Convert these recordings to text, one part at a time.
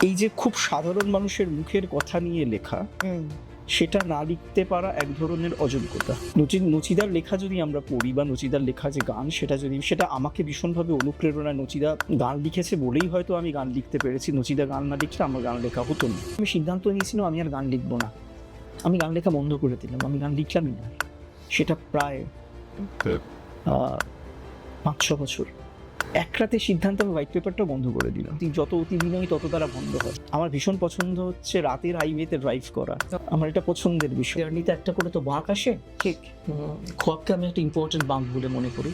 এই যে খুব সাধারণ মানুষের মুখের কথা নিয়ে লেখা, সেটা না লিখতে পারা এক ধরনের অযোগ্যতা। নচিদার লেখা যদি আমরা পড়ি বা নচিদার লেখা যে গান, সেটা আমাকে ভীষণভাবে অনুপ্রেরণা, নচিদা গান লিখেছে বলেই হয়তো আমি গান লিখতে পেরেছি। নচিদা গান না লিখলে আমার গান লেখা হতো না। আমি সিদ্ধান্ত নিয়েছিলাম আমি আর গান লিখবো না, আমি গান লেখা বন্ধ করে দিলাম, আমি গান লিখলামই না। সেটা প্রায় 5-6 বছর। এক রাতে সিদ্ধান্ত আমি হোয়াইট পেপারটা বন্ধ করে দিলাম। যত অতি বিনয়ী তত তারা বন্ধ হয়। আমার ভীষণ পছন্দ হচ্ছে রাতের হাইওয়েতে ড্রাইভ করা, আমার এটা পছন্দের বিষয়। জার্নিতে একটা করে তো বাঁক আসে, ঠিক খোয়াবকে আমি একটা ইম্পর্টেন্ট বাঁক বলে মনে করি।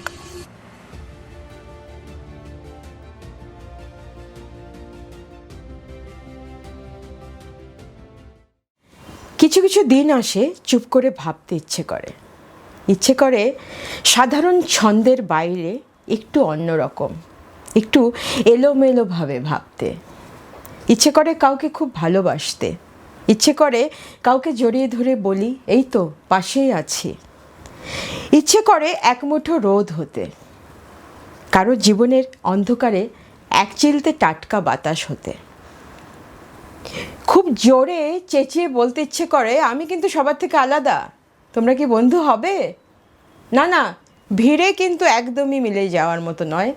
কিছু কিছু দিন আসে চুপ করে ভাবতে ইচ্ছে করে সাধারণ ছন্দের বাইরে একটু অন্যরকম, একটু এলোমেলোভাবে ভাবতে। ইচ্ছে করে কাউকে খুব ভালোবাসতে, ইচ্ছে করে কাউকে জড়িয়ে ধরে বলি এই তো পাশেই আছি। ইচ্ছে করে এক মুঠো রোদ হতে, কারো জীবনের অন্ধকারে এক চিলতে টাটকা বাতাস হতে। খুব জোরে চেঁচিয়ে বলতে ইচ্ছে করে আমি কিন্তু সবার থেকে আলাদা, তোমরা কি বন্ধু হবে? না না, ভিড়ে কিন্তু একদমই মিলে যাওয়ার মতো নয়,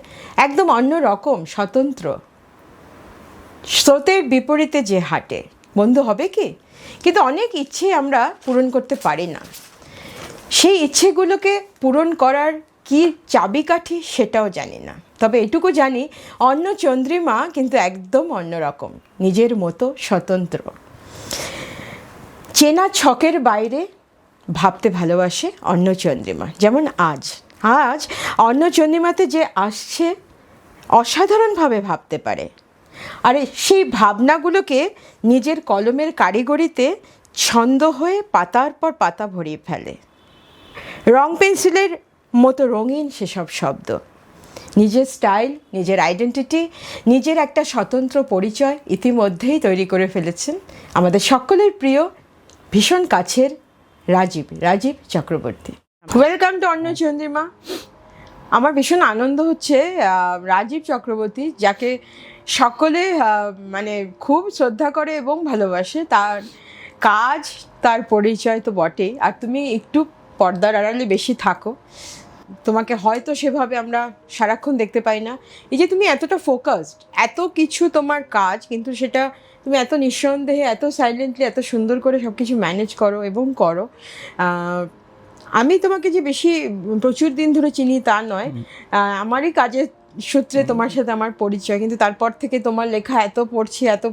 একদম অন্য রকম, স্বতন্ত্র, স্রোতের বিপরীতে যে হাঁটে। বন্ধু হবে কি? কিন্তু অনেক ইচ্ছে আমরা পূরণ করতে পারি না। সেই ইচ্ছেগুলোকে পূরণ করার কি চাবিকাঠি সেটাও জানি না। তবে এটুকু জানি অন্য চন্দ্রিমা কিন্তু একদম অন্যরকম, নিজের মতো স্বতন্ত্র। চেনা ছকের বাইরে ভাবতে ভালোবাসে অন্য চন্দ্রিমা। যেমন আজ অন্য চন্দ্রিমাতে যে আসছে অসাধারণভাবে ভাবতে পারে, আরে সেই ভাবনাগুলোকে নিজের কলমের কারিগরিতে ছন্দ হয়ে পাতার পর পাতা ভরিয়ে ফেলে। রং পেন্সিলের মতো রঙিন সেসব শব্দ। নিজের স্টাইল, নিজের আইডেন্টিটি, নিজের একটা স্বতন্ত্র পরিচয় ইতিমধ্যেই তৈরি করে ফেলেছেন আমাদের সকলের প্রিয়, ভীষণ কাছের রাজীব চক্রবর্তী। ওয়েলকাম টু অন্য চন্দ্রিমা। আমার ভীষণ আনন্দ হচ্ছে রাজীব চক্রবর্তী, যাকে সকলে মানে খুব শ্রদ্ধা করে এবং ভালোবাসে, তার কাজ, তার পরিচয় তো বটেই। আর তুমি একটু পর্দার আড়ালে বেশি থাকো, তোমাকে হয়তো সেভাবে আমরা সারাক্ষণ দেখতে পাই না। এই যে তুমি এতটা ফোকাসড, এত কিছু তোমার কাজ, কিন্তু সেটা তুমি এত নিঃসন্দেহে, এত সাইলেন্টলি, এত সুন্দর করে সব কিছু ম্যানেজ করো এবং করো। আমি তোমাকে যে বেশি প্রচুর দিন ধরে চিনি তা নয়, আমারই কাজের সূত্রে তোমার সাথে আমার পরিচয়, কিন্তু তারপর থেকে তোমার লেখা এত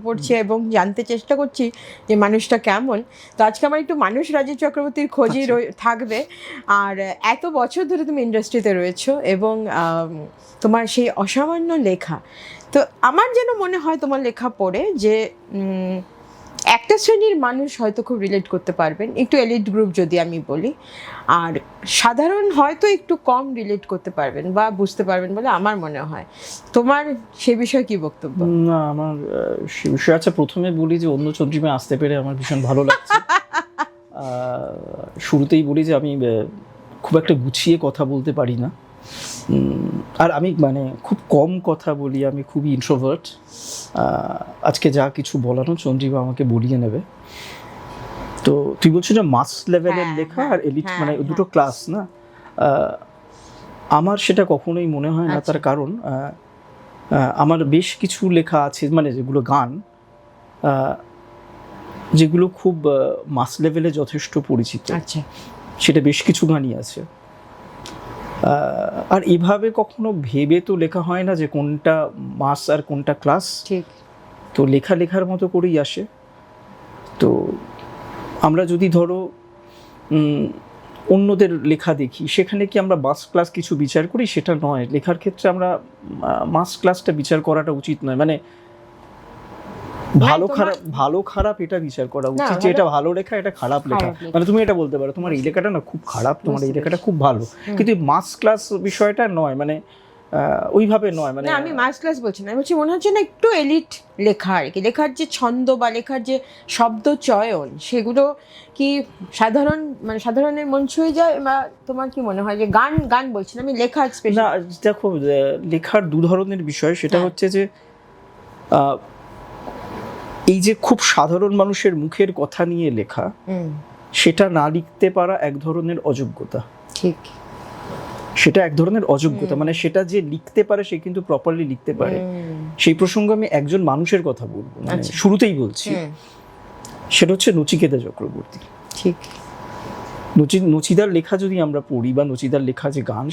পড়ছি এবং জানতে চেষ্টা করছি যে মানুষটা কেমন। তো আজকে আমার একটু মানুষ রাজীব চক্রবর্তীর খোঁজই থাকবে। আর এত বছর ধরে তুমি ইন্ডাস্ট্রিতে রয়েছো এবং তোমার সেই অসামান্য লেখা, তো আমার যেন মনে হয় তোমার লেখা পড়ে যে একটা শ্রেণীর মানুষ হয়তো খুব রিলেট করতে পারবেন, একটু এলিট গ্রুপ যদি আমি বলি, আর সাধারণ হয়তো একটু কম রিলেট করতে পারবেন বা বুঝতে পারবেন বলে আমার মনে হয়। তোমার সে বিষয়ে কি বক্তব্য? না, আমার সে বিষয়ে আচ্ছা প্রথমে বলি যে অন্য চন্দ্রিমায় আসতে পেরে আমার ভীষণ ভালো লাগছে। শুরুতেই বলি যে আমি খুব একটা গুছিয়ে কথা বলতে পারি না, আর আমি মানে খুব কম কথা বলি, আমি খুবই ইন্ট্রোভার্ট। আজকে যা কিছু বলানো চন্দ্রিমা আমাকে বলিয়ে নেবে। তো তুই বলছো যে মাস লেভেলের লেখা আর এলিট মানে দুটো ক্লাস না, আমার সেটা কখনোই মনে হয় না। তার কারণ আমার বেশ কিছু লেখা আছে, মানে যেগুলো গান, যেগুলো খুব মাস লেভেলে যথেষ্ট পরিচিত। আচ্ছা, সেটা বেশ কিছু গানই আছে। আর এভাবে কখনো ভেবে তো লেখা হয় না যে কোনটা মাস আর কোনটা ক্লাস। ঠিক। তো লেখার মতো করেই আসে। তো আমরা যদি ধরো অন্যদের লেখা দেখি, সেখানে কি আমরা মাস ক্লাস কিছু বিচার করি? সেটা নয়। লেখার ক্ষেত্রে আমরা মাস ক্লাসটা বিচার করাটা উচিত নয়। মানে ভালো খারাপ এটা বিচার করা উচিত, যে এটা ভালো লেখা, এটা খারাপ লেখা। মানে তুমি এটা বলতে পারো তোমার এই লেখাটা না খুব খারাপ, তোমার এই লেখাটা খুব ভালো, কিন্তু মাস ক্লাস বিষয়টা নয়। মানে ওইভাবে নয়। মানে আমি মাস ক্লাস বলছি না, আমি বলছি মনে হচ্ছে না একটু এলিট লেখা আর কি। লেখার যে ছন্দ বা লেখার যে শব্দ চয়ন, সেগুলো কি সাধারণের মন ছুঁয়ে যায়? বা তোমার কি মনে হয় যে গান বলছি না, আমি লেখার না, দেখো লেখার দু ধরনের বিষয়। সেটা হচ্ছে যে এই যে খুব সাধারণ মানুষের মুখের কথা নিয়ে লেখা, সেটা না লিখতে পারা এক ধরনের অযোগ্যতা। ঠিক, সেটা এক ধরনের অযোগ্যতা, মানে সেটা যে লিখতে পারে সে কিন্তু প্রপারলি লিখতে পারে। সেই প্রসঙ্গে আমি একজন মানুষের কথা বলবো, মানে শুরুতেই বলছি, সেটা হচ্ছে নচিকেতা চক্রবর্তী। ঠিক, নচিদার লেখা যদি আমরা পড়ি বা নচিদার লেখা যে গান,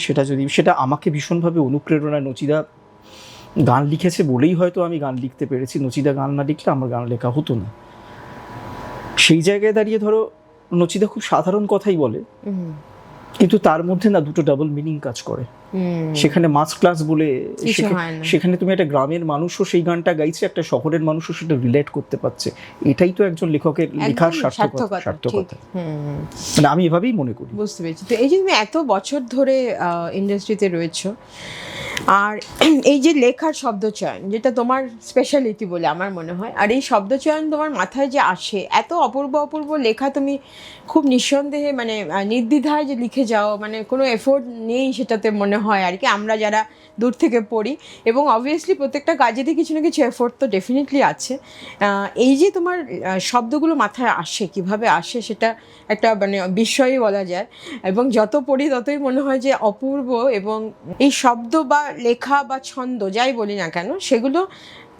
সেটা আমাকে ভীষণভাবে অনুপ্রেরণা, নচিদা গান লিখেছে বলেই হয়তো আমি গান লিখতে পেরেছি। নচিদা গান না লিখলে আমার গান লেখা হতো না। সেই জায়গায় দাঁড়িয়ে ধরো নচিদা খুব সাধারণ কথাই বলে, কিন্তু তার মধ্যে না দুটো ডাবল মিনিং কাজ করে। সেখানে মাস ক্লাস বলে, সেখানে তুমি একটা গ্রামের মানুষও সেই গানটা গাইছে, একটা শহরের মানুষও সেটা রিলেট করতে পারছে। এটাই তো একজন লেখকের লেখার সার্থকতা। মানে আমি এভাবেই মনে করি। বুঝতে পেরেছি। তো এই যে তুমি এত বছর ধরে ইন্ডাস্ট্রিতে রয়েছো, আর এই যে লেখার শব্দচয়ন, যেটা তোমার স্পেশালিটি বলে আমার মনে হয়, আর এই শব্দচয়ন তোমার মাথায় যে আসে, এত অপূর্ব অপূর্ব লেখা তুমি খুব নিঃসন্দেহে মানে নির্দ্বিধায় যে লিখে যাও, মানে কোনো এফোর্ট নেই সেটাতে মনে হয় আর কি, আমরা যারা দূর থেকে পড়ি। এবং অবভিয়াসলি প্রত্যেকটা কাজেতে কিছু না কিছু এফোর্ট তো ডেফিনেটলি আছে। এই যে তোমার শব্দগুলো মাথায় আসে, কিভাবে আসে, সেটা একটা মানে বিস্ময়ই বলা যায়। এবং যত পড়ি ততই মনে হয় যে অপূর্ব। এবং এই শব্দ বা লেখা বা ছন্দ যাই বলি না কেন, সেগুলো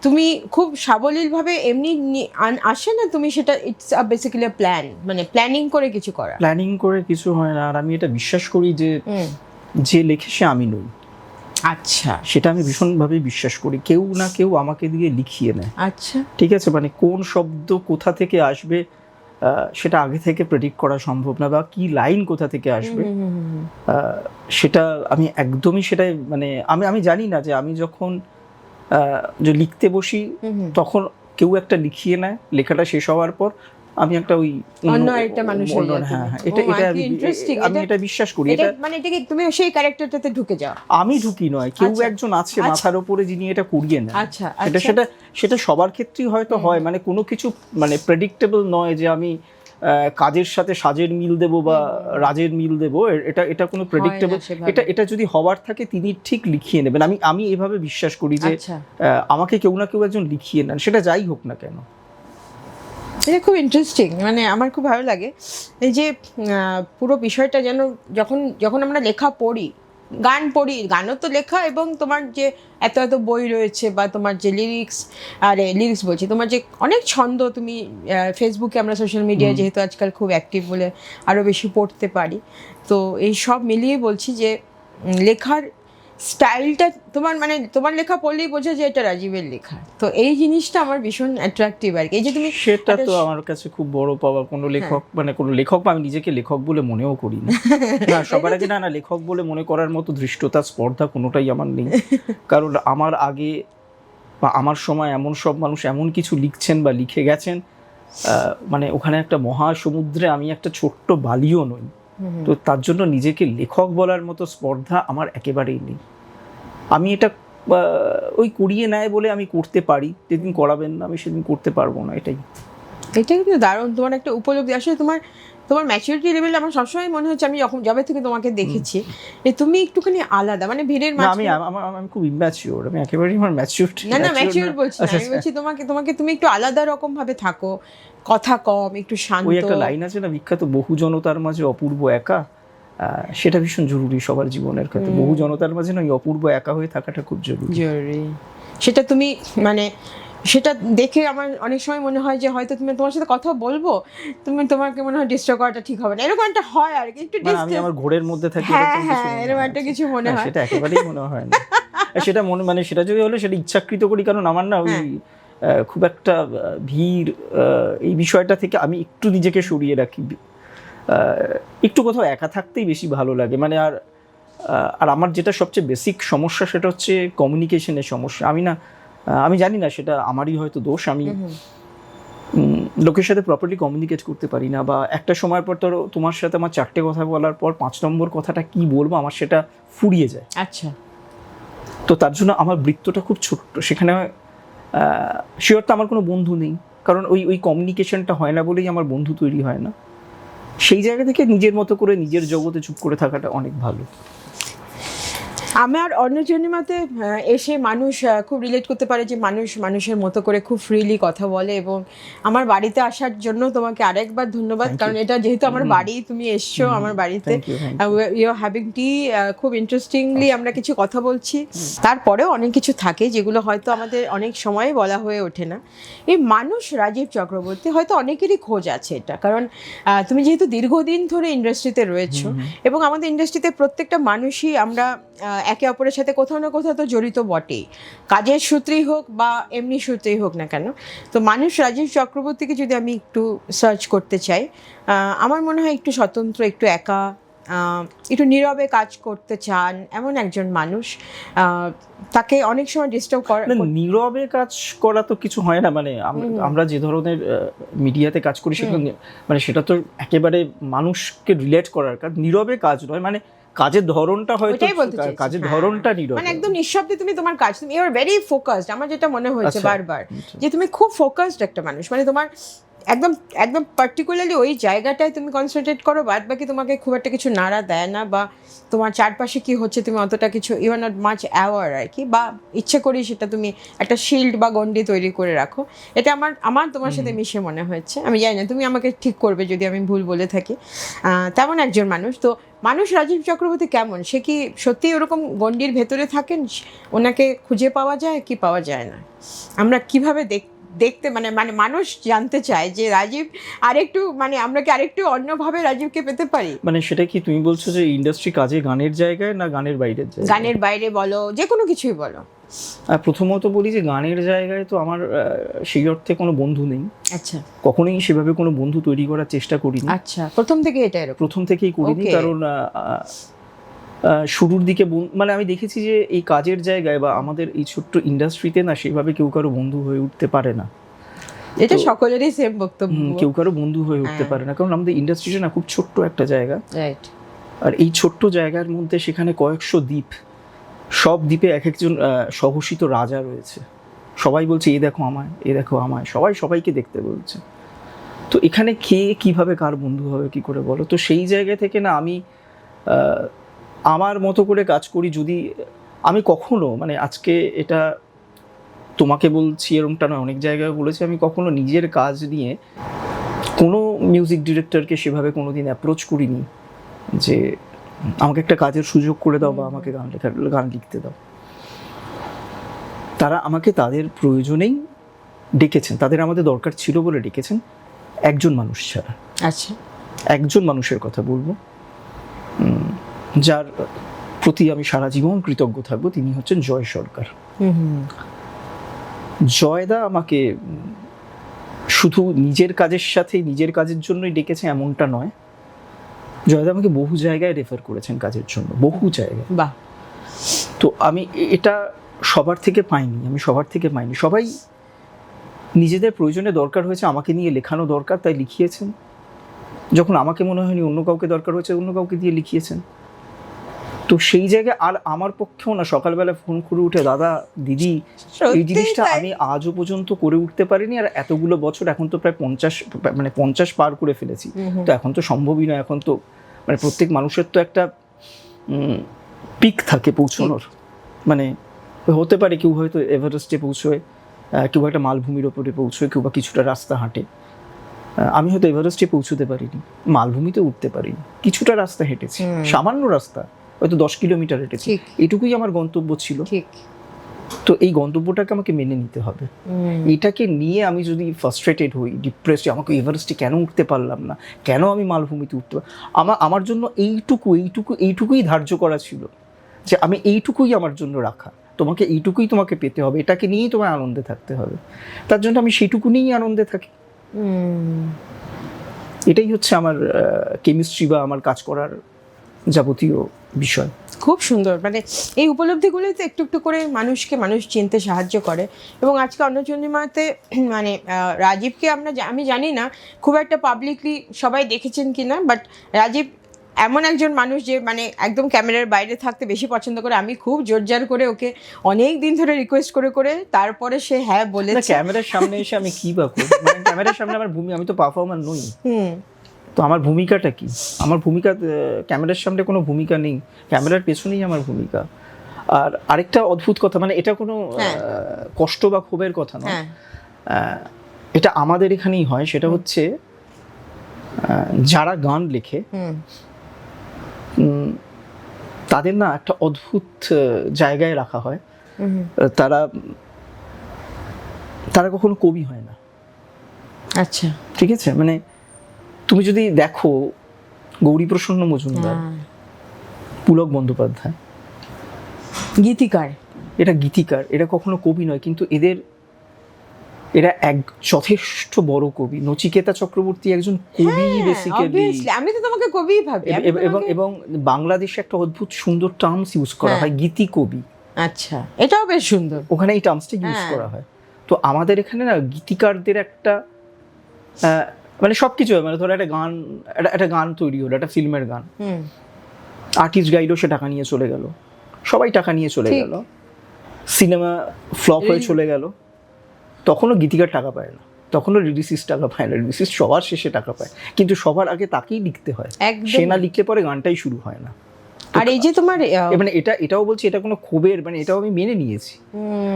তুমি খুব সাবলীলভাবে এমনি আসে না, তুমি সেটা ইটস বেসিক্যালি প্ল্যান, মানে প্ল্যানিং করে কিছু করা। প্ল্যানিং করে কিছু হয় না। আর আমি এটা বিশ্বাস করি যে লেখে সে আমি নই। আচ্ছা, সেটা আমি ভীষণভাবে বিশ্বাস করি। কেউ না কেউ আমাকে দিয়ে লিখিয়ে নেয়। আচ্ছা, ঠিক আছে, মানে কোন শব্দ কোথা থেকে আসবে সেটা আগে থেকে প্রেডিক্ট করা সম্ভব না, বা কি লাইন কোথা থেকে আসবে সেটা আমি একদমই সেটাই মানে আমি জানি না। যে আমি যখন যে লিখতে বসি তখন কেউ একটা লিখিয়ে নেয়, লেখাটা শেষ হওয়ার পর আমি একটা ওই অন্য একটা মানুষ হয়ে যাই। হ্যাঁ, আমি এটা বিশ্বাস করি। এটা মানে এটা কি তুমি সেই ক্যারেক্টারটাতে ঢুকে যাও? আমি ঢুকি নয়, কেউ একজন আছে মাথার উপরে যিনি এটা করিয়ে নেয়। আচ্ছা, সেটা সবার ক্ষেত্রেই হয়তো হয়, মানে কোনো কিছু মানে প্রেডিক্টেবল নয় যে আমি কাজের সাথে সাজের মিল দেবো বা রাজের মিল দেবো, এটা কোনো প্রেডিক্টেবল। এটা যদি হওয়ার থাকে তিনি ঠিক লিখিয়ে নেবেন। আমি এভাবে বিশ্বাস করি যে আমাকে কেউ না কেউ একজন লিখিয়ে নেন, সেটা যাই হোক না কেন। এটা খুব ইন্টারেস্টিং, মানে আমার খুব ভালো লাগে এই যে পুরো বিষয়টা যেন যখন আমরা লেখা পড়ি, গান পড়ি, গানও তো লেখা, এবং তোমার যে এত এত বই রয়েছে, বা তোমার যে লিরিক্স বলছি, তোমার যে অনেক ছন্দ তুমি ফেসবুকে, আমরা সোশ্যাল মিডিয়ায় যেহেতু আজকাল খুব অ্যাক্টিভ বলে আরও বেশি পড়তে পারি, তো এই সব মিলিয়ে বলছি যে লেখার স্টাইলটা তোমার লেখা পড়লেই বোঝা যায় এটা রাজীবের লেখা। তো এই জিনিসটা আমার ভীষণ অ্যাট্রাকটিভ আর কি। এই যে তুমি, সেটা তো আমার কাছে খুব বড় পাওয়া। কোনো লেখক মানে কোনো লেখক, আমি নিজেকে লেখক বলে মনেও করি না। সবার আগে না লেখক বলে মনে করার মতো ধৃষ্টতা, স্পর্ধা কোনোটাই আমার নেই। কারণ আমার আগে বা আমার সময় এমন সব মানুষ এমন কিছু লিখছেন বা লিখে গেছেন, মানে ওখানে একটা মহাসমুদ্রে আমি একটা ছোট্ট বালিও নই। তো তার জন্য নিজেকে লেখক বলার মতো স্পর্ধা আমার একেবারেই নেই। আমি এটা ওই করিয়ে নেয় বলে আমি করতে পারি, যেদিন করাবেন না আমি সেদিন করতে পারবো না। এটা কিন্তু দারুণ, তোমার একটা উপলব্ধি। আসলে তোমার ম্যাচুরিটি লেভেল আমার সবসময় মনে হচ্ছে, আমি যবে থেকে তোমাকে দেখেছি, তুমি একটুখানি আলাদা, মানে ভিড়ের মাঝে। আমি খুব ইম্যাচিওর, আমি একেবারেই আমার ম্যাচিউরিটি না ম্যাচিউর বলছি না, আমি বলছি তোমাকে তুমি একটু আলাদা রকম ভাবে থাকো, কথা কম, একটু শান্ত। ওই একটা লাইন আছে না বিখ্যাত, বহু জনতার মাঝে অপূর্ব একা, সেটা ভীষণ জরুরি সবার জীবনের ক্ষেত্রে। বহু জনতার মাঝে না অপূর্ব একা হয়ে থাকাটা খুব জরুরি। সেটা তুমি মানে সেটা দেখে আমার অনেক সময় মনে হয় যে হয়তো তোমার সাথে কথা বলবো, তোমাকে মনে হয় ডিস্টার্ব করাটা ঠিক হবে না, এরকম একটা হয় আর কি, একটু আমি আমার ঘোরের মধ্যে থাকি, এরকম একটা কিছু মনে হয়। সেটা একেবারেই মনে হয় না। সেটা মানে সেটা যদি হলে সেটা ইচ্ছাকৃত করি, কারণ আমার না ওই খুব একটা ভিড় এই বিষয়টা থেকে আমি একটু নিজেকে সরিয়ে রাখি। একটু কোথাও একা থাকতেই বেশি ভালো লাগে। মানে আর আমার যেটা সবচেয়ে বেসিক সমস্যা সেটা হচ্ছে কমিউনিকেশনের সমস্যা। আমি জানি না সেটা আমারই হয়তো দোষ। আমি লোকের সাথে প্রপারলি কমিউনিকেট করতে পারি না, বা একটা সময় পর ধরো তোমার সাথে আমার 4টে কথা বলার পর 5 নম্বর কথাটা কি বলবো আমার সেটা ফুরিয়ে যায়। আচ্ছা, তো তার জন্য আমার বৃত্তটা খুব ছোট্ট। সেখানে শিওর তো আমার কোনো বন্ধু নেই, কারণ ওই কমিউনিকেশনটা হয় না বলেই আমার বন্ধু তৈরি হয় না। সেই জায়গা থেকে নিজের মতো করে নিজের জগতে চুপ করে থাকাটা অনেক ভালো। আমার অন্নচন্দ্রিমাতে এসে মানুষ খুব রিলেট করতে পারে, যে মানুষ মানুষের মতো করে খুব ফ্রিলি কথা বলে। এবং আমার বাড়িতে আসার জন্য তোমাকে আরেকবার ধন্যবাদ, কারণ এটা যেহেতু আমার বাড়ি, তুমি এসছো আমার বাড়িতে, ইউ আর হ্যাভিং টি, খুব ইন্টারেস্টিংলি আমরা কিছু কথা বলছি। তারপরেও অনেক কিছু থাকে যেগুলো হয়তো আমাদের অনেক সময় বলা হয়ে ওঠে না। এই মানুষ রাজীব চক্রবর্তী হয়তো অনেকেরই খোঁজ আছে এটা, কারণ তুমি যেহেতু দীর্ঘদিন ধরে ইন্ডাস্ট্রিতে রয়েছো, এবং আমাদের ইন্ডাস্ট্রিতে প্রত্যেকটা মানুষই আমরা একে অপরের সাথে কোথাও না কোথাও তো জড়িত বটেই, কাজের সূত্রেই হোক বা এমনি সূত্রেই হোক না কেন। তো মানুষ রাজীব চক্রবর্তীকে যদি আমি একটু সার্চ করতে চাই, আমার মনে হয় একটু স্বতন্ত্র, একটু একা, একটু নীরবে কাজ করতে চান এমন একজন মানুষ। তাকে অনেক সময় ডিস্টার্ব করা, নীরবে কাজ করা তো কিছু হয় না, মানে আমরা যে ধরনের মিডিয়াতে কাজ করি সেটা মানে সেটা তো একেবারে মানুষকে রিলেট করার কাজ, নীরবে কাজ নয়, মানে কাজের ধরনটা হয়তো, কাজের ধরনটা নীরব, মানে একদম নিঃশব্দে তুমি তোমার কাজ, তুমি ইউ আর ভেরি ফোকাসড। আমার যেটা মনে হয়েছে বারবার যে তুমি খুব ফোকাসড একটা মানুষ, মানে তোমার একদম একদম পার্টিকুলারলি ওই জায়গাটায় তুমি কনসেন্ট্রেট করো, বাদ বাকি তোমাকে খুব একটা কিছু নাড়া দেয় না, বা তোমার চারপাশে কি হচ্ছে তুমি অতটা কিছু you are not much aware আর কি, বা ইচ্ছে করি সেটা তুমি একটা শিল্ড বা গন্ডি তৈরি করে রাখো। এটা আমার তোমার সাথে মিশে মনে হয়েছে। আমি জানি না, তুমি আমাকে ঠিক করবে যদি আমি ভুল বলে থাকি। তেমন একজন মানুষ। তো মানুষ রাজীব চক্রবর্তী কেমন, সে কি সত্যি ওরকম গণ্ডির ভেতরে থাকেন, ওনাকে খুঁজে পাওয়া যায় কি পাওয়া যায় না, আমরা কিভাবে দেখতে মানে মানে মানুষ জানতে চায় যে রাজীব আরেকটু, মানে আমরা কি আরেকটু অন্যভাবে রাজীবকে পেতে পারি? মানে সেটা কি তুমি বলছো যে ইন্ডাস্ট্রি কাজে গানের জায়গায় না গানের বাইরের জায়গায়? গানের বাইরে বলো, যে কোনো কিছুই বলো। প্রথমত বলি যে গানের জায়গায় তো আমার সেই অর্থে কোনো বন্ধু নেই। আচ্ছা, কখনোই সেভাবে কোনো বন্ধু তৈরি করার চেষ্টা করিনি। আচ্ছা, প্রথম থেকে এটা এরকম? প্রথম থেকেই করিনি, কারণ শুরুর দিকে মানে আমি দেখেছি যে এই কাজের জায়গায় বা আমাদের এই ছোট্ট ইন্ডাস্ট্রিতে না সেভাবে কেউ কারো বন্ধু হয়ে উঠতে পারে না। এটা সকলেরই সেম বক্তব্য, কেউ কারো বন্ধু হয়ে উঠতে পারে না, কারণ আমাদের ইন্ডাস্ট্রিটা না খুব ছোট্ট একটা জায়গা। রাইট। আর এই ছোট্ট জায়গার মধ্যে সেখানে কয়েকশো দ্বীপ, সব দ্বীপে এক একজন স্বঘোষিত রাজা রয়েছে। সবাই বলছে এ দেখো আমায়, এ দেখো আমায়, সবাই সবাইকে দেখতে বলছে। তো এখানে কে কিভাবে কার বন্ধু হবে কি করে বলো? তো সেই জায়গা থেকে না আমি আমার মতো করে কাজ করি। যদি আমি কখনো, মানে আজকে এটা তোমাকে বলছি এরকমটা নয়, অনেক জায়গায় বলেছি, আমি কখনো নিজের কাজ নিয়ে কোনো মিউজিক ডিরেক্টরকে সেভাবে কোনোদিন অ্যাপ্রোচ করিনি যে আমাকে একটা কাজের সুযোগ করে দাও বা আমাকে গান লিখতে দাও। তারা আমাকে তাদের প্রয়োজনেই ডেকেছেন, তাদের আমাদের দরকার ছিল বলে ডেকেছেন, একজন মানুষ ছাড়া। আচ্ছা, একজন মানুষের কথা বলবো যার প্রতি আমি সারা জীবন কৃতজ্ঞ থাকবো, তিনি হচ্ছেন জয় সরকার। জয়দা আমাকে শুধু নিজের কাজের সাথে নিজের কাজের জন্যই ডেকেছে এমনটা নয়, জয়দা আমাকে বহু জায়গায় রেফার করেছেন কাজের জন্য, বহু জায়গায়। বাহ। তো আমি এটা সবার থেকে পাইনি, সবাই নিজেদের প্রয়োজনে দরকার হয়েছে, আমাকে নিয়ে লেখানো দরকার তাই লিখিয়েছেন। যখন আমাকে মনে হয়নি অন্য কাউকে দরকার হয়েছে, অন্য কাউকে দিয়ে লিখিয়েছেন। তো সেই জায়গায় আর আমার পক্ষেও না সকালবেলা ফোন করে উঠে দাদা দিদি এই জিনিসটা আমি আজও পর্যন্ত করে উঠতে পারিনি, আর এতগুলো বছর, এখন তো প্রায় 50 পার করে ফেলেছি, তো এখন তো সম্ভবই নয়। এখন তো মানে প্রত্যেক মানুষের তো একটা পিক থাকে পৌঁছানোর, মানে হতে পারে কেউ হয়তো এভারেস্টে পৌঁছয়, কেউ একটা মালভূমির ওপরে পৌঁছয়, কেউ বা কিছুটা রাস্তা হাঁটে। আমি হয়তো এভারেস্টে পৌঁছতে পারিনি, মালভূমিতে উঠতে পারিনি, কিছুটা রাস্তা হেঁটেছি, সামান্য রাস্তা, হয়তো 10 কিলোমিটার হেঁটেছি, এটুকুই আমার গন্তব্য ছিল। তো এই গন্তব্যটাকে আমাকে মেনে নিতে হবে। এটাকে নিয়ে আমি যদি ফ্রাস্ট্রেটেড হই, ডিপ্রেসড, আমাকে এভারেস্টে কেন উঠতে পারলাম না, কেন আমি মালভূমিতে উঠতে আমার জন্য এইটুকুই ধার্য করা ছিল যে আমি এইটুকুই আমার জন্য রাখা, তোমাকে এইটুকুই তোমাকে পেতে হবে, এটাকে নিয়েই তোমার আনন্দে থাকতে হবে। তার জন্য আমি সেইটুকু নিয়েই আনন্দে থাকি। এটাই হচ্ছে আমার কেমিস্ট্রি বা আমার কাজ করার যাবতীয় বিষয়। খুব সুন্দর, মানে এই উপলব্ধিগুলোই তো একটু একটু করে মানুষ চিনতে সাহায্য করে। এবং আজকে অন্নচন্দ্রিমাতে মানে রাজীবকে আমি জানি না খুব একটা পাবলিকলি সবাই দেখেছেন কি না, বাট রাজীব এমন একজন মানুষ যে মানে একদম ক্যামেরার বাইরে থাকতে বেশি পছন্দ করে। আমি খুব জোরজার করে ওকে অনেক দিন ধরে রিকোয়েস্ট করে তারপরে সে হ্যাঁ বলেছে। ক্যামেরার সামনে এসে আমি কি বা করব, মানে ক্যামেরার সামনে আমার আমি তো পারফর্মার নই। তো আমার ভূমিকাটা কি? আমার ভূমিকা ক্যামেরার সামনে কোনো ভূমিকা নেই, ক্যামেরার পেছনেই আমার ভূমিকা। আর আরেকটা অদ্ভুত কথা, মানে এটা কোনো কষ্ট বা ক্ষোভের কথা নয়, এটা আমাদের এখানেই হয়, সেটা হচ্ছে যারা গান লেখে তাদের না একটা অদ্ভুত জায়গায় রাখা হয়, তারা তারা কখনো কবি হয় না। আচ্ছা, ঠিক আছে, মানে তুমি যদি দেখো গৌরীপ্রসন্ন মজুমদার, পুলক বন্দ্যোপাধ্যায়, গীতিকার, এটা গীতিকার, এরা কখনো কবি নয়, কিন্তু এরা এক যথেষ্ট বড় কবি। নচিকেতা চক্রবর্তী একজন কবি বেসিক্যালি। আমি তো তোমাকে কবি ভাবি। এবং বাংলাদেশে একটা অদ্ভুত সুন্দর টার্মস ইউজ করা হয়, গীতি কবি। আচ্ছা, এটাও বেশ সুন্দর, ওখানে এই টার্মসটা ইউজ করা হয়। তো আমাদের এখানে না গীতিকারদের একটা মানে সবকিছু, মানে ধরো একটা গান তৈরি হলো, একটা ফিল্মের গান, আর্টিস্ট গাইডও সে টাকা নিয়ে চলে গেল, সবাই টাকা নিয়ে চলে গেল, সিনেমা ফ্লপ হয়ে চলে গেল, তখনও গীতিকার টাকা পায় না, তখনও লিরিসিস্ট টাকা পায় না। লিরিসিস্ট সবার শেষে টাকা পায়, কিন্তু সবার আগে তাকেই লিখতে হয়, সে না লিখলে পরে গানটাই শুরু হয় না। আর এই যে তোমার মানে এটাও বলছি, এটা কোনো ক্ষোভের, মানে এটাও আমি মেনে নিয়েছি।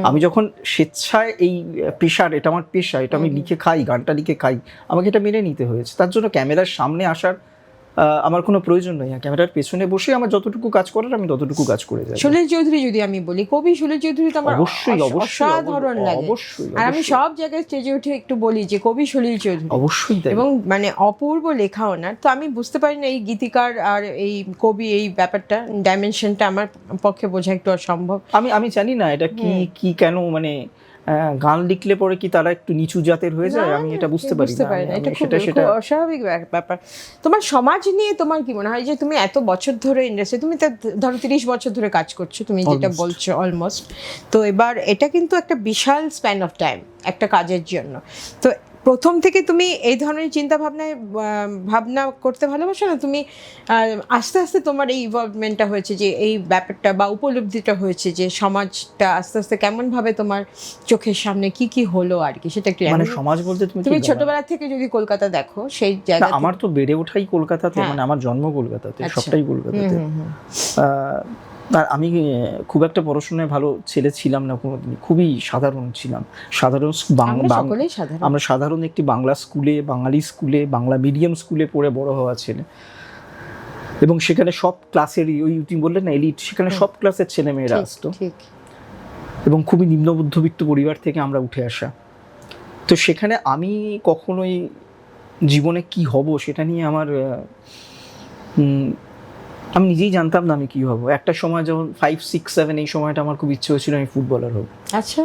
আমি যখন স্বেচ্ছায় এই পেশার, এটা আমার পেশা, এটা আমি লিখে খাই, গানটা লিখে খাই, আমাকে এটা মেনে নিতে হয়েছে। তার জন্য ক্যামেরার সামনে আসার আমার কোনো প্রয়োজন নেই, ক্যামেরার পেছনে বসে আমার যতটুকু কাজ করার আমি ততটুকু কাজ করে যাই। সলিল চৌধুরী যদি আমি বলি, কবি সলিল চৌধুরী তো আমার অবশ্যই অসাধারণ লাগে, আর আমি সব জায়গায় স্টেজে উঠে একটু বলি যে কবি সলিল চৌধুরী, অবশ্যই, এবং মানে অপূর্ব লেখা ওনার। তো আমি বুঝতে পারি না এই গীতিকার আর এই কবি, এই ব্যাপারটা, ডাইমেনশনটা আমার পক্ষে বোঝা একটু অসম্ভব। আমি জানি না এটা কি কেন, মানে গান লিখলে পরে কি তারা একটু নিচু জাতের হয়ে যায়, আমি এটা বুঝতে পারি না। এটা সেটা অস্বাভাবিক ব্যাপার। তোমার সমাজ নিয়ে তোমার কি মনে হয়, যে তুমি এত বছর ধরে ইন্ডাস্ট্রি, তুমি ধরো 30 বছর ধরে কাজ করছো, তুমি যেটা বলছো অলমোস্ট, তো এবার এটা কিন্তু একটা বিশাল স্প্যান অফ টাইম একটা কাজের জন্য। তো প্রথম থেকে তুমি এই ধরনের চিন্তা ভাবনা করতে ভালোবাসো না? তুমি আস্তে আস্তে তোমার এই ইনভলভমেন্টটা হয়েছে, যে এই ব্যাপারটা বা উপলব্ধিটা হয়েছে, যে সমাজটা আস্তে আস্তে কেমন ভাবে তোমার চোখের সামনে কি হলো আর কি, সেটা একটু মানে সমাজ বলতে তুমি ছোটবেলা থেকে যদি কলকাতা দেখো, সেই জায়গা, আমার তো বেড়ে ওঠাই কলকাতাতে, মানে আমার জন্ম কলকাতাতে, সবটাই কলকাতাতে। আর আমি খুব একটা পড়াশোনায় ভালো ছেলে ছিলাম না কোনোদিন, খুবই সাধারণ ছিলাম। আমরা সাধারণ একটি বাংলা স্কুলে, বাঙালি স্কুলে, বাংলা মিডিয়াম স্কুলে পড়ে বড় হওয়া ছেলে, এবং সেখানে সব ক্লাসের, ওই তুমি বললে না এলিট, সেখানে সব ক্লাসের ছেলে মেয়েরা আসতো, এবং খুবই নিম্ন মধ্যবিত্ত পরিবার থেকে আমরা উঠে আসা। তো সেখানে আমি কখনোই জীবনে কি হব সেটা নিয়ে আমি নিজেই জানতাম না আমি কি হব। একটা সময় যখন 5, 6, 7 এই সময়টা আমার খুব ইচ্ছে হয়েছিল আমি ফুটবলার হব। আচ্ছা,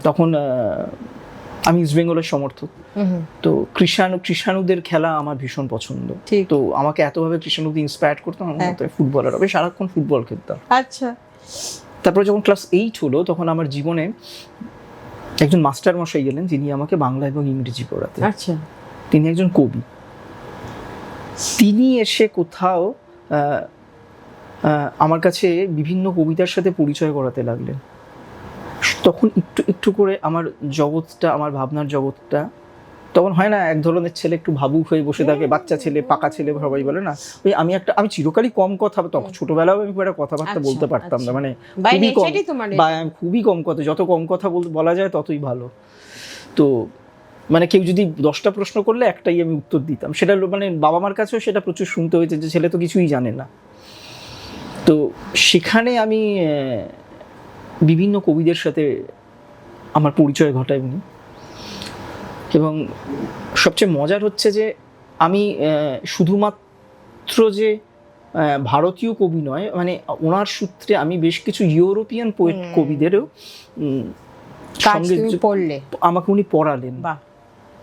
তখন আমি ইস্ট বেঙ্গলের সমর্থক, তো কৃষাণুদের খেলা আমার ভীষণ পছন্দ, তো আমাকে এতভাবে কৃষাণুদের ইন্সপায়ার করতাম, আমার মতো ফুটবলার হবে, সারাক্ষণ ফুটবল খেলতাম। আচ্ছা, তারপরে যখন ক্লাস 8 হলো, তখন আমার জীবনে একজন মাস্টার মশাই গেলেন, যিনি আমাকে বাংলা এবং ইংরেজি পড়াতেন। আচ্ছা, তিনি একজন কবি। তিনি এসে কোথাও আমার কাছে বিভিন্ন কবিতার সাথে পরিচয় করাতে লাগলেন। তখন একটু একটু করে আমার জগৎটা, আমার ভাবনার জগৎটা, তখন হয় না এক ধরনের ছেলে একটু ভাবুক হয়ে বসে থাকে, বাচ্চা ছেলে, পাকা ছেলে সবাই বলে না, ওই আমি চিরকালই কম কথা, তখন ছোটবেলাও আমি খুব একটা কথাবার্তা বলতে পারতাম না, মানে খুবই কম কথা, যত কম কথা বলা যায় ততই ভালো। তো মানে কেউ যদি 10টা প্রশ্ন করলে একটাই আমি উত্তর দিতাম, সেটা মানে বাবা মার কাছেও সেটা প্রচুর শুনতে হয়েছে যে ছেলে তো কিছুই জানে না। তো সেখানে আমি বিভিন্ন কবিদের সাথে আমার পরিচয় ঘটাই উনি, এবং সবচেয়ে মজার হচ্ছে যে আমি শুধুমাত্র যে ভারতীয় কবি নয়, মানে ওনার সূত্রে আমি বেশ কিছু ইউরোপিয়ান পোয়েট কবিদেরও সঙ্গে আমাকে উনি পড়ালেন।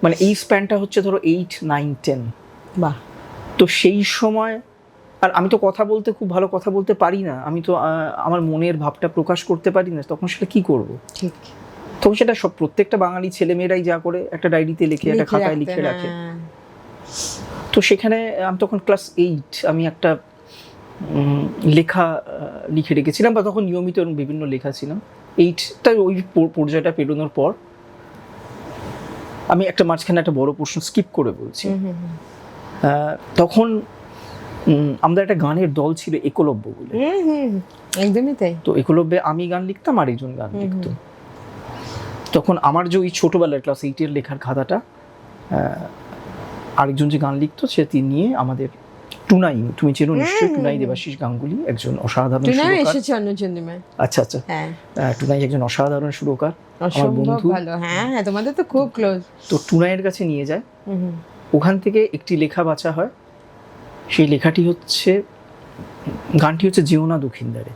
মানে এই স্প্যানটা হচ্ছে ধরো 8, 9, 10। তো সেই সময়, আর আমি তো কথা বলতে খুব ভালো কথা বলতে পারি না, আমি তো আমার মনের ভাবটা প্রকাশ করতে পারি না, তখন সেটা কি করব? ঠিক, তখন সেটা প্রত্যেকটা বাঙালি ছেলেমেয়েরাই যা করে, একটা ডায়েরিতে লিখে, একটা খাতায় লিখে রাখে। তো সেখানে আমি তখন ক্লাস 8, আমি একটা লেখা লিখে রেখেছিলাম, বা তখন নিয়মিত বিভিন্ন লেখা ছিলাম। 8টা ওই পর্যায়টা পেরোনোর পর আমি একটা মাঝখানে একটা বড় প্রশ্ন স্কিপ করে বলছি। তখন আমাদের একটা গানের দল ছিল একলব্য বলে। একদমই তাই। তো একলব্যে আমি গান লিখতাম আর একজন গান লিখতো। তখন আমার যে ওই ছোটবেলার ক্লাস 8 এর লেখার খাতাটা আরেকজন যে গান লিখতো সে নিয়ে আমাদের টুনাই, তুমি চেনো নিশ্চয়ই টুনাই দেবাশিস গাঙ্গুলি, একজন অসাধারণ সুরকার। এসেছে অন্নচন্দ্রিমায়। আচ্ছা আচ্ছা, টুনাই একজন অসাধারণ সুরকার, আমার বন্ধু। ভালো, হ্যাঁ হ্যাঁ, তোমাদের তো খুব ক্লোজ। তো টুনাইয়ের কাছে নিয়ে যায়, ওখান থেকে একটি লেখা বাছা হয়। সেই লেখাটি হচ্ছে, গানটি হচ্ছে যেওনা দক্ষিণদারে,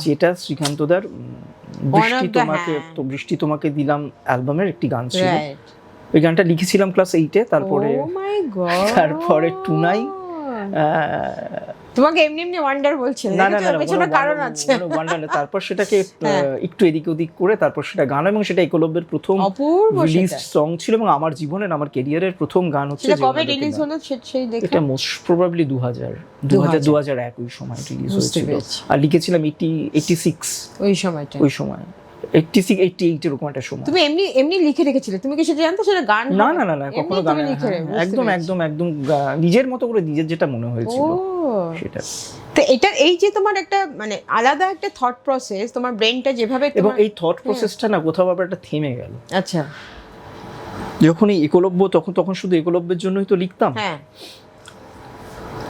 যেটা শ্রীকান্তদার বৃষ্টি তোমাকে দিলাম অ্যালবামের একটি গান ছিল। ওই গানটা লিখেছিলাম ক্লাস 8-এ। তারপরে টুনাই তোমাকে এমনি এমনি ওয়ান্ডার বলছে না, পেছনে কারণ আছে। ওয়ান্ডার, তারপর সেটাকে একটু এদিক ওদিক করে তারপর সেটা গান, এবং সেটা একলব্যের প্রথম রিলিজ সং ছিল, এবং আমার জীবনের, আমার ক্যারিয়ারের প্রথম গান হচ্ছে। কবে রিলিজ হলো সেই লেখা? এটা মোস্ট প্রবাবলি 2001 ওই সময় রিলিজ হয়েছিল। আর লিখেছিলাম 86 ওই সময় 86-88 এরকম একটা সময়। তুমি এমনি লিখে রেখেছিলে? তুমি কি সেটা জানতো সেটা গান? না, কখনো গান একদম নিজের মতো করে, নিজের যেটা মনে হয়েছিল সেটা। তো এটা এই যে তোমার একটা মানে আলাদা একটা থট প্রসেস, তোমার ব্রেনটা যেভাবে, এবং এই থট প্রসেসটা না কোথাও আবার একটা থেমে গেল। আচ্ছা, যখন এই একলব্য, তখন শুধু একলব্যের জন্যই তো লিখতাম। হ্যাঁ,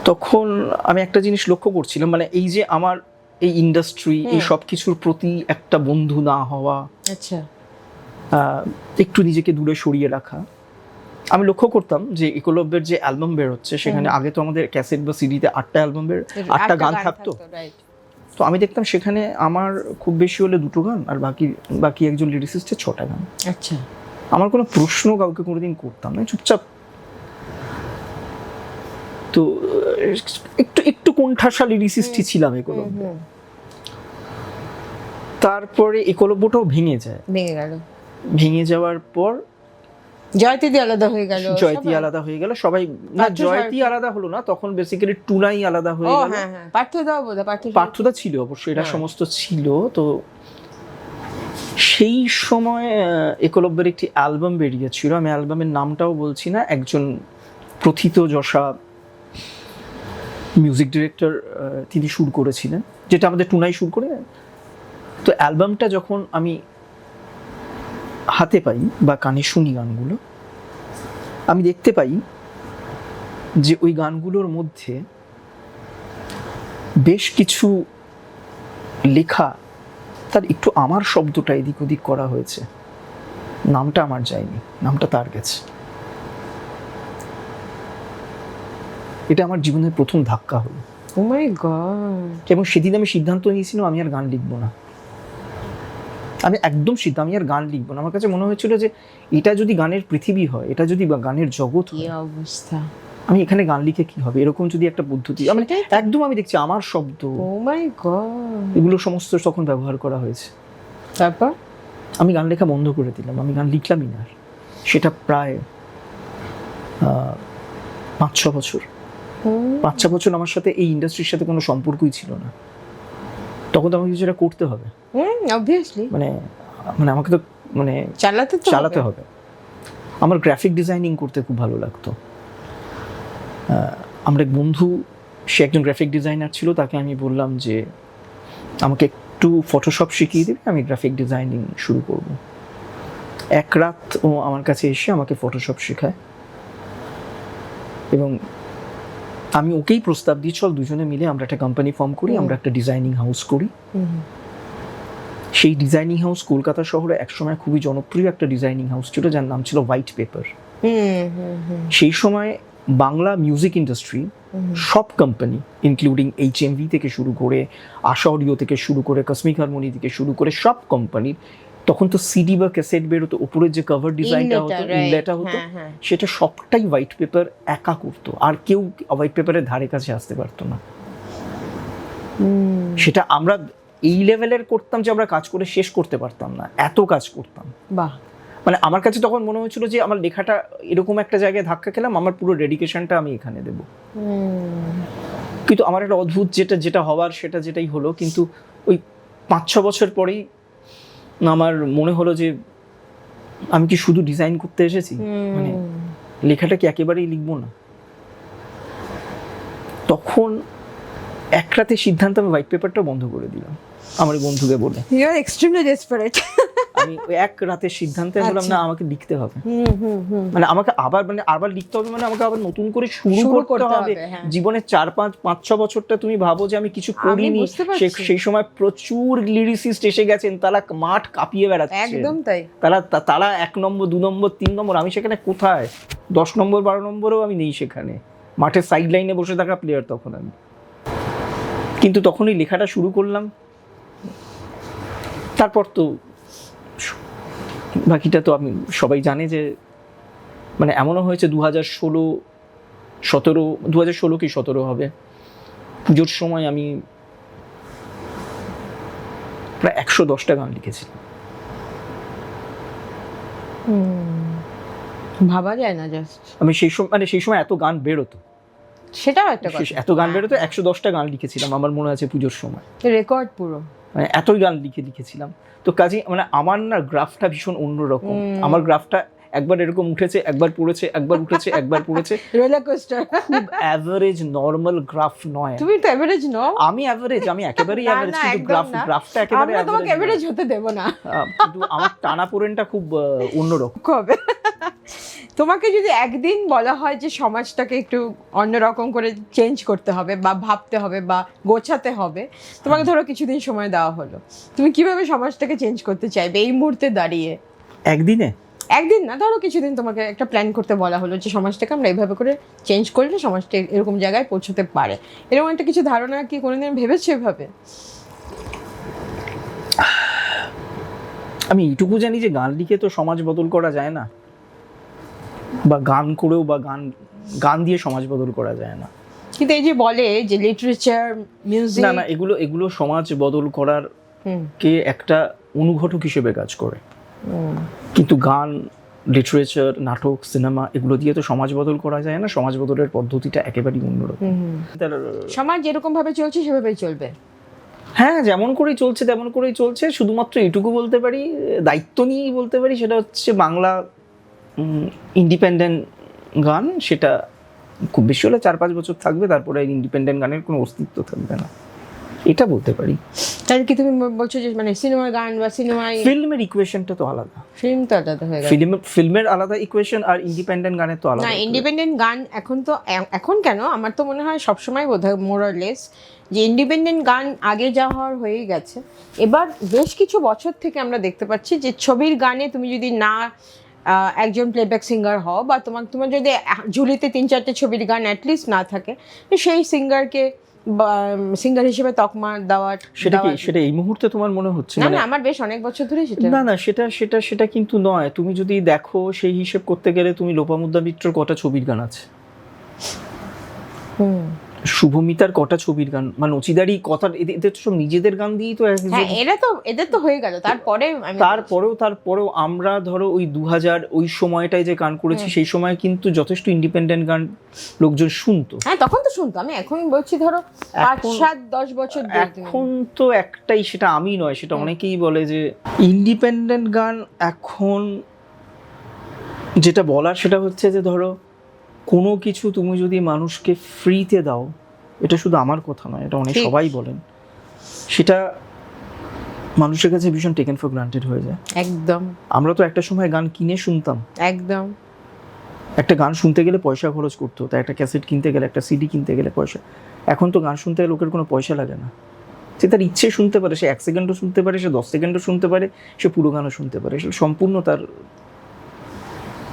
তখন আমি একটা জিনিস লক্ষ্য করছিলাম, মানে এই যে আমার এই ইন্ডাস্ট্রি, এই সব কিছুর প্রতি একটা বন্ধু না হওয়া, আচ্ছা, একটু নিজেকে দূরে সরিয়ে রাখা। আমি লক্ষ্য করতাম যে একলব্যের যে অ্যালবাম বের হচ্ছে, সেখানে আগে তো আমাদের ক্যাসেট বা সিডিতে 8টা অ্যালবাম 8টা গান থাকতো। তো আমি দেখতাম সেখানে আমার খুব বেশি হলে 2টো গান, আর বাকি একজন লিরিসিস্টের 6টা গান। আচ্ছা, আমার কোনো প্রশ্ন কাউকে কোনোদিন করতাম না, চুপচাপ। তো একটু কোণঠাসা লিরিসিস্টই ছিলাম একলব্য। তারপরে একলব্যটাও ভেঙে গেল। ভেঙে যাওয়ার পর জয়তি আলাদা হয়ে গেল, সবাই না, জয়তি আলাদা হলো না, তখন বেসিক্যালি টুনাই আলাদা হয়ে গেল। পার্থদা ছিল অবশ্যই, এটা সমস্ত ছিল। তো সেই সময় একলব্যের একটি অ্যালবাম বেরিয়েছিল, আমি অ্যালবামের নামটাও বলছি না, একজন প্রথিতযশা মিউজিক ডিরেক্টর তিনি সুর করেছিলেন, যেটা আমাদের টুনাই সুর করে। তো অ্যালবামটা যখন আমি হাতে পাই বা কানে শুনি গানগুলো, আমি দেখতে পাই যে ওই গানগুলোর মধ্যে বেশ কিছু লেখা তার একটু আমার শব্দটা এদিক ওদিক করা হয়েছে, নামটা আমার যায়নি, নামটা তার গেছে। এটা আমার জীবনের প্রথম ধাক্কা হলো। ও মাই গড! এবং সেদিন আমি সিদ্ধান্ত নিয়েছিলাম আমি আর গান লিখবো না। আমি একদম আমি আর গান লিখবো না। আমার কাছে মনে হয়েছিল যে এটা যদি গানের পৃথিবী হয়, এটা যদি গানের জগৎ হয়, কি অবস্থা, আমি এখানে গান লিখে কি হবে, এরকম যদি একটা পদ্ধতি। আমি একদম আমি দেখছি আমার শব্দ, ও মাই গড, এগুলো সমস্ত তখন ব্যবহার করা হয়েছে। তারপর আমি গান লেখা বন্ধ করে দিলাম, আমি গান লিখলামই না। সেটা প্রায় 5-6 বছর। 5-6 বছর আমার সাথে এই ইন্ডাস্ট্রির সাথে কোনো সম্পর্কই ছিল না। তখন তো আমাকে কিছুটা করতে হবে, অবভিয়াসলি, মানে আমাকে তো চালাতে হবে। আমার গ্রাফিক ডিজাইনিং করতে খুব ভালো লাগতো। আমার এক বন্ধু, সে একজন গ্রাফিক ডিজাইনার ছিল, তাকে আমি বললাম যে আমাকে একটু ফটোশপ শিখিয়ে দিবে, আমি গ্রাফিক ডিজাইনিং শুরু করব। এক রাত ও আমার কাছে এসে আমাকে ফটোশপ শেখায়, এবং আমি ওকেই প্রস্তাব দিই, চল দুজনে মিলে আমরা একটা কোম্পানি ফর্ম করি, আমরা একটা ডিজাইনিং হাউস করি। সেই ডিজাইনিং হাউস কলকাতা শহরে একসময় খুবই জনপ্রিয় একটা ডিজাইনিং হাউস ছিল, যার নাম ছিল হোয়াইট পেপার। সেই সময় বাংলা মিউজিক ইন্ডাস্ট্রি সব কোম্পানি, ইনক্লুডিং HMV থেকে শুরু করে, আশা অডিও থেকে শুরু করে, কসমিক হারমোনি থেকে শুরু করে, সব কোম্পানির তখন তো সিডি বা ক্যাসেট বেরোতো, উপরের যে কভার ডিজাইনটা হতো, ইনলেটা হতো, সেটা সবটাই হোয়াইট পেপার একা করতো, আর কেউ হোয়াইট পেপারের ধারে কাছে আসতে পারতো না। সেটা আমরা এই লেভেলের করতাম যে আমরা কাজ করে শেষ করতে পারতাম না, এত কাজ করতাম। বাহ! মানে আমার কাছে তখন মনে হয়েছিল যে আমার লেখাটা এরকম একটা জায়গায় ধাক্কা খেলাম, আমার পুরো ডেডিকেশনটা আমি এখানে দেবো। কিন্তু আমার একটা অদ্ভুত যেটা হওয়ার সেটা যেটাই হলো, কিন্তু ওই 5-6 বছর পরেই আমার মনে হলো যে আমি কি শুধু ডিজাইন করতে এসেছি, মানে লেখাটা কি একেবারেই লিখবো না। তখন এক রাতে সিদ্ধান্ত আমি হোয়াইট পেপারটা বন্ধ করে দিলাম আমার এই বন্ধুকে বলে। You are extremely desperate. আমি ওই এক রাতের সিদ্ধান্তে বললাম না আমাকে লিখতে হবে, মানে আমাকে আবার লিখতে হবে, মানে আমাকে আবার নতুন করে শুরু করতে হবে। জীবনের 4-5-5-6 বছরটা তুমি ভাবো যে আমি কিছু করিনি, সেই সময় প্রচুর লিরিসিস্ট এসে গেছেন, তারা মাঠ কাঁপিয়ে বেড়াচ্ছে। একদম তাই। তারা 1 নম্বর 2 নম্বর 3 নম্বর, আমি সেখানে কোথায় 10 নম্বর 12 নম্বরেও আমি নেই সেখানে, মাঠের সাইড লাইনে বসে থাকা প্লেয়ার তখন আমি। কিন্তু তখনই লেখাটা শুরু করলাম, তারপর তো বাকিটা তো আমি সবাই জানে যে মানে এমনও হয়েছে 2016 কি 17 হবে, পুজোর সময় আমি প্রায় 110টা গান লিখেছিলাম। ভাবা যায় না জাস্ট। আমি সেই সময় এত গান বেরোতো, সেটাও একটা কথা, এত গান বেরোতো, 110টা গান লিখেছিলাম আমার মনে আছে পুজোর সময়, রেকর্ড পুরো, মানে এতই গান লিখেছিলাম। তো কাজে মানে আমার না গ্রাফটা ভীষণ অন্যরকম, আমার গ্রাফটা একবার এরকম উঠেছে, একবার পড়েছে, একবার উঠেছে, একবার পড়েছে, রোলার কোস্টার। খুব অ্যাভারেজ নর্মাল গ্রাফ নয়। তুমি তো অ্যাভারেজ নও। আমি অ্যাভারেজ, আমি একেবারেই অ্যাভারেজ, কিন্তু গ্রাফটা একেবারে আমরা তোমাকে অ্যাভারেজ হতে দেব না, কিন্তু আমার টানাপোড়েনটা খুব অন্যরকম হবে। তোমাকে যদি একদিন বলা হয় যে সমাজটাকে একটু অন্যরকম করে চেঞ্জ করতে হবে বা ভাবতে হবে বা গোছাতে হবে, তোমাকে ধরো কিছুদিন সময় দেওয়া হলো, তুমি কিভাবে সমাজটাকে চেঞ্জ করতে চাইবে এই মুহূর্তে দাঁড়িয়ে? একদিন না, ধরো কিছুদিন তোমাকে একটা প্ল্যান করতে বলা হলো যে সমাজটাকে আমরা এইভাবে করে চেঞ্জ করলে সমাজটা এরকম জায়গায় পৌঁছতে পারে, এরকম একটা কিছু ধারণা কি কোনোদিন ভেবেছো এভাবে? আমি এইটুকু জানি যে গান লিখে তো সমাজ বদল করা যায় না, বা গান করেও বা গান দিয়ে সমাজ বদল করা যায় না। কিন্তু এই যে বলে যে লিটারেচার, মিউজিক, না এগুলো সমাজ বদল করার কে একটা অনুঘটক হিসেবে কাজ করে, কিন্তু গান, লিটারেচার, নাটক, সিনেমা এগুলো দিয়ে তো সমাজ বদল করা যায় না। সমাজ বদলের পদ্ধতিটা একেবারেই অন্যরকম। সমাজ যেরকম ভাবে চলছে সেভাবেই চলবে। হ্যাঁ, যেমন করেই চলছে তেমন করেই চলছে। শুধুমাত্র এইটুকু বলতে পারি, দায়িত্ব নিয়েই বলতে পারি, সেটা হচ্ছে বাংলা ইন্ডিপেন্ডেন্ট গান, সেটা খুব বেশি হলে 4-5 বছর থাকবে, তারপরে ইন্ডিপেন্ডেন্ট গানের কোনো অস্তিত্ব থাকবে না, এটা বলতে পারি। তাহলে কি তুমি বলছো যে মানে সিনেমার গান বা সিনেমায় ফিল্মের ইকুয়েশনটা তো আলাদা, ফিল্ম তো আলাদা হয়ে গেল, ফিল্মের আলাদা ইকুয়েশন আর ইন্ডিপেন্ডেন্ট গানের তো আলাদা। না, ইন্ডিপেন্ডেন্ট গান এখন কেন, আমার তো মনে হয় সবসময় বোধহয় মোর অর লেস যে ইন্ডিপেন্ডেন্ট গান আগে যা হওয়ার হয়েই গেছে। এবার বেশ কিছু বছর থেকে আমরা দেখতে পাচ্ছি যে ছবির গানে তুমি যদি না একজন প্লেব্যাক সিঙ্গার হও বা তোমার যদি ঝুলিতে 3-4টে ছবির গান অ্যাটলিস্ট না থাকে, সেই সিঙ্গারকে সিঙ্গার হিসেবে তকমা দেওয়ার, সেটা এই মুহূর্তে তোমার মনে হচ্ছে? না, আমার বেশ অনেক বছর ধরে সেটা না সেটা কিন্তু নয়। তুমি যদি দেখো সেই হিসেব করতে গেলে তুমি লোপামুদ্রা মিত্রর কটা ছবির গান আছে, শুভমিতার কটা ছবির গান, মানে নচিদারই কথা, এদের তো সব নিজেদের গান দিয়েই তো। হ্যাঁ, এদের তো হয়ে গেল। তারপরেও আমরা ধরো ওই 2000 ওই সময়টায় যে গান করেছি, সেই সময় কিন্তু যথেষ্ট ইন্ডিপেন্ডেন্ট গান লোকজন শুনতো। হ্যাঁ, তখন তো শুনতো। আমি এখন বলছি ধরো 5-7-10 বছর। এখন তো একটাই, সেটা আমি নয়, সেটা অনেকেই বলে যে ইন্ডিপেন্ডেন্ট গান এখন যেটা বলার সেটা হচ্ছে যে ধরো কোনো কিছু তুমি যদি মানুষকে ফ্রিতে দাও, এটা শুধু আমার কথা নয়, এটা অনেক সবাই বলেন, সেটা মানুষের কাছে ভীষণ টেকেন ফর গ্রান্টেড হয়ে যায়। একদম। আমরা তো একটা সময় গান কিনে শুনতাম, একদম, একটা গান শুনতে গেলে পয়সা খরচ করতে হতো, একটা ক্যাসেট কিনতে গেলে, একটা সিডি কিনতে গেলে পয়সা। এখন তো গান শুনতে গেলে লোকের কোনো পয়সা লাগে না, সে তার ইচ্ছে শুনতে পারে, সে 1 সেকেন্ডও শুনতে পারে, সে 10 সেকেন্ডও শুনতে পারে, সে পুরো গানও শুনতে পারে, সে সম্পূর্ণ তার।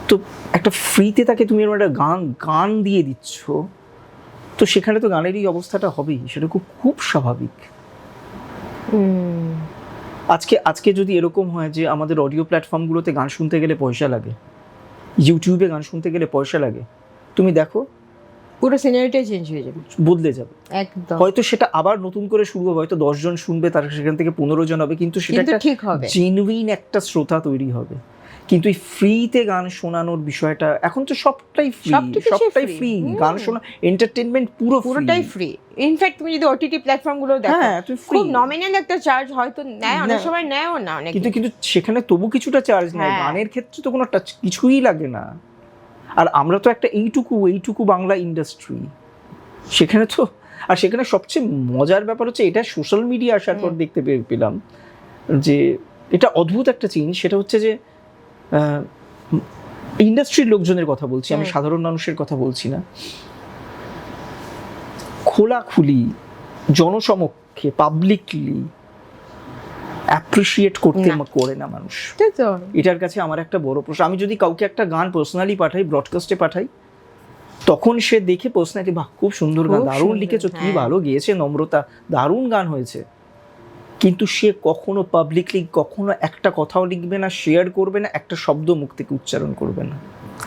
তো একটা ফ্রিতে তাকে তুমি একটা গান দিয়ে দিচ্ছ, তো সেখানে তো গানেরই অবস্থাটা হবেই, সেটা খুব স্বাভাবিক। আজকে যদি এরকম হয় যে আমাদের অডিও প্ল্যাটফর্মগুলোতে গান শুনতে গেলে পয়সা লাগে, ইউটিউবে গান শুনতে গেলে পয়সা লাগে, তুমি দেখো পুরো সিনারিটাই চেঞ্জ হয়ে যাবে, বদলে যাবে একদম। হয়তো সেটা আবার নতুন করে শুরু হবে, হয়তো 10 জন শুনবে, তার সেখান থেকে 15 জন হবে, কিন্তু সেটা ঠিক হবে, জেনুইন একটা শ্রোতা তৈরি হবে। কিন্তু এই ফ্রিতে গান শোনানোর বিষয়টা, এখন তো সবটাই ফ্রি, গান শোনা, এন্টারটেইনমেন্ট পুরোটাই ফ্রি। ইনফ্যাক্ট তুমি যদি ওটিটি প্ল্যাটফর্ম গুলো দেখো, খুব নমিনাল একটা চার্জ হয়তো নেয়, অনেক সময় নেয়ও না, অনেক, কিন্তু সেখানে তবু কিছুটা চার্জ নেয়। গানের ক্ষেত্রে তো কোনো কিছুই লাগে না। আর আমরা তো একটা এইটুকু বাংলা ইন্ডাস্ট্রি, সেখানে তো, আর সেখানে সবচেয়ে মজার ব্যাপার হচ্ছে এটা সোশ্যাল মিডিয়া আসার পর দেখতে পেলাম যে এটা অদ্ভুত একটা জিনিস। সেটা হচ্ছে যে ইন্ডাস্ট্রির লোকজনের কথা বলছি, আমি সাধারণ মানুষের কথা বলছি না, খোলাখুলি জনসমক্ষে পাবলিকলি অ্যাপ্রিসিয়েট করতে করে না মানুষ। এটার কাছে আমার একটা বড় প্রশ্ন। আমি যদি কাউকে একটা গান পার্সোনালি পাঠাই, ব্রডকাস্টে পাঠাই, তখন সে দেখে পার্সোনালি, বাহ খুব সুন্দর গান, দারুণ লিখেছো, কি ভালো গেয়েছে নম্রতা, দারুণ গান হয়েছে, কিন্তু সে কখনো পাবলিকলি কখনো একটা কথাও লিখবে না, শেয়ার করবে না, একটা শব্দ মুখ থেকে উচ্চারণ করবে না।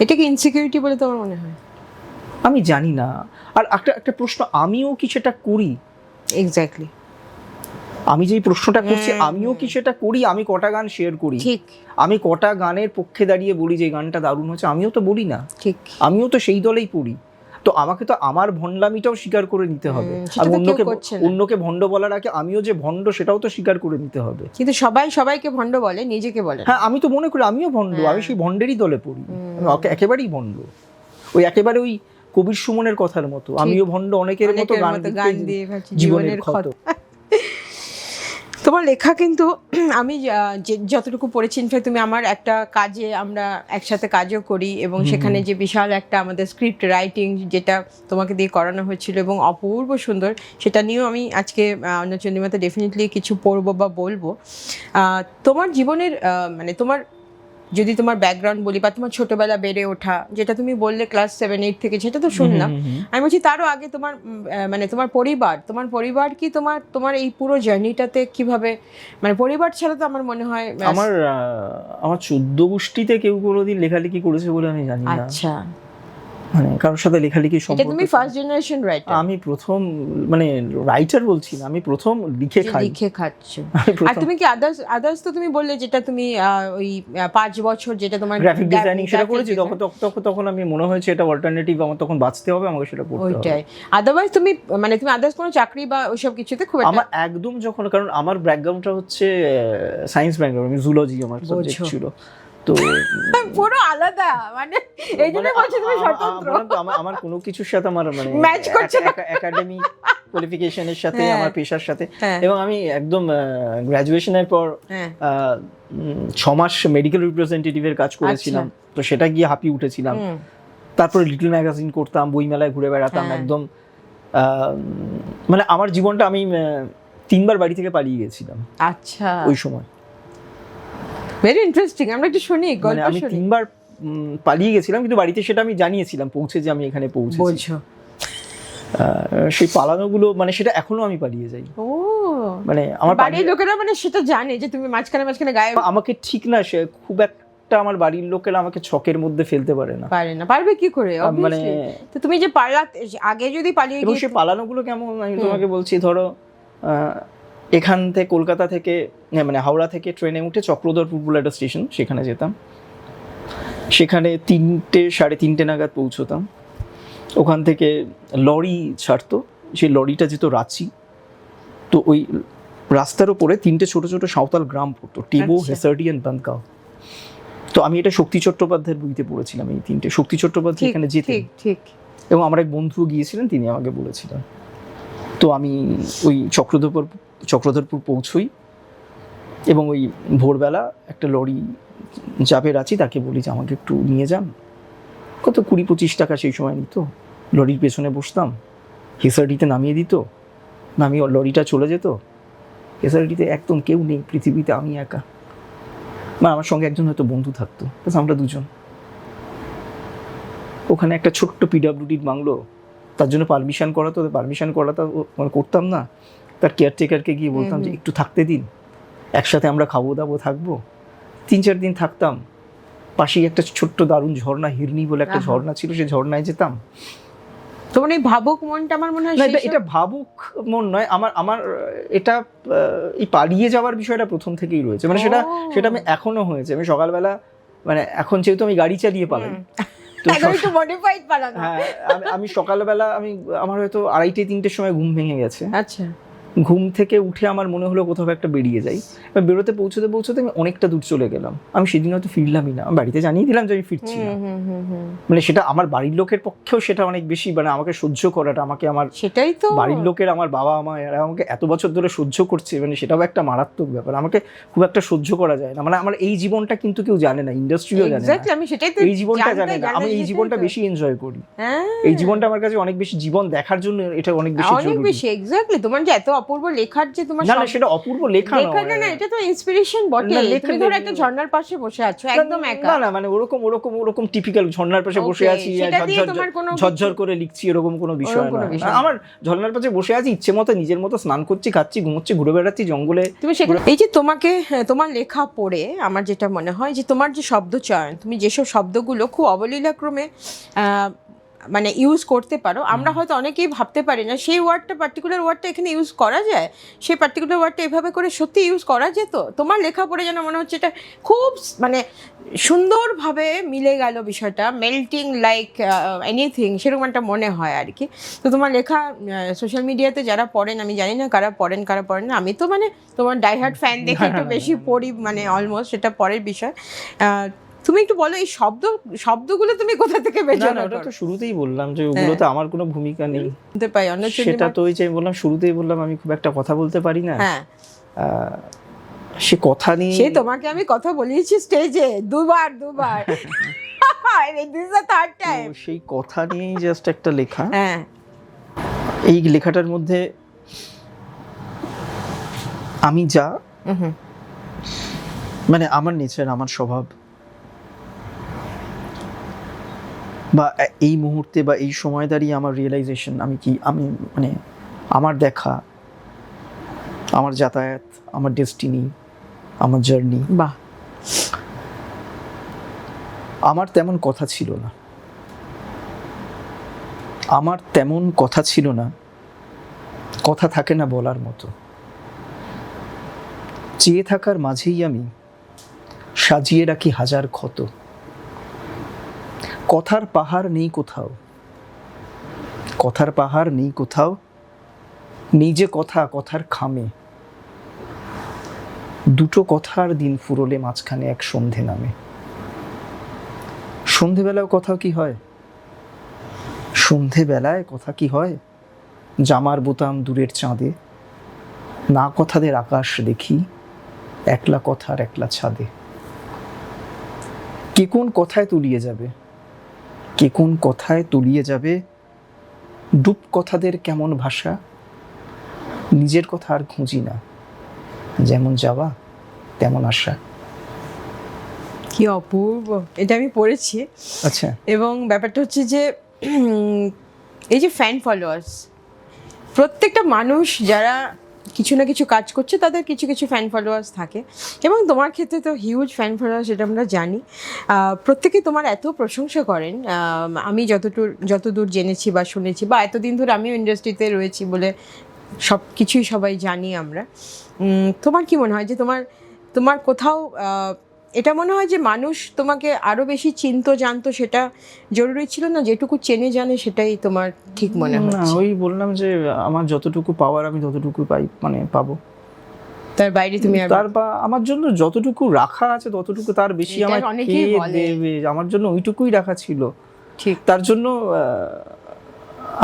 এটা কি ইনসিকিউরিটি বলে তোমার মনে হয়? আমি জানি না। আর একটা প্রশ্ন, আমিও কি সেটা করি? এক্স্যাক্টলি, আমি যেই প্রশ্নটা করছি, আমিও কি সেটা করি? আমি কটা গান শেয়ার করি? ঠিক। আমি কটা গানের পক্ষে দাঁড়িয়ে বলি যে গানটা দারুণ হচ্ছে? আমিও তো বলি না। ঠিক। আমিও তো সেই দলেই পড়ি। তো আমাকে তো আমার ভণ্ডামিটাও স্বীকার করে নিতে হবে, আর অন্যকে ভণ্ড বলার আগে আমিও যে ভণ্ড সেটাও তো স্বীকার করে নিতে হবে। কিন্তু সবাইকে ভণ্ড বলে, নিজেকে বলে। হ্যাঁ, আমি তো মনে করি আমিও ভণ্ড, আমি সেই ভণ্ডেরই দলে পড়ি, আমি একেবারেই ভণ্ড। ওই একেবারে ওই কবির সুমনের কথার মতো, আমিও ভণ্ড অনেকের মতো, গান দিয়ে জীবনের ক্ষত। তোমার লেখা কিন্তু আমি যতটুকু পড়েছি, ইনফ্যাক্ট তুমি আমার একটা কাজে, আমরা একসাথে কাজও করি, এবং সেখানে যে বিশাল একটা আমাদের স্ক্রিপ্ট রাইটিং যেটা তোমাকে দিয়ে করানো হয়েছিল এবং অপূর্ব সুন্দর, সেটা নিয়েও আমি আজকে অন্য চন্দ্রিমাতে ডেফিনেটলি কিছু পড়বো বা বলবো। তোমার জীবনের মানে তোমার যদি তোমার ব্যাকগ্রাউন্ড বলি, বা তোমার ছোটবেলা বেড়ে ওঠা, যেটা তুমি বললে ক্লাস 7-8 থেকে, সেটা তো শুনলাম। আমি বলছি তারও আগে তোমার মানে তোমার পরিবার কি তোমার এই পুরো জার্নিটাতে কিভাবে, মানে পরিবার ছাড়া তো আমার মনে হয় আমার 14 গোষ্ঠীতে কেউ কোনোদিন লেখালেখি করেছে বলে আমি জানি না। আচ্ছা, মানে কারোর সাথে লেখালেখি সম্পর্ক, তুমি ফার্স্ট জেনারেশন রাইটার? আমি প্রথম, মানে রাইটার বলছি না, আমি প্রথম লিখে খাচ্ছ। আর তুমি কি আদার্স তো তুমি বললে যেটা তুমি ওই 5 বছর যেটা তোমার গ্রাফিক ডিজাইনিং সেটা করেছি, তখন আমি মনে হয়েছে এটা অল্টারনেটিভ, আমার তখন বাঁচতে হবে, আমাকে সেটা করতে হবে। ওইটাই। আদারওয়াইজ তুমি মানে তুমি আদার্স কোনো চাকরি বা ওইসব কিছুতে খুব আমার একদম যখন, কারণ আমার ব্যাকগ্রাউন্ডটা হচ্ছে সায়েন্স ব্যাকগ্রাউন্ড, আমি জুলজি আমার সাবজেক্ট ছিল, তো পুরো আলাদা, মানে এই জন্য বলছি তুমি স্বতন্ত্র। আমার কোনো কিছুর সাথে আমার মানে ম্যাচ করছে না, একাডেমিক কোয়ালিফিকেশনের সাথে, আমার পেশার সাথে। এবং আমি একদম গ্র্যাজুয়েশনের পর 6 মাস মেডিকেল রিপ্রেজেন্টেটিভের কাজ করেছিলাম, তো সেটা গিয়ে হাঁপিয়ে উঠেছিলাম। তারপরে লিটল ম্যাগাজিন করতাম, বই মেলায় ঘুরে বেড়াতাম, একদম মানে আমার জীবনটা, আমি 3 বার বাড়ি থেকে পালিয়ে গেছিলাম। আচ্ছা, ওই সময় ভেরি ইন্টারেস্টিং, আমরা একটু শুনি গল্প। আমি 3 বার পালিয়ে গেছিলাম, কিন্তু বাড়িতে সেটা আমি জানিয়েছিলাম পৌঁছে, যে আমি এখানে পৌঁছেছি। বলছো সেই পালানোগুলো, মানে সেটা এখনো আমি পালিয়ে যাই। ও, মানে আমার বাড়ির লোকেরা মানে সেটা জানে যে তুমি মাঝখানে গায়ে, আমাকে ঠিক না, সে খুব একটা আমার বাড়ির লোকেরা আমাকে ছকের মধ্যে ফেলতে পারে না। পারবে কি করে? মানে তো তুমি যে আগে যদি পালিয়ে গিয়ে, সে পালানোগুলো কেমন আমি তোমাকে বলছি। ধরো এখান থেকে, কলকাতা থেকে, মানে হাওড়া থেকে ট্রেনে উঠে চক্রধরপুর বলে একটা স্টেশন, সেখানে যেতাম। সেখানে 3:30 নাগাদ পৌঁছতাম। ওখান থেকে লরি ছাড়তো, সেই লরিটা যেত রাঁচি। তো ওই রাস্তার ওপরে 3টে ছোট ছোট সাঁওতাল গ্রাম পড়তো, টেবো, হেসার্ডি অ্যান্ড বানকাও। তো আমি এটা শক্তি চট্টোপাধ্যায়ের বইতে পড়েছিলাম, এই 3টে। শক্তি চট্টোপাধ্যায় এখানে যেতেন, এবং আমার এক বন্ধু গিয়েছিলেন, তিনি আমাকে বলেছিলেন। তো আমি ওই চক্রধরপুর পৌঁছই, এবং ওই ভোরবেলা একটা লরি যাবে রাঁচি, তাকে বলি যে আমাকে একটু নিয়ে যান। কত 20-25 টাকা সেই সময় নিত। লরির পেছনে বসতাম, হেসারডিতে নামিয়ে দিত, নামিয়ে লরিটা চলে যেত। হেসারডিতে একদম কেউ নেই পৃথিবীতে, আমি একা, মানে আমার সঙ্গে একজন হয়তো বন্ধু থাকতো, আমরা দুজন। ওখানে একটা ছোট্ট পিডাব্লিউডির বাংলো, তার জন্য পারমিশন করাতো মানে করতাম না। তার কেয়ারটেকারকে গিয়ে বলতাম যে একটু থাকতে দিন, একসাথে আমরা খাবো দাবো, থাকবো। 3-4 দিন থাকতাম। পাশেই একটা ছোট্ট দারুণ ঝর্ণা, হিরনি বলে একটা ঝর্ণা ছিল, সেই ঝর্ণায় যেতাম। তোমার এই ভাবুক মনটা, আমার মনে হয় এটা ভাবুক মন নয়, আমার এটা এই পালিয়ে যাওয়ার বিষয়টা প্রথম থেকেই রয়েছে। মানে সেটা আমি এখনো হয়েছে। আমি সকালবেলা, মানে এখন যেহেতু আমি গাড়ি চালিয়ে পালাই, হ্যাঁ, আমি সকালবেলা আমার হয়তো 2:30-3টের সময় ঘুম ভেঙে গেছে। আচ্ছা, ঘুম থেকে উঠে আমার মনে হলো কোথাও একটা বেরিয়ে যাই, এবার বেরোতে পৌঁছতে আমি অনেকটা দূর চলে গেলাম, আমি সেদিন হয়তো ফিরলামই না, আমি বাড়িতে জানিয়ে দিলাম যে আমি ফিরছি না। মানে সেটা আমার বাড়ির লোকের পক্ষেও সেটা অনেক বেশি, মানে আমাকে সহ্য করাটা, আমাকে আমার সেটাই তো বাড়ির লোকের, আমার বাবা মা এরা আমাকে এত বছর ধরে সহ্য করছে, মানে সেটাও একটা মারাত্মক ব্যাপার, আমাকে খুব একটা সহ্য করা যায় না। মানে আমার এই জীবনটা কিন্তু কেউ জানে না, ইন্ডাস্ট্রিও জানে না, আমি সেটাই তো এই জীবনটা জানে না, আমি এই জীবনটা বেশি এনজয় করি, এই জীবনটা আমার কাছে অনেক বেশি, জীবন দেখার জন্য এটা অনেক বেশি জরুরি। এক্স্যাক্টলি, তোমার যে এত অপূর্ব লেখার যে তোমার না সেটা অপূর্ব লেখা না, এটা তো ইনস্পিরেশন বটে। তুমি ধরো একটা ঝর্ণার পাশে বসে আছো একদম একা, না মানে ওরকম টিপিক্যাল ঝর্ণার পাশে বসে আছি ঝরঝর করে লিখছি এরকম কোনো বিষয় না। আমার ঝর্ণার পাশে বসে আছি, ইচ্ছে মতো নিজের মতো স্নান করছি, খাচ্ছি, ঘুমোচ্ছি, ঘুরে বেড়াচ্ছি জঙ্গলে। তুমি এই যে তোমাকে তোমার লেখা পড়ে আমার যেটা মনে হয় যে তোমার যে শব্দ চয়ন, তুমি যেসব শব্দগুলো খুব অবলীলাক্রমে মানে ইউজ করতে পারো, আমরা হয়তো অনেকেই ভাবতে পারি না সেই পার্টিকুলার ওয়ার্ডটা এখানে ইউজ করা যায়, সেই পার্টিকুলার ওয়ার্ডটা এভাবে করে সত্যি ইউজ করা যেত। তোমার লেখা পড়ে যেন মনে হচ্ছে এটা খুব মানে সুন্দরভাবে মিলে গেল বিষয়টা, মেল্টিং লাইক এনিথিং, সেরকম একটা মনে হয় আর কি। তো তোমার লেখা সোশ্যাল মিডিয়াতে যারা পড়েন, আমি জানি না কারা পড়েন না, আমি তো মানে তোমার ডাইহার্ড ফ্যান দেখে একটু বেশি পড়ি, মানে অলমোস্ট, সেটা পরের বিষয়। তুমি একটু বলো এই শব্দগুলো তুমি কোথা থেকে বের করো? ওটা তো শুরুতেই বললাম যে ওগুলোতে আমার কোনো ভূমিকা নেই, সেটা তো ওই যে বললাম, শুরুতেই বললাম আমি খুব একটা কথা বলতে পারি না। সে কথা নিয়ে, সে তোমাকে আমি কথা বলিয়েছি স্টেজে দুবার সেই কথা নিয়েই জাস্ট একটা লেখা। এই লেখাটার মধ্যে আমি যা, মানে আমার নেচার, আমার স্বভাব, বা এই মুহূর্তে বা এই সময় দাঁড়িয়ে আমার রিয়েলাইজেশন, আমি মানে আমার দেখা, আমার যাতায়াত, আমার ডেস্টিনি, আমার জার্নি। বাহ, আমার তেমন কথা ছিল না, কথা থাকে না বলার মতো, চেয়ে থাকার মাঝেই আমি সাজিয়ে রাখি হাজার ক্ষত, কথার পাহাড় নেই কোথাও, নেই যে কথার খামে, দুটো কথার দিন ফুরোলে মাঝখানে এক সন্ধে নামে। সন্ধেবেলায় কথা কি হয়, জামার বোতাম দূরের চাঁদে, না কথাদের আকাশ দেখি, একলা কথার একলা ছাদে। কে কোন কথায় তলিয়ে যাবে, ডুব কথাদের কেমন ভাষা, নিজের কথা আর খুঁজি না, যেমন যাওয়া তেমন আশা। কি অপূর্ব, এটা আমি পড়েছি। আচ্ছা, এবং ব্যাপারটা হচ্ছে যে এই যে ফ্যান ফলোয়ার্স, প্রত্যেকটা মানুষ যারা কিছু না কিছু কাজ করছে তাদের কিছু কিছু ফ্যান ফলোয়ার্স থাকে, এবং তোমার ক্ষেত্রে তো হিউজ ফ্যান ফলোয়ার্স, এটা আমরা জানি। প্রত্যেকে তোমার এত প্রশংসা করেন, আমি যতদূর জেনেছি বা শুনেছি, বা এতদিন ধরে আমিও ইন্ডাস্ট্রিতে রয়েছি বলে সব কিছুই সবাই জানি আমরা। তোমার কি মনে হয় যে তোমার কোথাও এটা মনে হয় যে মানুষ তোমাকে আরো বেশি চিনতো, জানতো, সেটা জরুরি ছিল না, যেটুকু চেনে জানে সেটাই তোমার ঠিক মনে হয়? না, ওই বললাম যে আমার যতটুকু পাওয়ার আমি ততটুকু পাবো, তার বাইরে তুমি আমার জন্য যতটুকু রাখা আছে ততটুকু, তার বেশি আমার কে দেবে, আমার জন্য ওইটুকুই রাখা ছিল। ঠিক, তার জন্য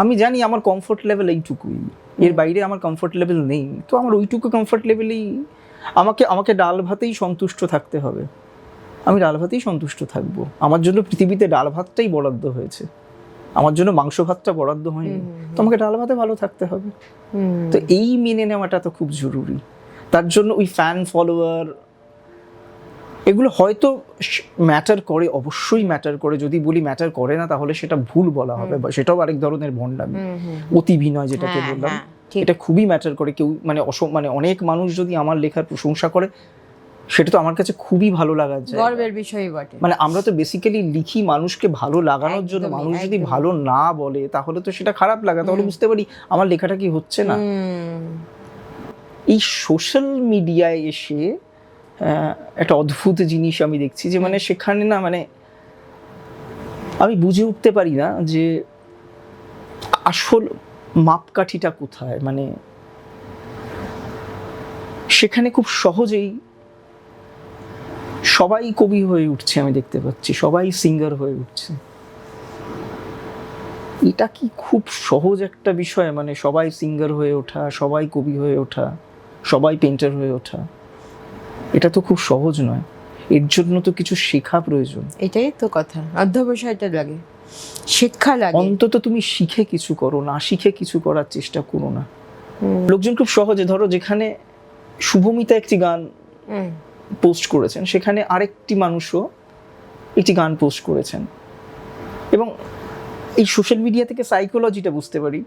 আমি জানি আমার কমফোর্ট লেভেল এইটুকুই, এর বাইরে আমার কমফোর্ট লেভেল নেই। তো আমার ওইটুকু কমফোর্ট লেভেলেই আমাকে ডাল ভাতেই সন্তুষ্ট থাকতে হবে, আমি ডাল ভাতেই সন্তুষ্ট থাকবো। আমার জন্য পৃথিবীতে ডাল ভাতটাই বরাদ্দ হয়েছে, আমার জন্য মাংস ভাতটা বরাদ্দ হয়নি, তো আমাকে ডাল ভাতে ভালো থাকতে হবে। তো এই মেনে নেওয়াটা তো খুব জরুরি। তার জন্য ওই ফ্যান ফলোয়ার এগুলো হয়তো ম্যাটার করে, অবশ্যই ম্যাটার করে। যদি বলি ম্যাটার করে না তাহলে সেটা ভুল বলা হবে, বা সেটাও আরেক ধরনের ভণ্ডামি, অতিবিনয় যেটাকে বললাম, এটা খুবই ম্যাটার করে। কেউ মানে অনেক মানুষ যদি আমার লেখার প্রশংসা করে, সেটা তো আমার কাছে খুবই ভালো লাগার জায়গা, গর্বের বিষয় বটে। মানে আমরা তো বেসিক্যালি লিখি মানুষকে ভালো লাগানোর জন্য, মানুষ যদি ভালো না বলে তাহলে তো সেটা খারাপ লাগা, তাহলে বুঝতে পারি আমার লেখাটা কি হচ্ছে না। এই সোশ্যাল মিডিয়ায় এসে একটা অদ্ভুত জিনিস আমি দেখছি যে মানে সেখানে না, মানে আমি বুঝে উঠতে পারি না যে আসল মাপকাঠিটা কোথায়। মানে সেখানে খুব সহজেই সবাই কবি হয়ে উঠছে, আমি দেখতে পাচ্ছি সবাই সিঙ্গার হয়ে উঠছে। এটা কি খুব সহজ একটা বিষয়? মানে সবাই সিঙ্গার হয়ে ওঠা, সবাই কবি হয়ে ওঠা, সবাই পেন্টার হয়ে ওঠা, এটা তো খুব সহজ নয়। এর জন্য তো কিছু শেখা প্রয়োজন। এটাই তো কথা, অধ্যবসায়টা লাগে, শিক্ষা লাগে। অন্তত তুমি শিখে কিছু করো, না শিখে কিছু করার চেষ্টা করো না। লোকজন খুব সহজে, ধরো যেখানে শুভমিতা একটি গান পোস্ট করেছেন, সেখানে আরেকটি মানুষও একটি গান পোস্ট করেছেন, এবং এই সোশ্যাল মিডিয়া থেকে সাইকোলজিটা বুঝতে পারি।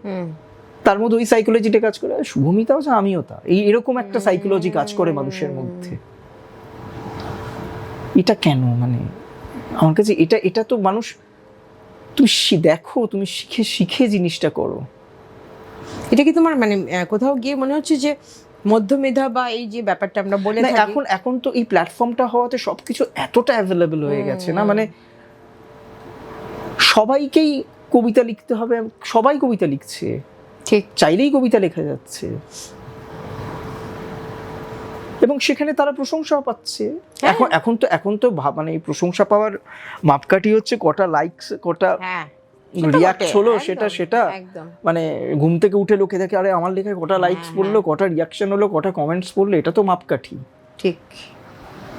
তার মধ্যে ওই সাইকোলজিটা কাজ করে, শুভমিতাও যা আমিও তা, এরকম একটা সাইকোলজি কাজ করে মানুষের মধ্যে। এটা কেন? মানে আমার কাছে এটা তো মানুষ, তুমি দেখো, তুমি শিখে শিখে জিনিসটা করো। এটা কি তোমার মানে কোথাও গিয়ে মনে হচ্ছে যে মধ্যমেধা বা এই যে ব্যাপারটা আমরা বলে থাকি, এখন তো এই প্ল্যাটফর্মটা হওয়াতে সবকিছু এতটা অ্যাভেলেবল হয়ে গেছে না, মানে সবাইকেই কবিতা লিখতে হবে, সবাই কবিতা লিখছে, ঠিক চাইলেই কবিতা লেখা যাচ্ছে, এবং সেখানে তারা প্রশংসাও পাচ্ছে। এখন তো মানে এই প্রশংসা পাওয়ার মাপকাঠি হচ্ছে কটা লাইকস, কটা রিয়াক্ট হলো, সেটা মানে ঘুম থেকে উঠে লোকে দেখে, আরে আমার লেখায় কটা লাইকস পড়লো, কটা রিয়াকশন হলো, কটা কমেন্টস পড়লো, এটা তো মাপকাঠি। ঠিক।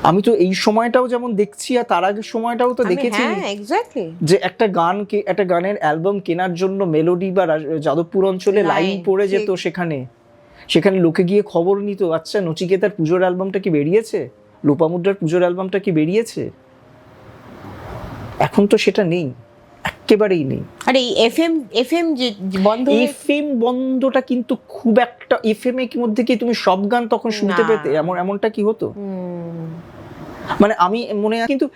আমি তো এই সময়টাও যেমন দেখছি, আর তার আগের সময়টাও তো দেখেছি যে একটা গানের অ্যালবাম কেনার জন্য মেলোডি বা যাদবপুর অঞ্চলে লাইন পড়ে যেত, সেখানে লোকে গিয়ে খবর নিত, আচ্ছা নচিকেতার পুজোর অ্যালবামটা কি বেরিয়েছে, লোপামুদ্রার পুজোর অ্যালবামটা কি বেরিয়েছে। এখন তো সেটা নেই, একেবারেই নেই। আর এই এফএম যে বন্ধ, এফএম বন্ধটা কিন্তু খুব একটা, এফএম এর মধ্যে কি তুমি সব গান তখন শুনতে পেতে? এমনটা কি হতো? মানে আমি মনে হয়, কিন্তু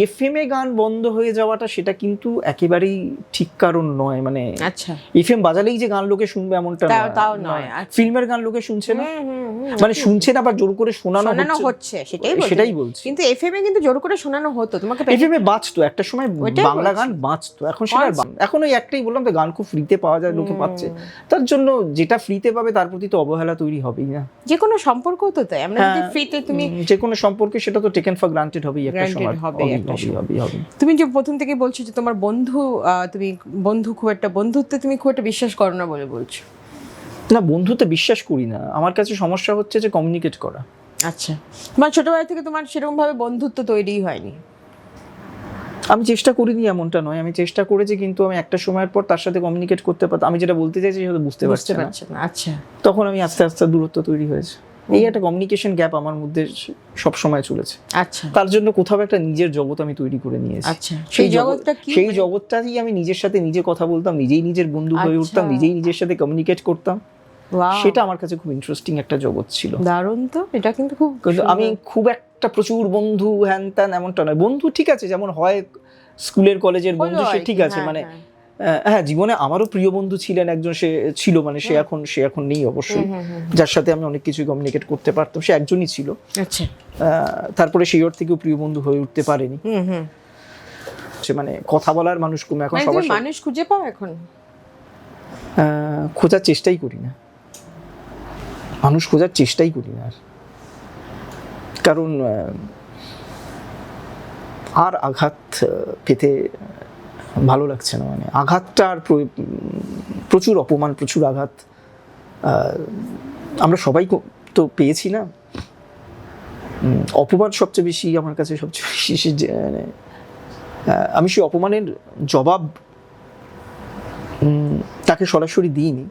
এফএম এ গান বন্ধ হয়ে যাওয়াটা সেটা কিন্তু একেবারেই ঠিক কারণ নয়। মানে আচ্ছা, এফএম বাজালেই যে গান লোকে শুনবে এমনটা নয়। ফিল্মের গান লোকে শুনছে না, মানে শুনছে না বা জোর করে শোনানো হচ্ছে, সেটাই বলছি। কিন্তু এফএম এ কিন্তু জোর করে শোনানো হতো, তোমাকে এফএম এ বাজতো একটা সময়, বাংলা গান বাজতো, এখন সেটা এখন ওই একটাই বললাম তো, গান খুব ফ্রিতে পাওয়া যায়, লোকে পাচ্ছে, তার জন্য যেটা ফ্রিতে পাবে তার প্রতি তো অবহেলা তৈরি হবেই না। যে কোনো সম্পর্ক তো তাই, আমরা যদি ফ্রিতে, তুমি যে কোনো সম্পর্কে সেটা তো টেকেন ফর গ্রান্টেড হবেই একটা সময়, হবে। তুমি যে প্রথম থেকে বলছো যে তোমার বন্ধুত্বে তুমি খুব একটা বিশ্বাস করো না বলে বলছো। না, বন্ধুত্বে বিশ্বাস করি না, আমার কাছে সমস্যা হচ্ছে যে কমিউনিকেট করা। আচ্ছা, তোমার ছোটবেলা থেকে তোমার সেরকম ভাবে বন্ধুত্ব তৈরিই হয়নি? আমি চেষ্টা করিনি এমনটা নয়, আমি চেষ্টা করেছি, কিন্তু আমি একটা সময়ের পর তার সাথে কমিউনিকেট করতে পারতাম, আমি যেটা বলতে চাইছি সেটা বুঝতে পারছি না। আচ্ছা, তখন আমি আস্তে আস্তে দূরত্ব তৈরি হয়েছে। এই একটা কমিউনিকেশন গ্যাপ আমার মধ্যে সব সময় চলেছে। আচ্ছা, তার জন্য কোথাও একটা নিজের জগৎ আমি তৈরি করে নিয়েছি। আচ্ছা, সেই জগৎটাই আমি নিজের সাথে নিজে কথা বলতাম, নিজেই নিজের বন্ধু হয়ে উঠতাম, নিজেই নিজের সাথে কমিউনিকেট করতাম। সেটা আমার কাছে খুব ইন্টারেস্টিং একটা জগৎ ছিল। দারুণ তো, এটা কিন্তু খুব, আমি খুব একটা প্রচুর বন্ধু হ্যান ত্যান এমনটা নয়। বন্ধু ঠিক আছে, যেমন হয় স্কুলের কলেজের বন্ধু, সে ঠিক আছে, মানে হ্যাঁ, জীবনে আমারও প্রিয় বন্ধু ছিলেন একজন, সে ছিল, মানে সে এখন নেই অবশ্যই, যার সাথে আমি অনেক কিছু কমিউনিকেট করতে পারতাম, সে একজনই ছিল। আচ্ছা, তারপরে সেই ওর থেকেও প্রিয় বন্ধু হয়ে উঠতে পারেনি। মানে কথা বলার মানুষ কম, এখন সবার মানুষ খুঁজে পাও এখন? খোঁজার চেষ্টাই করি না, মানুষ খোঁজার চেষ্টাই করি না, কারণ আর আঘাত পেতে ভালো লাগছে না। মানে আঘাতটা আর প্রচুর অপমান, প্রচুর আঘাত আমরা সবাই তো পেয়েছি না। অপমান সবচেয়ে বেশি আমার কাছে, সবচেয়ে বেশি মানে আমি সেই অপমানের জবাব তাকে সরাসরি দিইনি,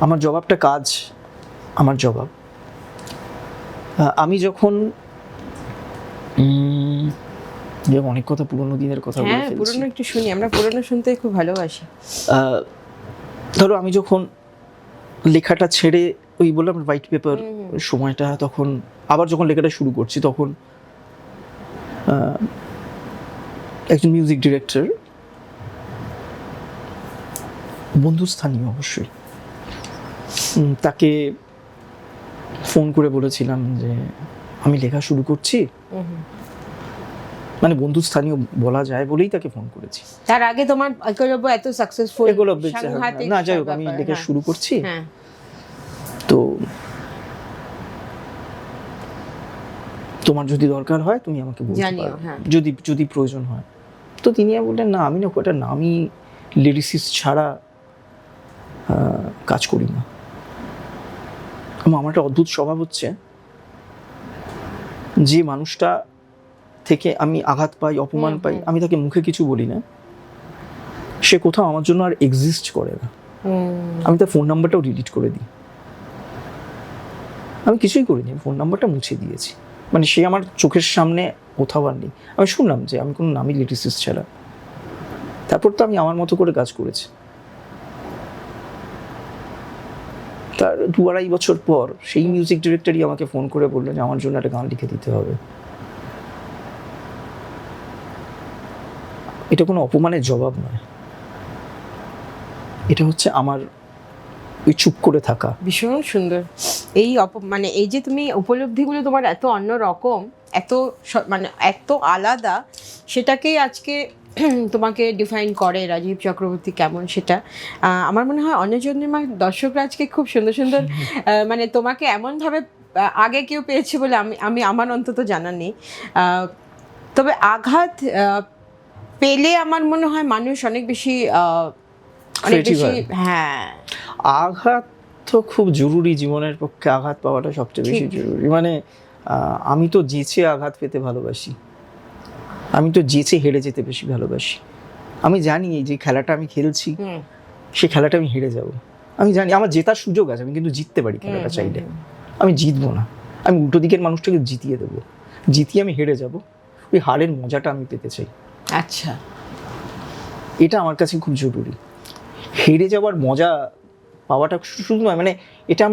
আমার জবাবটা কাজ, আমার জবাব। আমি যখন অনেক কথা, পুরোনো দিনের কথা বলে ফেলছি। পুরোনো একটু শুনি, আমরা পুরোনো শুনতে খুব ভালোবাসি। ধরো আমি যখন লেখাটা ছেড়ে, ওই বললাম হোয়াইট পেপার সময়টা, তখন আবার যখন লেখাটা শুরু করছি, তখন একজন মিউজিক ডিরেক্টর, বন্ধুস্থানীয় অবশ্যই, তাকে ফোন করে বলেছিলাম যে আমি লেখা শুরু করছি। মানে বন্ধুস্থানীয় বলা যায় বলেই তাকে ফোন করেছি। তার আগে তোমার একলব্য এত সাকসেসফুল, না যাই হোক, আমি লেখা শুরু করছি। তো তোমার যদি দরকার হয় তুমি আমাকে বলতে জানিও, পারো, হ্যাঁ। যদি যদি প্রয়োজন হয়। তো তিনি বললেন, না আমি না ওটা নামি লিরিসিস্ট ছাড়া কাজ করি না। আমার একটা অদ্ভুত স্বভাব হচ্ছে, যে মানুষটা থেকে আমি আঘাত পাই, অপমান পাই, আমি তাকে মুখে কিছু বলি না, সে কোথাও আমার জন্য আর এক্সিস্ট করে না। আমি তার ফোন নাম্বারটাও ডিলিট করে দিই, আমি কিছুই করিনি, ফোন নাম্বারটা মুছে দিয়েছি। মানে সে আমার চোখের সামনে কোথাও আর নেই। আমি শুনলাম যে আমি কোনো নামী লিরিসিস্ট ছাড়া, তারপর তো আমি আমার মতো করে কাজ করেছি। তার 2-2.5 বছর পর সেই মিউজিক ডিরেক্টরই আমাকে ফোন করে বললেন যে আমার জন্য একটা গান লিখে দিতে হবে। এটা কোনো অপমানের জবাব নয়, এটা হচ্ছে আমার ওই চুপ করে থাকা। ভীষণ সুন্দর। এই মানে এই যে তুমি উপলব্ধিগুলো তোমার এত অন্যরকম, এত মানে এত আলাদা, সেটাকেই আজকে তোমাকে ডিফাইন করে রাজীব চক্রবর্তী কেমন, সেটা আমার মনে হয় অন্যচন্দ্রিমার দর্শকরা আজকে খুব সুন্দর সুন্দর মানে তোমাকে এমনভাবে আগে কেউ পেয়েছে বলে আমি আমার অন্তত জানা নেই। তবে আঘাত পেলে আমার মনে হয় মানুষ অনেক বেশি হ্যাঁ, আঘাত তো খুব জরুরি জীবনের পক্ষে, আঘাত পাওয়াটা সবচেয়ে বেশি জরুরি। মানে আমি তো যেচে আঘাত পেতে ভালোবাসি, আমি তো যেচে হেরে যেতে বেশি ভালোবাসি। আমি জানি এই যে খেলাটা আমি খেলছি, সে খেলাটা আমি হেরে যাব। আমি জানি আমার জেতার সুযোগ আছে, আমি কিন্তু জিততে পারি খেলাটা চাইলে। আমি জিতবো না, আমি উল্টো দিকের মানুষটাকে জিতিয়ে দেবো, জিতিয়ে আমি হেরে যাব। ওই হারের মজাটা আমি পেতে চাই। আচ্ছা, এটা আমার কাছে খুব জরুরি। হেরে যাওয়ার মজা পাওয়াটা শুধু নয়, মানে এটা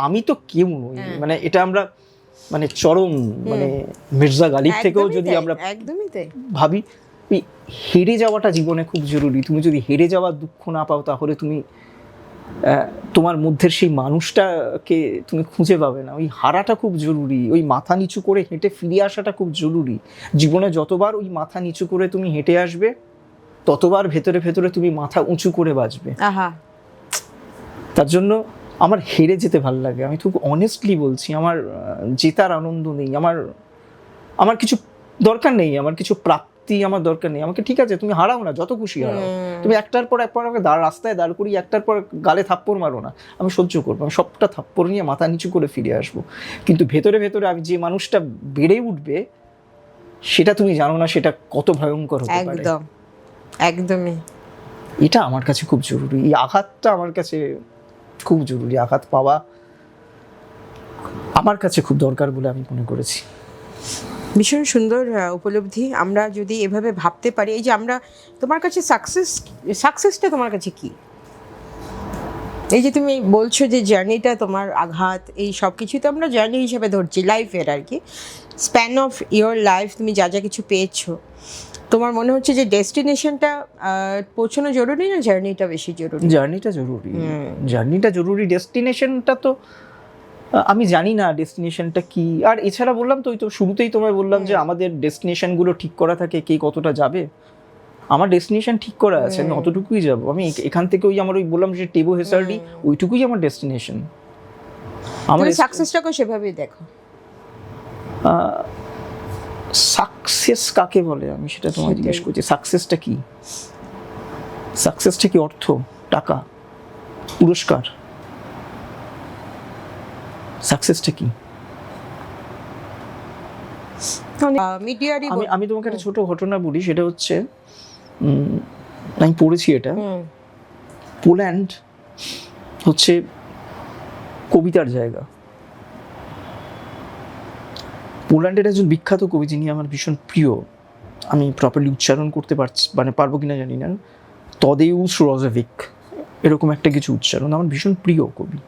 আমি তো কেউ নই, মানে এটা আমরা মানে চরম মানে মির্জা গালিব থেকেও যদি আমরা একদমই তাই ভাবি, ওই হেরে যাওয়াটা জীবনে খুব জরুরি। তুমি যদি হেরে যাওয়ার দুঃখ না পাও, তাহলে তুমি তোমার মধ্যের সেই মানুষটাকে তুমি খুঁজে পাবে না। ওই হারাটা খুব জরুরি, ওই মাথা নিচু করে হেঁটে ফিরে আসাটা খুব জরুরি। জীবনে যতবার ওই মাথা নিচু করে তুমি হেঁটে আসবে, ততবার ভেতরে ভেতরে তুমি মাথা উঁচু করে বাঁচবে। তার জন্য আমার হেরে যেতে ভালো লাগে। আমি খুব অনেস্টলি বলছি, আমার জেতার আনন্দ নেই, আমার কিছু দরকার নেই, আমার কিছু প্রাপ্তি আমার দরকার নেই। আমাকে ঠিক আছে তুমি হারাও না, যত খুশি হারাও, তুমি একটার পর আমাকে রাস্তায় দাঁড় করি, একটার পর গালে থাপ্পড় মারো না, আমি সহ্য করবো। আমি সবটা থাপ্পড় নিয়ে মাথা নিচু করে ফিরে আসবো। কিন্তু ভেতরে ভেতরে আমি যে মানুষটা বেড়ে উঠবে, সেটা তুমি জানো না সেটা কত ভয়ঙ্কর হতে পারে। একদম, একদমই। এটা আমার কাছে খুব জরুরি। এই আঘাতটা আমার কাছে খুব জরুরি। আঘাত পাওয়া আমার কাছে খুব দরকার বলে আমি মনে করেছি। ভীষণ সুন্দর উপলব্ধি। আমরা যদি এভাবে ভাবতে পারি, এই যে আমরা তোমার কাছে সাকসেসটা তোমার কাছে কি? এই যে তুমি বলছো যে জার্নিটা তোমার আঘাত, এই সব কিছুই তো আমরা জার্নি হিসেবে ধরছি, লাইফের আর কি, স্প্যান অফ ইয়োর লাইফ, তুমি যা যা কিছু পেয়েছো, তোমার মনে হচ্ছে যে ডেস্টিনেশনটা পৌঁছানো জরুরি না জার্নিটা বেশি জরুরি? জার্নিটা জরুরি, জার্নিটা জরুরি। ডেস্টিনেশনটা তো আমি জানি না ডেস্টিনেশনটা কি। আর এছাড়া বললাম তো, ওই তো শুরুতেই তোমায় বললাম যে আমাদের ডেস্টিনেশনগুলো ঠিক করা থাকে, কে কতটা যাবে। আমার ডেস্টিনেশন ঠিক করা আছে, আমি অতটুকুই যাব। আমি এখান থেকে ওই আমার ওই বললাম যে টেবো হেসার্ডি, ওইটুকুই আমার ডেস্টিনেশন। আমার সাকসেসটাকে সেভাবেই দেখো। সাকসেস কাকে বলে আমি সেটা তোমায় জিজ্ঞেস করছি। সাকসেসটা কি? সাকসেসটা কি অর্থ, টাকা, পুরস্কার? সাকসেসটা কি? আমি তোমাকে একটা ছোট ঘটনা বলি। সেটা হচ্ছে আমি পড়েছি এটা, পোল্যান্ড হচ্ছে কবিতার জায়গা। পোল্যান্ডের একজন বিখ্যাত কবি, যিনি আমার ভীষণ প্রিয়, আমি প্রপারলি উচ্চারণ করতে পারবো কিনা জানি না, তদেউস রজেভিক, এরকম একটা কিছু উচ্চারণ। আমার ভীষণ প্রিয় কবি।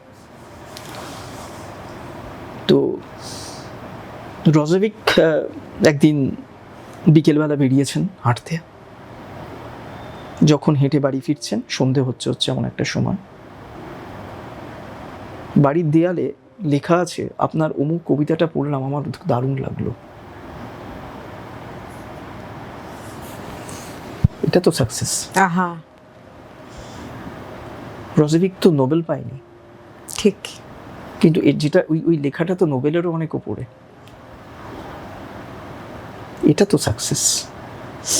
তো রজেভিক একদিন বিকেলবেলা বেরিয়েছেন হাঁটতে। যখন হেঁটে বাড়ি ফিরছেন, সন্ধে হচ্ছে এমন একটা সময়, বাড়ির দেয়ালে লেখা আছে, আপনার অমুক কবিতাটা পড়লাম, আমার দারুণ লাগলো। এটা তো সাকসেস। রজেভিক তো নোবেল পায়নি, ঠিক, কিন্তু এর যেটা ওই লেখাটা তো নোবেলেরও অনেক উপরে। এটা তো সাকসেস।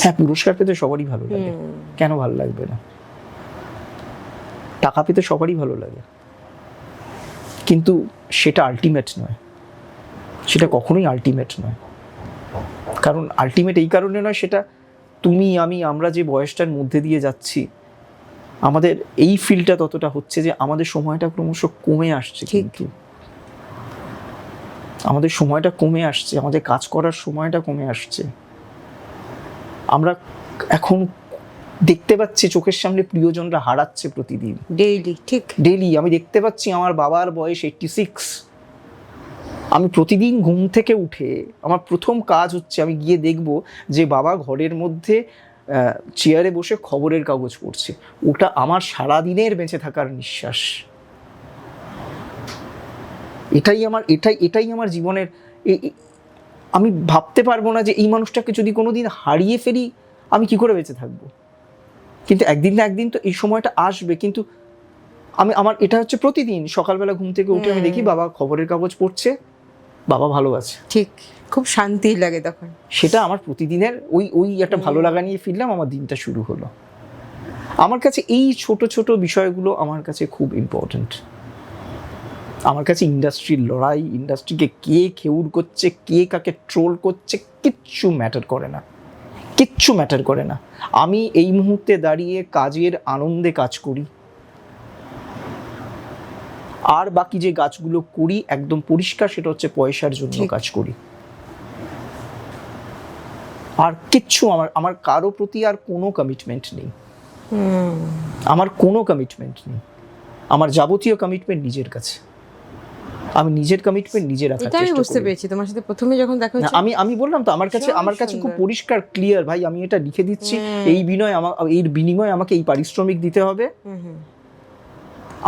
হ্যাঁ, পুরস্কার পেতে সবারই ভালো লাগে, কেন ভালো লাগবে না? টাকা পেতে সবারই ভালো লাগে, কিন্তু সেটা আলটিমেট নয়, সেটা কখনোই আলটিমেট নয়। কারণ আলটিমেট এই কারণে নয়, সেটা তুমি আমি আমরা যে বয়সটার মধ্যে দিয়ে যাচ্ছি, আমাদের এই ফিলটা ততটা হচ্ছে যে আমাদের সময়টা ক্রমশ কমে আসছে। কিন্তু আমাদের সময়টা কমে আসছে, আমাদের কাজ করার সময়টা কমে আসছে। আমরা এখন দেখতে পাচ্ছি চোখের সামনে প্রিয়জনরা হারাচ্ছে প্রতিদিন, ডেইলি। ঠিক, ডেইলি আমি দেখতে পাচ্ছি আমার বাবার বয়স 86। আমি প্রতিদিন ঘুম থেকে উঠে আমার প্রথম কাজ হচ্ছে আমি গিয়ে দেখব যে বাবা ঘরের মধ্যে চেয়ারে বসে খবরের কাগজ পড়ছে। ওটা আমার সারাদিনের বেঁচে থাকার নিঃশ্বাস। এটাই আমার জীবনের। আমি ভাবতে পারবো না যে এই মানুষটাকে যদি কোনোদিন হারিয়ে ফেলি আমি কি করে বেঁচে থাকবো। কিন্তু একদিন না একদিন তো এই সময়টা আসবে। কিন্তু আমার এটা হচ্ছে প্রতিদিন সকালবেলা ঘুম থেকে উঠে আমি দেখি বাবা খবরের কাগজ পড়ছে, বাবা ভালো আছে। ঠিক, খুব শান্তি লাগে তখন। সেটা আমার প্রতিদিনের ওই একটা ভালো লাগা নিয়ে ফিরলাম, আমার দিনটা শুরু হলো। আমার কাছে এই ছোট ছোট বিষয়গুলো আমার কাছে খুব ইম্পর্ট্যান্ট। আমার কাছে ইন্ডাস্ট্রির লড়াই, ইন্ডাস্ট্রিকে কে খেউর করছে, কে কাকে ট্রোল করছে, কিচ্ছু ম্যাটার করে না, কিচ্ছু ম্যাটার করে না। আমি এই মুহূর্তে দাঁড়িয়ে কাজের আনন্দে কাজ করি, আর বাকি যে কাজগুলো করি একদম পরিষ্কার সেটা হচ্ছে পয়সার জন্য কাজ করি। আর কিচ্ছু আমার কারো প্রতি আর কোনো কমিটমেন্ট নেই। আমার কোনো কমিটমেন্ট নেই। আমার যাবতীয় কমিটমেন্ট নিজের কাছে। আমি নিজের কমিটমেন্ট নিজে রাখার চেষ্টা করি। এটা আমি বুঝতে পেরেছি তোমার সাথে প্রথমে যখন দেখা হচ্ছে। আমি বললাম তো আমার কাছে খুব পরিষ্কার ক্লিয়ার, ভাই আমি এটা লিখে দিচ্ছি, এই বিনিময়ে আমাকে এই পারিশ্রমিক দিতে হবে,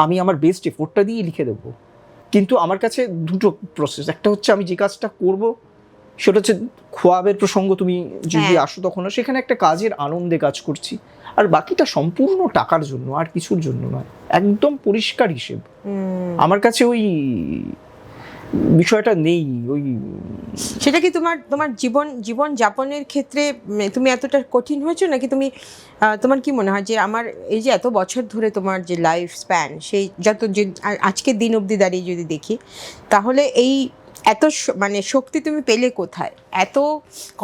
আমি আমার বেস্ট এফোর্টটা দিয়ে লিখে দেবো। কিন্তু আমার কাছে দুটো প্রসেস, একটা হচ্ছে আমি যে কাজটা করব সেটা হচ্ছে খোয়াবের প্রসঙ্গ, তুমি যদি আসো তখন সেখানে একটা কাজের আনন্দে কাজ করছি, আর বাকিটা সম্পূর্ণ টাকার জন্য, আর কিছুর জন্য নয়। একদম পরিষ্কার হিসেব। আমার কাছে ওই বিষয়টা নেই। ওই সেটা কি তোমার জীবন যাপনের ক্ষেত্রে তুমি এতটা কঠিন হয়েছো নাকি? তুমি তোমার কি মনে হয় যে আমার এই যে এত বছর ধরে তোমার যে লাইফ স্প্যান, সেই যত যে আজকের দিন অবধি দাঁড়িয়ে যদি দেখি, তাহলে এই এত মানে শক্তি তুমি পেলে কোথায়? এত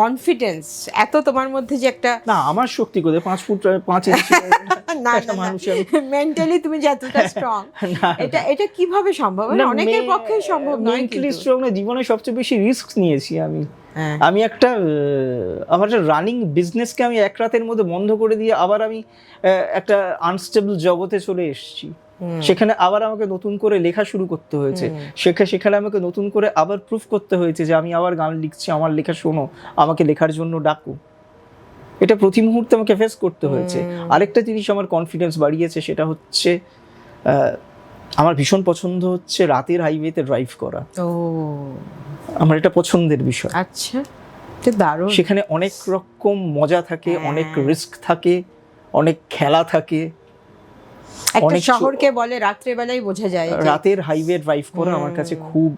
কনফিডেন্স, এত তোমার মধ্যে যে একটা, না আমার শক্তি কোথায়, 5 ফুট 5 ইঞ্চি না মেন্টালি তুমি যে এতটা স্ট্রং, এটা কিভাবে সম্ভব? অনেকের পক্ষেই সম্ভব নয়। মেন্টালি স্ট্রং না, জীবনে সবচেয়ে বেশি রিস্ক নিয়েছি আমি একটা রানিং বিজনেসকে আমি এক রাতের মধ্যে বন্ধ করে দিয়ে আবার আমি একটা আনস্টেবল জগতে চলে এসেছি। সেখানে আবার আমাকে নতুন করে লেখা শুরু করতে হয়েছে, সেখানে আমাকে নতুন করে আবার প্রুফ করতে হয়েছে যে আমি আবার গান লিখছি, আমার লেখা শোনো, আমাকে লেখার জন্য ডাকো। এটা প্রতি মুহূর্তে আমাকে ফেস করতে হয়েছে। আরেকটা জিনিস আমার কনফিডেন্স বাড়িয়েছে, সেটা হচ্ছে আমার ভীষণ পছন্দ হচ্ছে রাতের হাইওয়েতে ড্রাইভ করা। আমার এটা পছন্দের বিষয়। আচ্ছা, এটা দারুণ। সেখানে অনেক রকম মজা থাকে, অনেক রিস্ক থাকে, অনেক খেলা থাকে। একটা শহরকে বলে রাত্রে বেলায় বোঝা যায়। রাতের হাইওয়ে ড্রাইভ করা আমার কাছে খুব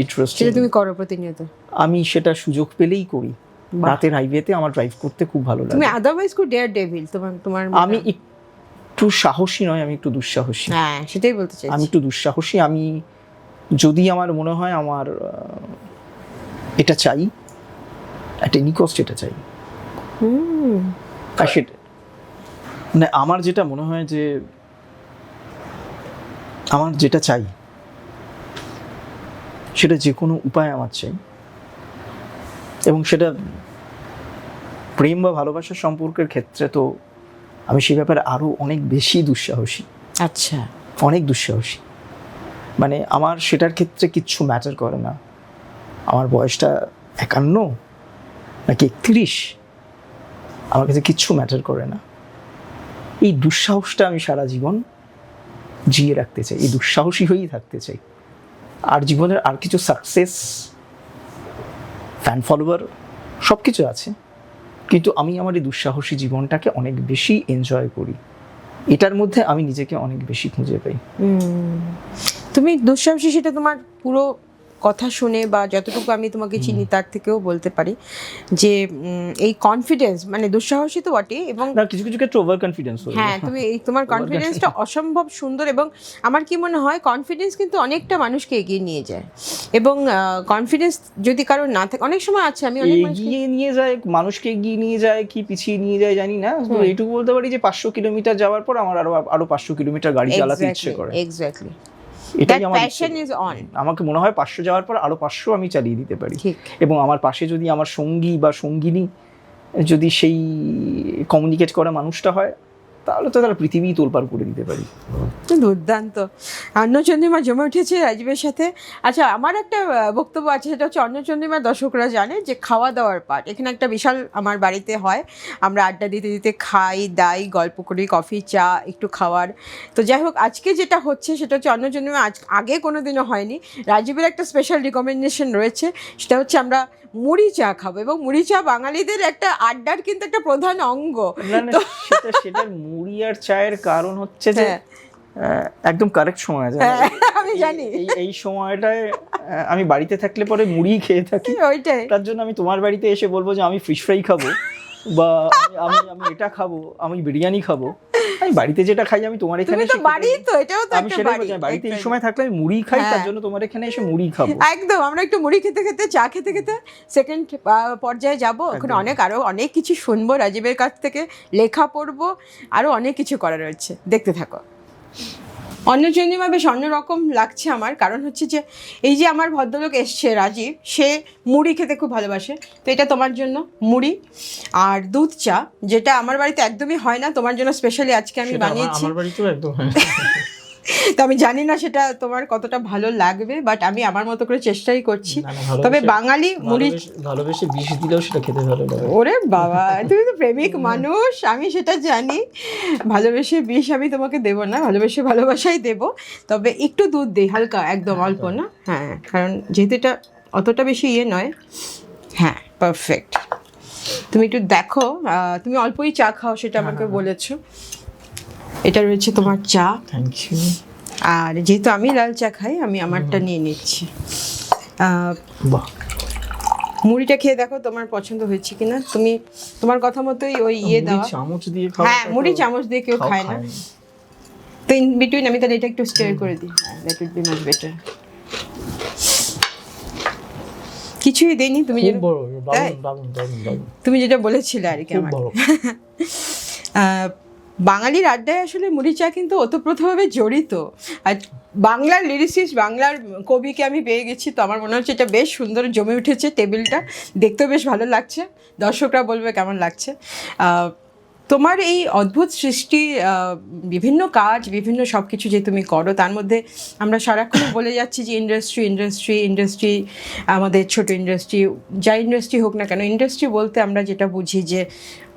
ইন্টারেস্টিং। সেটা তুমি করো প্রতিনিয়ত? আমি সেটা সুযোগ পেলেই করি। রাতের হাইওয়েতে আমার ড্রাইভ করতে খুব ভালো লাগে। তুমি আদারওয়াইজ খুব ডেয়ার ডেভিল তোমার? আমি একটু সাহসী নয়, আমি একটু দুঃসাহসী। হ্যাঁ, সেটাই বলতে চাইছি। আমি একটু দুঃসাহসী। আমি যদি আমার মনে হয় আমার এটা চাই, at any cost এটা চাই। আর সেটা মানে আমার যেটা মনে হয় যে আমার যেটা চাই সেটা যে কোনো উপায় আমার চাই, এবং সেটা প্রেম বা ভালোবাসার সম্পর্কের ক্ষেত্রে তো আমি সে ব্যাপারে আরো অনেক বেশি দুঃসাহসী। আচ্ছা, অনেক দুঃসাহসী। মানে আমার সেটার ক্ষেত্রে কিচ্ছু ম্যাটার করে না আমার বয়সটা 51 নাকি 31, আমার কাছে কিচ্ছু ম্যাটার করে না। এই দুঃসাহসটা আমি সারা জীবন জিয়ে রাখতে চাই, এই দুঃসাহসী হয়েই থাকতে চাই। আর জীবনের আর কিছু সাকসেস, ফ্যান ফলোয়ার সব কিছু আছে, কিন্তু আমি আমার এই দুঃসাহসী জীবনটাকে অনেক বেশি এনজয় করি। এটার মধ্যে আমি নিজেকে অনেক বেশি খুঁজে পাই। তুমি দুঃসাহসী, সেটা তোমার পুরো কথা শুনে বা যতটুকু আমি তোমাকে চিনি তার থেকেও বলতে পারি যে এই কনফিডেন্স মানে দুঃসাহসী তো বটে, এবং না কিছু কিছু ক্ষেত্রে ওভার কনফিডেন্স হয়ে হ্যাঁ তুমি এই তোমার কনফিডেন্সটা অসম্ভব সুন্দর, এবং আমার কি মনে হয় কনফিডেন্স কিন্তু অনেকটা মানুষকে এগিয়ে নিয়ে যায়, এবং কনফিডেন্স যদি কারোর না থাকে, অনেক সময় আছে আমি অনেক মানুষকে এগিয়ে নিয়ে যায়, মানুষকে এগিয়ে নিয়ে যায় কি পিছিয়ে নিয়ে যায় জানি না, তো এইটুকু বলতে পারি যে 500 কিলোমিটার যাওয়ার পর আমার আরো 500 কিলোমিটার গাড়ি চালাতে ইচ্ছে করে। এক্স্যাক্টলি এটাই দ্যাট আমার প্যাশন ইজ অন। আমাকে মনে হয় 500 যাওয়ার পর আরো 500 আমি চালিয়ে দিতে পারি, ঠিক। এবং আমার পাশে যদি আমার সঙ্গী বা সঙ্গিনী যদি সেই কমিউনিকেট করা মানুষটা হয়, তাহলে তো তারা পৃথিবী তোলপাড় করে দিতে পারি। দুর্দান্ত। অন্নচন্দ্রিমা জমে উঠেছে রাজীবের সাথে। আচ্ছা, আমার একটা বক্তব্য আছে, সেটা হচ্ছে অন্নচন্দ্রিমা দর্শকরা জানে যে খাওয়া দাওয়ার পার্ট এখানে একটা বিশাল আমার বাড়িতে হয়, আমরা আড্ডা দিতে দিতে খাই দাই, গল্প করি, কফি চা একটু খাওয়ার। তো যাই হোক, আজকে যেটা হচ্ছে সেটা হচ্ছে অন্নচন্দ্রিমা আগে কোনো দিনও হয়নি, রাজীবের একটা স্পেশাল রিকমেন্ডেশন রয়েছে, সেটা হচ্ছে আমরা মুড়ি চা খাবো, এবং মুড়ি চা বাঙালিদের একটা আড্ডার কিন্তু একটা প্রধান অঙ্গ। না না, সেটা মুড়ি আর চায়ের কারণ হচ্ছে যে একদম কারেক্ট সময় আছে, আমি জানি এই সময়টায় আমি বাড়িতে থাকলে পরে মুড়ি খেয়ে থাকি, ওইটাই। তার জন্য আমি তোমার বাড়িতে এসে বলবো যে আমি ফিশ ফ্রাই খাবো বা আমি এটা খাবো, আমি বিরিয়ানি খাবো, আমি বাড়িতে যেটা খাই আমি তোমার এখানে তুমি তো বাড়ি, তো এটাও তো আমি একটা সেটাই বাড়ি। বলছি, বাড়িতে এই সময় থাকলে আমি মুড়ি খাই, তার জন্য তোমার এখানে এসে মুড়ি খাবো। একদম, আমরা একটু মুড়ি খেতে খেতে চা খেতে খেতে সেকেন্ড পর্যায়ে যাব, ওখানে আরো অনেক কিছু শুনবো রাজীবের কাছ থেকে, লেখা পড়বো, আরো অনেক কিছু করা রয়েছে, দেখতে থাকো। অন্নচন্দ্রিমা বেশ অন্যরকম লাগছে আমার, কারণ হচ্ছে যে এই যে আমার ভদ্রলোক এসছে রাজীব, সে মুড়ি খেতে খুব ভালোবাসে, তো এটা তোমার জন্য মুড়ি আর দুধ চা, যেটা আমার বাড়িতে একদমই হয় না, তোমার জন্য স্পেশালি আজকে আমি বানিয়েছি। আমার বাড়িতেও একদম তো আমি জানি না সেটা তোমার কতটা ভালো লাগবে, বাট আমি আমার মতো করে চেষ্টাই করছি। তবে বাঙালি মুড়ি ভালোবেসে বিষ দিলেও সেটা খেতে ভালো লাগে। ওরে বাবা, তুমি তো প্রেমিক মানুষ, আমি সেটা জানি। ভালোবেসে বিষ আমি তোমাকে দেবো না, ভালোবেসে ভালোবাসাই দেবো, তবে একটু দুধ দিই, হালকা, একদম অল্প না। হ্যাঁ, কারণ যেহেতু এটা অতটা বেশি ইয়ে নয়। হ্যাঁ, পারফেক্ট। তুমি একটু দেখো, তুমি অল্পই চা খাও সেটা আমাকে বলেছো। এটা রয়েছে তোমার চা। Thank you. আর যেহেতু আমি লাল চা খাই, আমি আমারটা নিয়ে নিচ্ছি। বাহ, মুড়িটা খেয়ে দেখো তোমার পছন্দ হয়েছে কিনা। তুমি তোমার কথা মতোই ওই ইয়ে দাও, চামচ দিয়ে খাও। হ্যাঁ, মুড়ি চামচ দিয়ে কেউ খায় না, তো ইন বিটুইন আমি তাহলে এটা একটু স্টির করে দিই, that weed B much better. কিছুই দেইনি, তুমি যেটা তুমি যেটা বলেছিলে আর কি আমার। বাঙালির আড্ডায় আসলে মুড়ি চা কিন্তু ওতপ্রোতভাবে জড়িত। আর বাংলার লিরিসিস্ট, বাংলার কবিকে আমি পেয়ে গেছি, তো আমার মনে হচ্ছে এটা বেশ সুন্দর জমে উঠেছে টেবিলটা, দেখতেও বেশ ভালো লাগছে, দর্শকরা বলবে কেমন লাগছে। তোমার এই অদ্ভুত সৃষ্টি, বিভিন্ন কাজ, বিভিন্ন সব কিছু যে তুমি করো, তার মধ্যে আমরা সারাক্ষণ বলে যাচ্ছি যে ইন্ডাস্ট্রি ইন্ডাস্ট্রি ইন্ডাস্ট্রি, আমাদের ছোট ইন্ডাস্ট্রি, যা ইন্ডাস্ট্রি হোক না কেন, ইন্ডাস্ট্রি বলতে আমরা যেটা বুঝি যে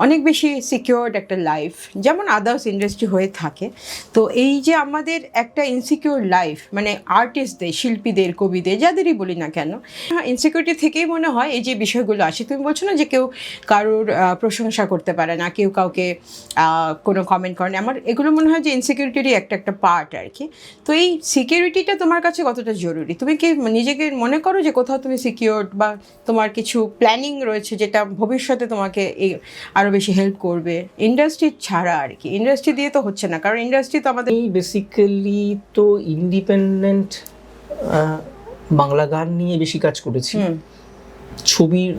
অনেক বেশি সিকিউরড একটা লাইফ, যেমন আদার্স ইন্ডাস্ট্রি হয়ে থাকে। তো এই যে আমাদের একটা ইনসিকিউর লাইফ, মানে আর্টিস্টদের, শিল্পীদের, কবিদের, যাদেরই বলি না কেন, ইনসিকিউরিটি থেকেই মনে হয় এই যে বিষয়গুলো আসে। তুমি বলছো না যে কেউ কারোর প্রশংসা করতে পারে না, কেউ কাউকে কোনো কমেন্ট করে না, আমার এগুলো মনে হয় যে ইনসিকিউরিটিরই একটা পার্ট আর কি। তো এই সিকিউরিটিটা তোমার কাছে কতটা জরুরি? তুমি কি নিজেকে মনে করো যে কোথাও তুমি সিকিউরড, বা তোমার কিছু প্ল্যানিং রয়েছে যেটা ভবিষ্যতে তোমাকে এই আরও বেশি হেল্প করবে, ইন্ডাস্ট্রি ছাড়া আর কি? ইন্ডাস্ট্রি দিয়ে তো হচ্ছে না, কারণ ইন্ডাস্ট্রি তো আমাদের বেসিক্যালি তো ইন্ডিপেন্ডেন্ট বাংলা গান নিয়ে বেশি কাজ করেছি। ছবির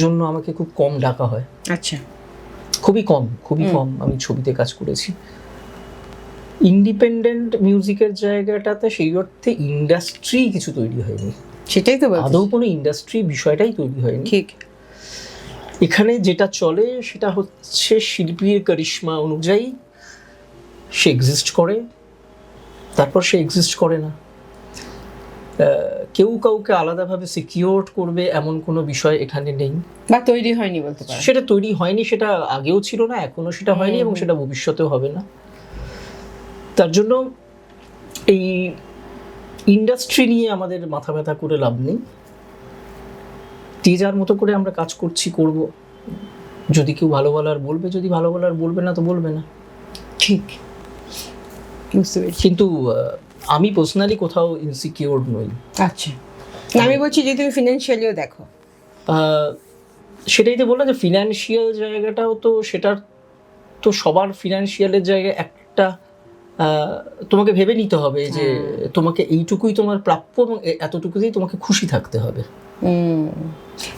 জন্য আমাকে খুব কম ডাকা হয়। আচ্ছা, খুবই কম আমি ছবিতে কাজ করেছি। ইন্ডিপেন্ডেন্ট মিউজিকের জায়গাটাতে সেই অর্থে ইন্ডাস্ট্রি কিছু তৈরি হয়নি, সেটাই তো আদৌ কোনো ইন্ডাস্ট্রি বিষয়টাই তৈরি হয়নি। ঠিক, এখানে যেটা চলে সেটা হচ্ছে শিল্পীর কারিশমা অনুযায়ী সে এক্সিস্ট করে, তারপর সে এক্সিস্ট করে না। কেউ কাউকে আলাদাভাবে সিকিউর করবে এমন কোনো বিষয় এখানে নেই, বা তৈরি হয়নি বলতে পারো। সেটা তৈরি হয়নি, সেটা আগেও ছিল না, এখনো সেটা হয়নি, এবং সেটা ভবিষ্যতেও হবে না। তার জন্য এই ইন্ডাস্ট্রি নিয়ে আমাদের মাথা ব্যথা করে লাভ নেই। যে যার মতো করে আমরা কাজ করব, যদি কেউ ভালো বলার বলবে, যদি ভালো বলার বলবে না তো বলবে না। ঠিক, বুঝতে পেরেছি। কিন্তু আমি পার্সোনালি কোথাও ইনসিকিউর নই। আচ্ছা, আমি বলছি যে তুমি ফিনান্সিয়ালিও দেখো। সেটাই তো বললাম যে ফিনান্সিয়াল জায়গাটাও তো সেটার তো সবার ফিনান্সিয়ালের জায়গায় একটা তোমাকে ভেবে নিতে হবে যে তোমাকে এইটুকুই তোমার প্রাপ্য এবং এতটুকুতেই তোমাকে খুশি থাকতে হবে।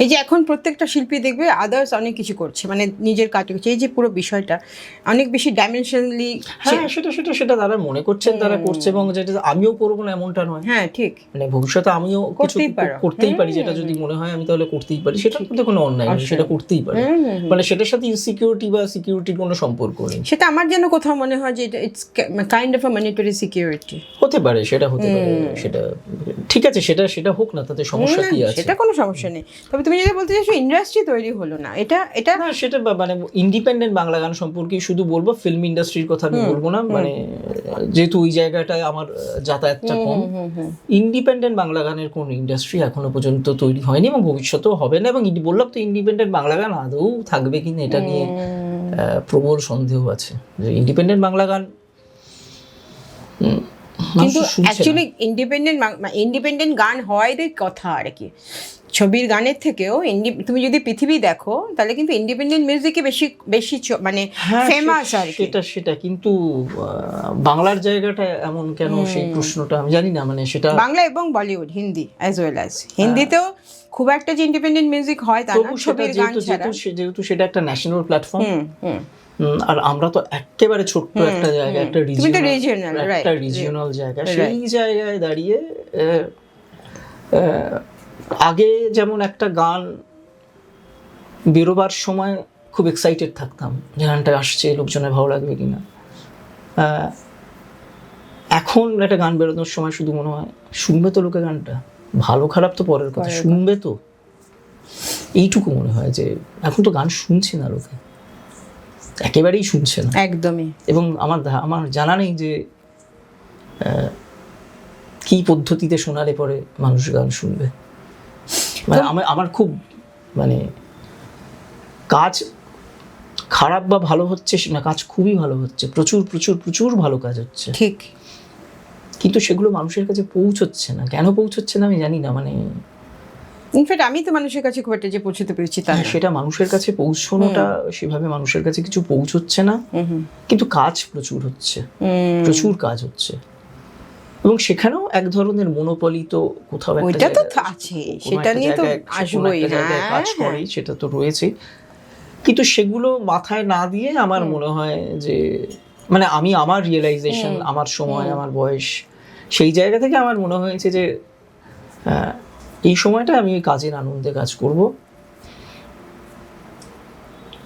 এই যে এখন প্রত্যেকটা শিল্পী দেখবে আদার্স অনেক কিছু করছে, মানে নিজের কাজ করছে, এই যে পুরো বিষয়টা অনেক বেশি ডাইমেনশনালি। হ্যাঁ, সেটা তারা মনে করছেন তারা করছে, এবং যেটা আমিও করবো না এমনটা নয়। হ্যাঁ ঠিক, মানে ভবিষ্যতে আমিও কিছু করতেই পারি, যেটা যদি মনে হয় আমি তাহলে করতেই পারি, সেটার মধ্যে কোনো অন্যায় নেই, সেটা করতেই পারি। মানে সেটার সাথে ইনসিকিউরিটি বা সিকিউরিটির কোনো সম্পর্ক নেই। সেটা আমার যেন কোথাও মনে হয় যে it's kind of a mandatory security হতে পারে, সেটা হতে পারে, সেটা ঠিক আছে, সেটা হোক না, তাতে সমস্যা কি আছে? সেটা কোনো সমস্যা নেই। তবে তুমি যেটা বলতে চাইছো ইন্ডাস্ট্রি তৈরি হলো না, এটা না, সেটা মানে ইন্ডিপেন্ডেন্ট বাংলা গান সম্পর্কে শুধু বলবো, ফিল্ম ইন্ডাস্ট্রির কথা আমি বলবো না, মানে যেহেতু ওই জায়গাটায় আমার যাতায়াতটা কম। ইন্ডিপেন্ডেন্ট বাংলা গানের কোন ইন্ডাস্ট্রি এখনো পর্যন্ত তৈরি হয়নি এবং ভবিষ্যতেও হবে না, এবং বললাম তো ইন্ডিপেন্ডেন্ট বাংলা গান আদৌ থাকবে কিনা এটা নিয়ে প্রবল সন্দেহ আছে, যে ইন্ডিপেন্ডেন্ট বাংলা গান কিন্তু অ্যাকচুয়ালি ইন্ডিপেন্ডেন্ট গান হওয়ারই কথা আর কি। ছবির গানের থেকেও তুমি যদি পৃথিবী দেখো তাহলে কিন্তু ইন্ডিপেন্ডেন্ট মিউজিকে বেশি মানে ফেমাস আর কি। সেটা কিন্তু বাংলার জায়গাটা এমন কেন, সেই প্রশ্নটা আমি জানি না, মানে সেটা বাংলা এবং Bollywood, Hindi as well as হিন্দিতেও খুব একটা যে ইন্ডিপেন্ডেন্ট মিউজিক হয় তা না, ছবির গান ছাড়া, যেহেতু সেটা একটা ন্যাশনাল প্ল্যাটফর্ম, আর আমরা তো একেবারে ছোট্ট একটা জায়গা, একটা রিজিওনাল জায়গা, সেই জায়গায় দাঁড়িয়ে আগে যেমন একটা গান বেরোবার সময় খুব এক্সাইটেড থাকতাম যে গানটা আসছে, লোকজনের ভালো লাগবে কিনা। এখন একটা গান বেরোনোর সময় শুধু মনে হয় শুনবে তো লোকে গানটা, ভালো খারাপ তো পরের কথা, শুনবে তো, এইটুকু মনে হয়। যে এখন তো গান শুনছে না লোকে, একেবারেই শুনছে না একদমই। এবং আমার জানা নেই যে কি পদ্ধতিতে শোনালে পরে মানুষ গান শুনবে। মানে আমার খুব মানে কাজ খারাপ বা ভালো হচ্ছে না, কাজ খুবই ভালো হচ্ছে, প্রচুর প্রচুর প্রচুর ভালো কাজ হচ্ছে, ঠিক, কিন্তু সেগুলো মানুষের কাছে পৌঁছচ্ছে না। কেন পৌঁছচ্ছে না আমি জানি না, মানে ইনফ্যাক্ট আমি তো মানুষের কাছে খুব একটা যে পৌঁছতে পেরেছি তা সেটা মানুষের কাছে পৌঁছানোটা সেভাবে মানুষের কাছে কিছু পৌঁছচ্ছে না, কিন্তু কাজ প্রচুর হচ্ছে, প্রচুর কাজ হচ্ছে, এবং সেখানেও এক ধরনের মনোপলি তো কোথাও একটা তো আছে, সেটা নিয়ে তো আসবেই, কাজ করে, সেটা তো রয়েছে। কিন্তু সেগুলো মাথায় না দিয়ে আমার মনে হয় যে মানে আমার রিয়েলাইজেশন, আমার সময়, আমার বয়স, সেই জায়গা থেকে আমার মনে হয়েছে যে এই সময়টা আমি কাজের আনন্দে কাজ করব।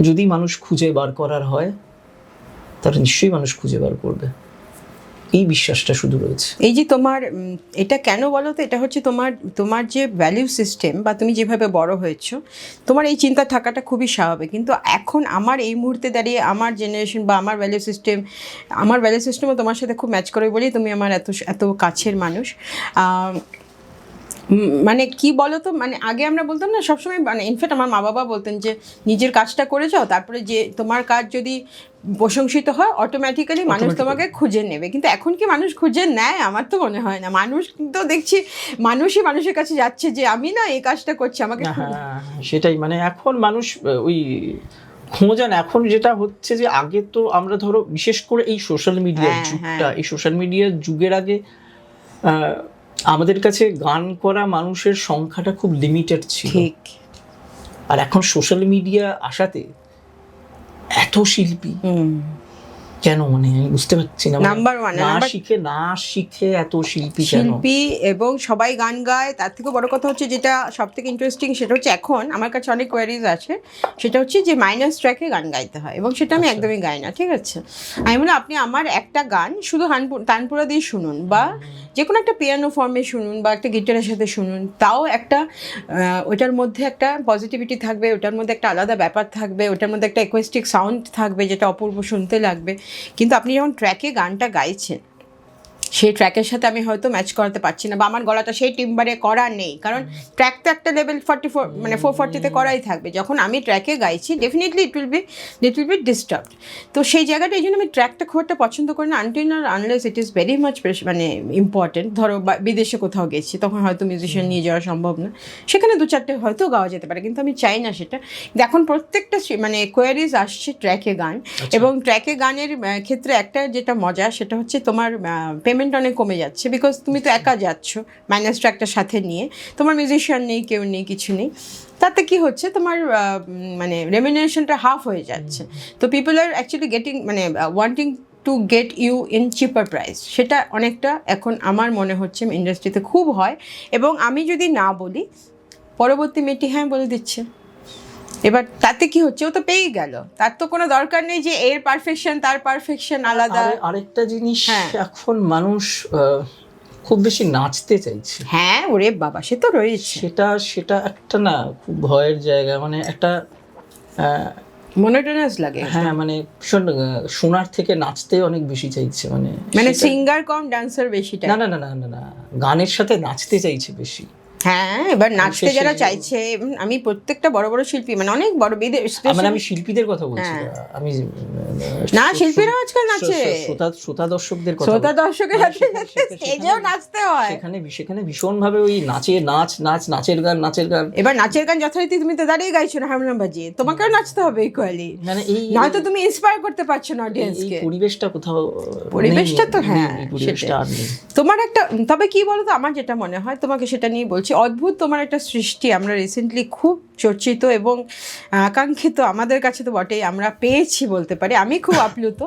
যদি মানুষ খুঁজে বার করার হয় তাহলে নিশ্চয়ই মানুষ খুঁজে বার করবে, এই বিশ্বাসটা শুধু রয়েছে। এই যে তোমার এটা কেন বলো তো, এটা হচ্ছে তোমার যে ভ্যালিউ সিস্টেম বা তুমি যেভাবে বড় হয়েছো, তোমার এই চিন্তা থাকাটা খুবই স্বাভাবিক। কিন্তু এখন আমার এই মুহূর্তে দাঁড়িয়ে আমার জেনারেশন বা আমার ভ্যালিউ সিস্টেমও তোমার সাথে খুব ম্যাচ করে বলেই তুমি আমার এত কাছের মানুষ। মানে কি বলো তো, মানে আগে আমরা বলতাম না সবসময়, মানে ইনফ্যাক্ট আমার মা বাবা বলতেন যে নিজের কাজটা করে যাও, তারপরে যে তোমার কাজ যদি প্রশংসিত হয় অটোমেটিক্যালি মানুষ তোমাকে খুঁজে নেবে। কিন্তু এখন কি মানুষ খুঁজে নেয়? আমার তো মনে হয় না। মানুষ তো দেখছি মানুষই মানুষের কাছে যাচ্ছে যে আমি না এই কাজটা করছি, আমাকে। সেটাই, মানে এখন মানুষ ওই খোঁজান। এখন যেটা হচ্ছে যে আগে তো আমরা ধরো বিশেষ করে এই সোশ্যাল মিডিয়ার যুগটা, এই সোশ্যাল মিডিয়ার যুগের আগে আমাদের কাছে গান করা মানুষের সংখ্যাটা খুব লিমিটেড ছিল, আর এখন সোশ্যাল মিডিয়া আসাতে এত শিল্পী কেন, মানে আমি বুঝতে পারছি না। নাম্বার ওয়ান, না শিখে এত শিল্পী, এবং সবাই গান গায়। তার থেকে বড় কথা হচ্ছে যেটা সব থেকে ইন্টারেস্টিং, সেটা হচ্ছে এখন আমার কাছে অনেক কোয়ারিজ আছে, সেটা হচ্ছে যে মাইনাস ট্র্যাকে গান গাইতে হয়, এবং সেটা আমি একদমই গাই না। ঠিক আছে, আমি বলি আপনি আমার একটা গান শুধু তানপুরা দিয়ে শুনুন, বা যে কোনো একটা পিয়ানো ফর্মে শুনুন, বা একটা গিটারের সাথে শুনুন, তাও একটা ওটার মধ্যে একটা পজিটিভিটি থাকবে, ওটার মধ্যে একটা আলাদা ব্যাপার থাকবে, ওটার মধ্যে একটা অ্যাকোয়েস্টিক সাউন্ড থাকবে যেটা অপূর্ব শুনতে লাগবে। কিন্তু আপনি যখন ট্র্যাকে গানটা গাইছেন, সেই ট্র্যাকের সাথে আমি হয়তো ম্যাচ করাতে পারছি না, বা আমার গলাটা সেই টিম্বারে করা নেই, কারণ ট্র্যাক তো একটা লেভেল 44 মানে 440-তে করাই থাকবে। যখন আমি ট্র্যাকে গাইছি definitely it will be disturbed. তো সেই জায়গাটা এই জন্য আমি ট্র্যাকটা খুব একটা পছন্দ করি না, until or unless it is very much মানে ইম্পর্টেন্ট। ধরো বিদেশে কোথাও গেছি, তখন হয়তো মিউজিশিয়ান নিয়ে যাওয়া সম্ভব না, সেখানে 2-4টে হয়তো গাওয়া যেতে পারে, কিন্তু আমি চাই না সেটা। এখন প্রত্যেকটা মানে কোয়ারিজ আসছে ট্র্যাকে গান, এবং ট্র্যাকে গানের ক্ষেত্রে একটা যেটা মজা সেটা হচ্ছে তোমার পেমেন্ট অনেক কমে যাচ্ছে, বিকজ তুমি তো একা যাচ্ছ মাইনাস ট্র্যাকটার সাথে নিয়ে, তোমার মিউজিশিয়ান নেই, কেউ নেই, কিছু নেই। তাতে কি হচ্ছে, তোমার মানে রেমিনারেশনটা হাফ হয়ে যাচ্ছে। তো পিপল আর অ্যাকচুয়ালি গেটিং মানে wanting to get you in cheaper price, সেটা অনেকটা এখন আমার মনে হচ্ছে ইন্ডাস্ট্রিতে খুব হয়। এবং আমি যদি না বলি, পরবর্তী মেয়েটি হ্যাঁ বলে দিচ্ছে। এবার তাতে কি হচ্ছে, ও তো পেয়েই গেল, তার তো কোনো দরকার নেই যে এর পারফেকশন তার পারফেকশন আলাদা। আরেকটা জিনিস, এখন মানুষ খুব বেশি নাচতে চাইছে। হ্যাঁ, ওরে বাবা, সে তো রয়েছে। সেটা একটা না খুব ভয়ের জায়গা, মানে একটা মনোটোনাস লাগে। হ্যাঁ, মানে ভীষণ শোনার থেকে নাচতে অনেক বেশি চাইছে, মানে সিঙ্গার কম ডান্সার বেশি। না না না না না না, গানের সাথে নাচতে চাইছে বেশি। হ্যাঁ, এবার নাচতে যারা চাইছে, আমি প্রত্যেকটা বড় বড় শিল্পী, মানে অনেক বড় মানে আমি শিল্পীদের কথা বলছি, আমি না, শিল্পীরা আজকাল নাচে, শ্রোতা দর্শকদের কথা, শ্রোতা দর্শকের সাথে স্টেজেও নাচতে হয়। সেখানে ভীষণ ভাবে ওই নাচের গান। এবার নাচের গান যথারীতি তুমি তো দাঁড়িয়ে গাইছো না হারমোনিয়াম বাজিয়ে, তোমাকেও নাচতে হবে ইকুয়ালি, মানে এই নয়তো তুমি ইন্সপায়ার করতে পারছো না অডিয়েন্সকে। পরিবেশটা কোথাও, পরিবেশটা তো হ্যাঁ পরিবেশটা আর নেই তোমার একটা। তবে কি বলো তো, আমার যেটা মনে হয়, তোমাকে সেটা নিয়ে বলছি, অদ্ভুত তোমার একটা সৃষ্টি আমরা রিসেন্টলি খুব চর্চিত এবং আকাঙ্ক্ষিত, আমাদের কাছে তো বটেই, আমরা পেয়েছি বলতে পারি, আমি খুব আপ্লুত।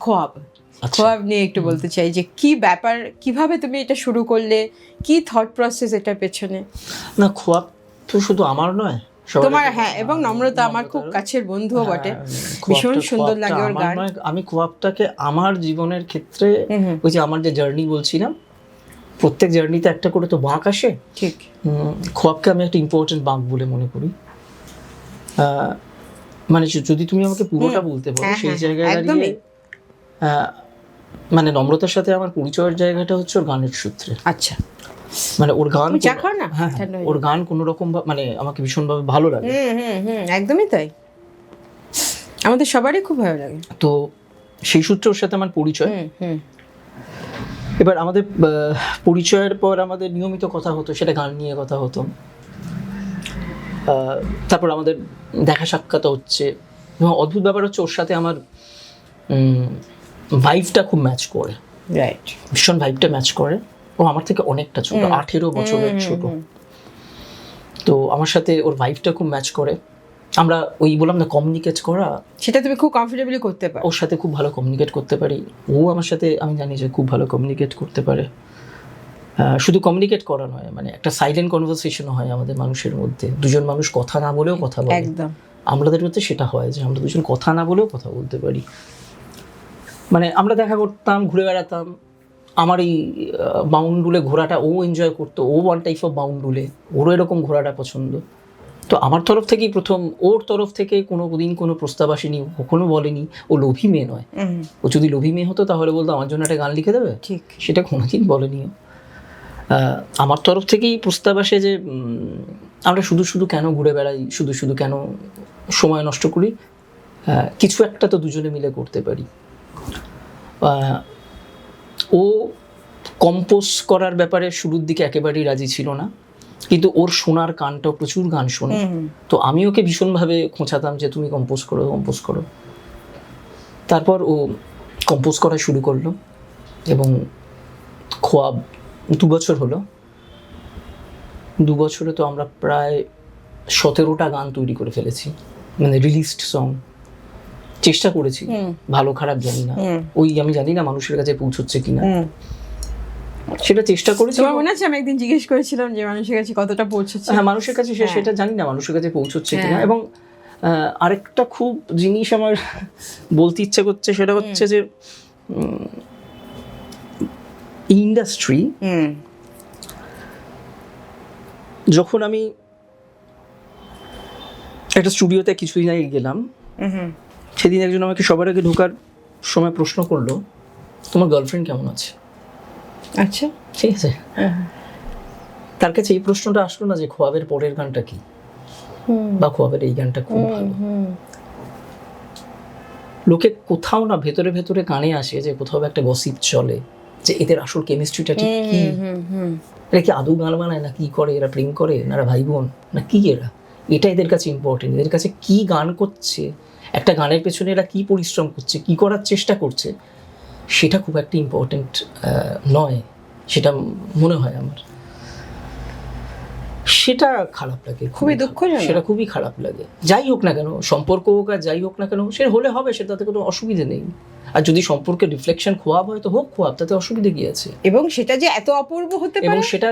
খোয়াব নিয়ে একটু বলতে চাই, যে কি ব্যাপার, কিভাবে তুমি এটা শুরু করলে, কি থট প্রসেস এটার পেছনে? না, খোয়াব তো শুধু আমার নয়, তোমার, হ্যাঁ, এবং নম্রতা আমার খুব কাছের বন্ধুও বটে, ভীষণ সুন্দর লাগে ওর গান। আমি খোয়াবটাকে আমার জীবনের ক্ষেত্রে, ওই যে আমার যে জার্নি বলছিলাম, প্রত্যেক জার্নিতে একটা করে তো বাঁক আসে, ঠিক, খোয়াবকে আমি একটা ইম্পর্টেন্ট বাঁক বলে মনে করি। মানে যদি তুমি আমাকে পুরোটা বলতে পারো, সেই জায়গায় দাঁড়িয়ে মানে নম্রতার সাথে আমার পরিচয়ের জায়গাটা হচ্ছে ওর গানের সূত্রে। আচ্ছা, মানে ওর গান, হ্যাঁ, ওর গান কোনো রকম মানে আমাকে ভীষণভাবে ভালো লাগে। একদমই তাই, আমাদের সবারই খুব ভালো লাগে। তো সেই সূত্রে ওর সাথে আমার পরিচয়। এবার আমাদের পরিচয়ের পর আমাদের নিয়মিত কথা হতো, সেটা গান নিয়ে কথা হতো। তারপর আমাদের দেখা সাক্ষাৎ হচ্ছে, এবং অদ্ভুত ব্যাপার হচ্ছে ওর সাথে আমার ভাইবটা খুব ম্যাচ করে, রাইট, ভীষণ ভাইবটা ম্যাচ করে। ও আমার থেকে অনেকটা ছোট, 18 বছরের ছোট, তো আমার সাথে ওর ভাইবটা খুব ম্যাচ করে। আমরা ওই বললাম না, কমিউনিকেট করা, সেটা তুমি খুব কমফোর্টেবলি করতে পারো, ওর সাথে খুব ভালো কমিউনিকেট করতে পারি। ও আমার সাথে, আমি জানি যে খুব ভালো কমিউনিকেট করতে পারে। শুধু কমিউনিকেট করা নয়, মানে একটা সাইলেন্ট কনভারসেশন হয় আমাদের মানুষের মধ্যে, দুজন মানুষ কথা না বলেও কথা বলে। একদম, আমাদের মধ্যে সেটা হয় যে আমরা দুজন কথা না বলেও কথা বলতে পারি। মানে আমরা দেখা করতাম, ঘুরে বেড়াতাম, আমার এই বাউন্ডুলে ঘোরাটা ও এনজয় করতো, ও ওয়ান টাইপ অফ বাউন্ডুলে, ওরও এরকম ঘোরাটা পছন্দ। তো আমার তরফ থেকেই প্রথম, ওর তরফ থেকে কোনো দিন কোনো প্রস্তাব আসেনি, কখনো বলেনি ও লোভী মেয়ে নয়। ও যদি লোভী মেয়ে হতো তাহলে বলতো আমার জন্য একটা গান লিখে দেবে, ঠিক, সেটা কোনোদিন বলেনি। আমার তরফ থেকেই প্রস্তাব আসে যে আমরা শুধু কেন ঘুরে বেড়াই, শুধু কেন সময় নষ্ট করি, কিছু একটা তো দুজনে মিলে করতে পারি। ও কম্পোজ করার ব্যাপারে শুরুর দিকে একেবারেই রাজি ছিল না, কিন্তু ওর শোনার কানটাও প্রচুর গান শোনে। তো আমি ওকে ভীষণভাবে খোঁচাতাম যে তুমি কম্পোজ করো। তারপর ও কম্পোজ করা শুরু করলো, এবং খোয়াব 2 বছর হলো। 2 বছরে তো আমরা প্রায় 17টা গান তৈরি করে ফেলেছি, মানে রিলিজড সং। চেষ্টা করেছি, ভালো খারাপ জানি না, ওই আমি জানি না মানুষের কাছে পৌঁছচ্ছে কিনা, সেটা চেষ্টা করেছি। তোমার মনে আছে আমি একদিন জিজ্ঞেস করেছিলাম যে মানুষের কাছে কতটা পৌঁছচ্ছে? হ্যাঁ, মানুষের কাছে সেটা জানি না মানুষের কাছে পৌঁছচ্ছে কিনা। এবং আরেকটা খুব জিনিস আমার বলতে ইচ্ছা করছে, সেটা হচ্ছে যে ইন্ডাস্ট্রি, যখন আমি একটা স্টুডিওতে কিছুদিন আগে গেলাম, সেদিন একজন আমাকে সবার আগে ঢোকার সময় প্রশ্ন করলো, তোমার গার্লফ্রেন্ড কেমন আছে? আচ্ছা, ঠিক আছে, তার কাছে এই প্রশ্নটা আসলো না যে খোয়াবের পরের গানটা কি, বা খোয়াবের এই গানটা খুব ভালো। লোকে কোথাও না ভেতরে ভেতরে কানে আসে যে কোথাও একটা গসিপ চলে যে এদের আসল কেমিস্ট্রিটা ঠিক কি, এরা কি আদৌ গান বানায় না কি করে, এরা প্রেম করে না, এরা ভাই বোন না কি, এটা এদের কাছে ইম্পর্টেন্ট। এদের কাছে কি গান করছে, একটা গানের পেছনে এরা কি পরিশ্রম করছে, কি করার চেষ্টা করছে, সেটা খুব একটা ইম্পর্টেন্ট নয়, সেটা মনে হয় আমার। সেটা খারাপ লাগে, খুবই দুঃখজনক। সেটা খুবই খারাপ লাগে। যাই হোক না কেন, সম্পর্ক হোক আর যাই হোক না কেন, সে হলে হবে, সেটাতে কোনো অসুবিধে নেই। আর যদি সম্পর্কের রিফ্লেকশন খোয়াব হয় তো হোক খোয়াব, তাতে অসুবিধে কি আছে। এবং সেটা যে এত অপূর্ব হতে এবং পারে, সেটা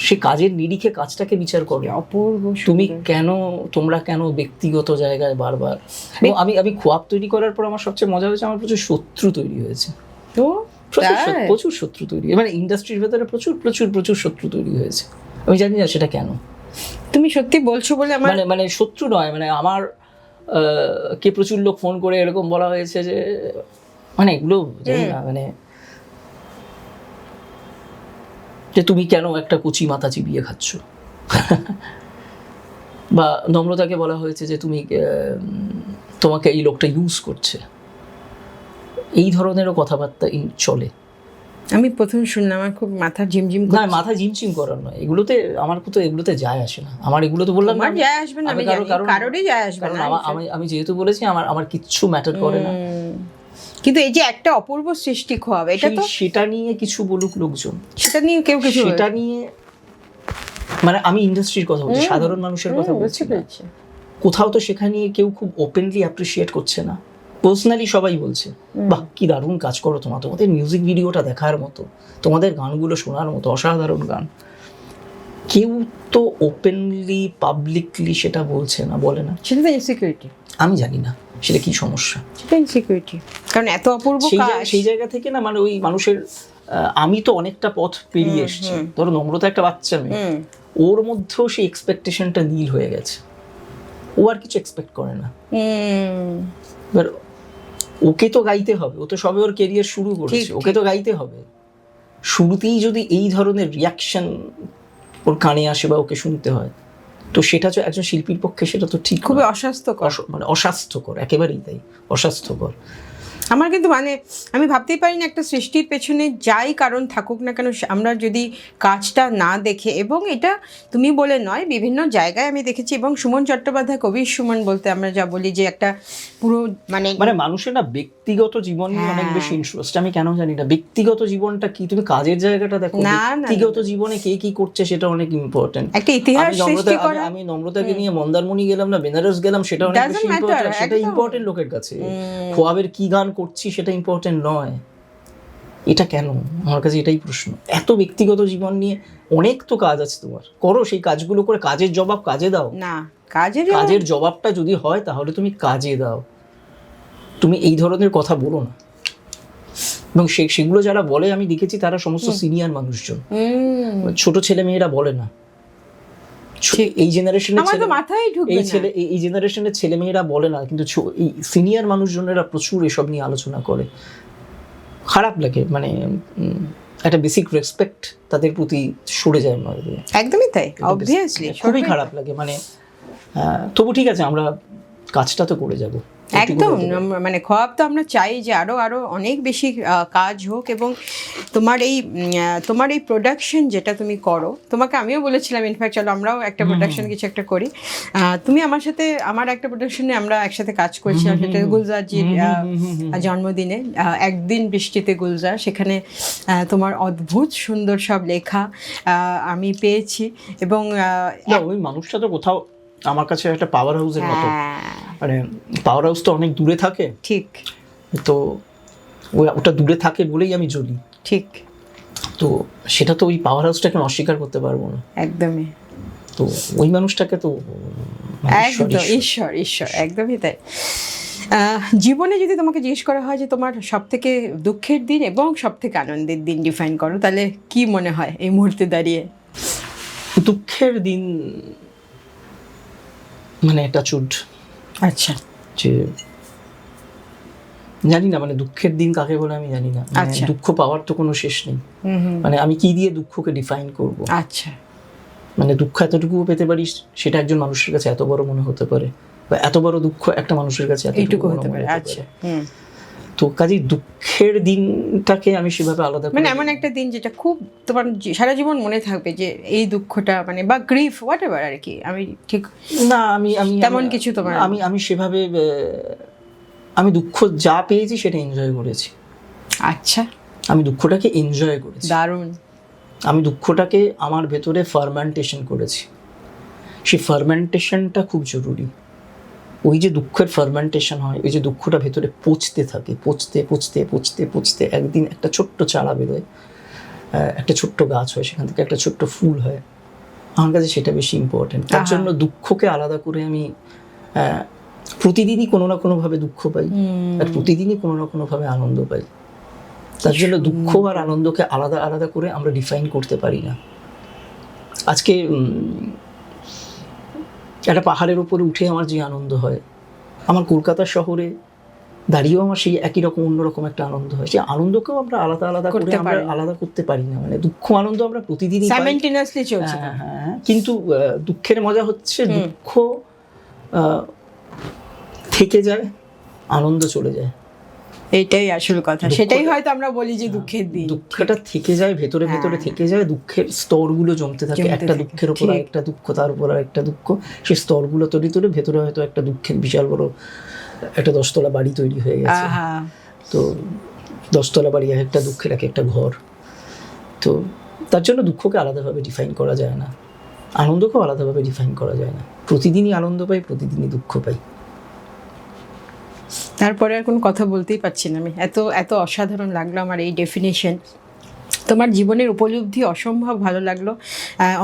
সে কাজের নিরিখে কাজটাকে বিচার করো। অপূর্ব তুমি কেন, তোমরা কেন ব্যক্তিগত জায়গায় বারবার। এবং আমি খোয়াব তৈরি করার পর আমার সবচেয়ে মজা হয়েছে, আমার প্রচুর শত্রু তৈরি হয়েছে। তো প্রচুর শত্রু তৈরি, মানে ইন্ডাস্ট্রির ভেতরে প্রচুর প্রচুর প্রচুর শত্রু তৈরি হয়েছে। আমি জানি না সেটা কেন। তুমি সত্যি বলছো বলে আমার মানে শত্রু নয়, মানে আমার কে প্রচুর লোক ফোন করে এরকম বলা হয়েছে যে, মানে এগুলো জানি না, মানে যে তুমি কেন একটা কুচি মাথা চিবিয়ে খাচ্ছ, বা নম্রতাকে বলা হয়েছে যে তুমি তোমাকে এই লোকটা ইউজ করছে, এই ধরনেরও কথাবার্তা চলে। আমি প্রথম শুনলাম, আমার খুব মাথা ঝিমঝিম না, মাথা ঝিমঝিম করার নয়, এগুলোতে আমার তো এগুলোতে যায় আসে না। আমার এগুলো তো বললাম আমার যায় আসবে না, আমি জানি কারোরই যায় আসবে না। আমি যেহেতু বলেছি আমার কিচ্ছু ম্যাটার করে না। কিন্তু এই যে একটা অপূর্ব সৃষ্টি খোয়াবে, এটা তো সেটা নিয়ে কিছু বলুক লোকজন, সেটা নিয়ে কেউ কিছু, সেটা নিয়ে, মানে আমি ইন্ডাস্ট্রির কথা বলছি, সাধারণ মানুষের কথা বলছি না। কোথাও তো সেখানে কেউ খুব ওপেনলি অ্যাপ্রিসিয়েট করছে না। পার্সোনালি সবাই বলছে বাহ কি দারুণ কাজ করো তোমরা, তোমাদের মিউজিক ভিডিওটা দেখার মতো, তোমাদের গানগুলো শোনার মতো, অসাধারণ গান। কেউ তো ওপেনলি পাবলিকলি সেটা বলছে না, বলে না। সেটা তো ইনসিকিউরিটি। আমি জানি না সেটা কি সমস্যা, সেটা ইনসিকিউরিটি, কারণ এত অপূর্ব কাজ। সেই জায়গা থেকে না, মানে ওই মানুষের, আমি তো অনেকটা পথ পেরিয়ে এসেছি। ধরো নম্রতা একটা বাচ্চা মেয়ে, ওর মধ্যেও সেই এক্সপেকটেশনটা নীল হয়ে গেছে, ও আর কিছু এক্সপেক্ট করে না। এবার ওকে তো গাইতে হবে, ও তো সবে ওর কেরিয়ার শুরু করেছে, ওকে তো গাইতে হবে। শুরুতেই যদি এই ধরনের রিয়াকশন ওর কানে আসে বা ওকে শুনতে হয়, তো সেটা তো একজন শিল্পীর পক্ষে সেটা তো ঠিক খুবই অস্বাস্থ্যকর, মানে অস্বাস্থ্যকর, একেবারেই তাই, অস্বাস্থ্যকর। আমার কিন্তু মানে আমি ভাবতেই পারি না একটা সৃষ্টির পেছনে যাই কারণ থাকুক না কেন, আমরা যদি কাজটা না দেখে, এবং এটা তুমি বলে নয়, বিভিন্ন জায়গায় আমি দেখেছি। এবং সুমন চট্টোপাধ্যায়, কবি সুমন বলতে আমরা যা বলি যে একটা পুরো মানে মানুষের না ব্যক্তিগত জীবন নিয়ে অনেক বেশি ইন্টারেস্ট। আমি কেন জানি না ব্যক্তিগত জীবনটা কি, তুমি কাজের জায়গাটা দেখো। ব্যক্তিগত জীবনে কে কি করছে সেটা অনেক ইম্পর্টেন্ট, একটা ইতিহাস সৃষ্টি করা। আমি নম্রতাকে নিয়ে মন্দারমণি গেলাম না বেনারস গেলাম, সেটা অনেক বেশি ইম্পর্টেন্ট, সেটা ইম্পর্টেন্ট লোকের কাছে। খোয়াবের কি গান করছি সেটা ইম্পর্টেন্ট নয়। এটা কেন, আমার কাছে এটাই প্রশ্ন। এত ব্যক্তিগত জীবন নিয়ে অনেক তো কাজ আছে তোমার, করো সেই কাজগুলো করে, কাজের জবাব কাজে দাও না। কাজের জবাবটা যদি হয় তাহলে তুমি কাজে দাও, তুমি এই ধরনের কথা বলো না। এবং সেগুলো যারা বলে আমি দেখেছি তারা সমস্ত সিনিয়র মানুষজন, ছোট ছেলে মেয়েরা বলে না। এই জেনারেশনের এই জেনারেশনের ছেলে মেয়েরা বলে না, কিন্তু এই সিনিয়র মানুষজনেরা প্রচুর এসব নিয়ে আলোচনা করে। খারাপ লাগে, মানে একটা বেসিক রেসপেক্ট তাদের প্রতি সরে যায়। একদমই তাই, অবভিয়াসলি খুবই খারাপ লাগে। মানে তবু ঠিক আছে, আমরা কাজটা তো করে যাব একদম। মানে খোয়াব তো আমরা চাই যে আরো অনেক বেশি কাজ হোক। এবং তোমার এই প্রোডাকশন যেটা তুমি করো, তোমাকে আমিও বলেছিলাম ইনফ্যাক্ট চলো আমরাও একটা প্রোডাকশন কিছু একটা করি। তুমি আমার সাথে, আমার একটা প্রোডাকশনে আমরা একসাথে কাজ করছিলাম, সেটা গুলজারজির জন্মদিনে, একদিন বৃষ্টিতে গুলজার, সেখানে তোমার অদ্ভুত সুন্দর সব লেখা আমি পেয়েছি। এবং ওই মানুষটা তো কোথাও আমার কাছে একটা পাওয়ার হাউসের মতো, মানে পাওয়ার হাউস তো অনেক দূরে থাকে, ঠিক তো ওটা দূরে থাকে বলেই আমি জ্বলি, ঠিক। তো সেটা তো ওই পাওয়ার হাউসটাকে অস্বীকার করতে পারবো না একদমই। তো ওই মানুষটাকে তো একদম ঈশ্বর, একদমই তাই। জীবনে যদি তোমাকে জিজ্ঞেস করা হয় যে তোমার সব থেকে দুঃখের দিন এবং সব থেকে আনন্দের দিন ডিফাইন করো, তাহলে কি মনে হয় এই মুহূর্তে দাঁড়িয়ে? দুঃখের দিন মানে এটা চুড, আচ্ছা, যে জানি না, মানে দুঃখের দিন কাকে বলে আমি জানি না। মানে আচ্ছা। দুঃখ পাওয়ার তো কোনো শেষ নেই। মানে আমি কি দিয়ে দুঃখকে ডিফাইন করব? আচ্ছা, মানে দুঃখ এতটুকুও পেতে পারিস, সেটা একজন মানুষের কাছে এত বড় মনে হতে পারে, বা এত বড় দুঃখ একটা মানুষের কাছে এইটুকু এতটুকু হতে পারে। আচ্ছা, তো কাজেই দুঃখের দিনটাকে আমি সেভাবে আলাদা মানে করে, এমন একটা দিন যেটা খুব তোমার সারা জীবন মনে থাকবে, যে এই দুঃখটা মানে বা গ্রিফ হোয়াট এভার আর কি, আমি ঠিক না আমি আমি তেমন কিছু তোমার আমি সেভাবে আমি দুঃখ যা পেয়েছি সেটা এনজয় করেছি। আচ্ছা, আমি দুঃখটাকে এনজয় করেছি, দারুণ। আমি দুঃখটাকে আমার ভেতরে ফার্মেন্টেশন করেছি। সেই ফার্মেন্টেশনটা খুব জরুরি। ওই যে দুঃখের ফার্মেন্টেশন হয়, ওই যে দুঃখটা ভেতরে পচতে থাকে, পচতে পচতে পচতে পচতে একদিন একটা ছোট্ট চারা বেরোয়, একটা ছোট্ট গাছ হয়, সেখান থেকে একটা ছোট্ট ফুল হয়। আমার কাছে সেটা বেশি ইম্পর্টেন্ট। তার জন্য দুঃখকে আলাদা করে আমি প্রতিদিনই কোনো না কোনোভাবে দুঃখ পাই, আর প্রতিদিনই কোনো না কোনোভাবে আনন্দ পাই। তার জন্য দুঃখ আর আনন্দকে আলাদা আলাদা করে আমরা ডিফাইন করতে পারি না। আজকে একটা পাহাড়ের উপরে উঠে আমার যে আনন্দ হয়, আমার কলকাতা শহরে দাঁড়িয়েও আমার সেই একই রকম অন্যরকম একটা আনন্দ হয়। সেই আনন্দকেও আমরা আলাদা আলাদা করে আমরা আলাদা করতে পারি না। মানে দুঃখ আনন্দ আমরা প্রতিদিনই সাইমেন্টেনিয়াসলি চলছে। হ্যাঁ, কিন্তু দুঃখের মজা হচ্ছে দুঃখ থেকে যায়, আনন্দ চলে যায়। এইটাই আসল কথা, সেটাই হয়তো আমরা বলি যে দুঃখের দিন। দুঃখটা থেকে যায়, ভেতরে ভেতরে থেকে যায়, দুঃখের স্তরগুলো জমতে থাকে, একটা দুঃখের উপর আরেকটা দুঃখ, তার উপর আরেকটা দুঃখ, সেই স্তরগুলো তৈরি করে ভেতরে হয়তো একটা দুঃখের বিশাল বড় একটা 10 তলা বাড়ি তৈরি হয়ে গেছে। তো 10 তলা বাড়ি এক একটা দুঃখের এক একটা ঘর। তো তার জন্য দুঃখকে আলাদাভাবে ডিফাইন করা যায় না, আনন্দকেও আলাদাভাবে ডিফাইন করা যায় না। প্রতিদিনই আনন্দ পাই, প্রতিদিনই দুঃখ পাই। তারপরে আর কোনো কথা বলতেই পারছি না আমি, এত এত অসাধারণ লাগলো আমার এই ডেফিনেশন। তোমার জীবনের উপলব্ধি অসম্ভব ভালো লাগলো।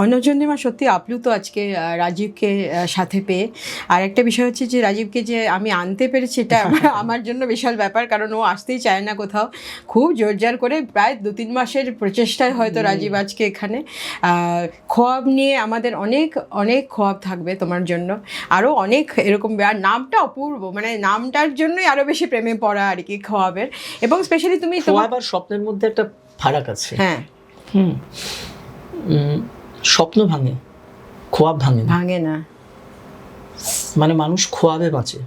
অন্নচন্দ্রিমা সত্যি আপ্লুত আজকে রাজীবকে সাথে পেয়ে। আর একটা বিষয় হচ্ছে যে রাজীবকে যে আমি আনতে পেরেছি, এটা আমার জন্য বিশাল ব্যাপার, কারণ ও আসতেই চায় না কোথাও। খুব জোরজার করে প্রায় 2-3 মাসের প্রচেষ্টায় হয়তো রাজীব আজকে এখানে। খোয়াব নিয়ে আমাদের অনেক অনেক খোয়াব থাকবে তোমার জন্য, আরও অনেক এরকম। আর নামটা অপূর্ব, মানে নামটার জন্যই আরও বেশি প্রেমে পড়া আর কি খোয়াবের। এবং স্পেশালি তুমি খোয়াব আর স্বপ্নের মধ্যে একটা ফারাক আছে। হ্যাঁ, স্বপ্ন ভাঙে, খোয়াব ভাঙে না। মানে মানুষ খোয়াবে বাঁচে,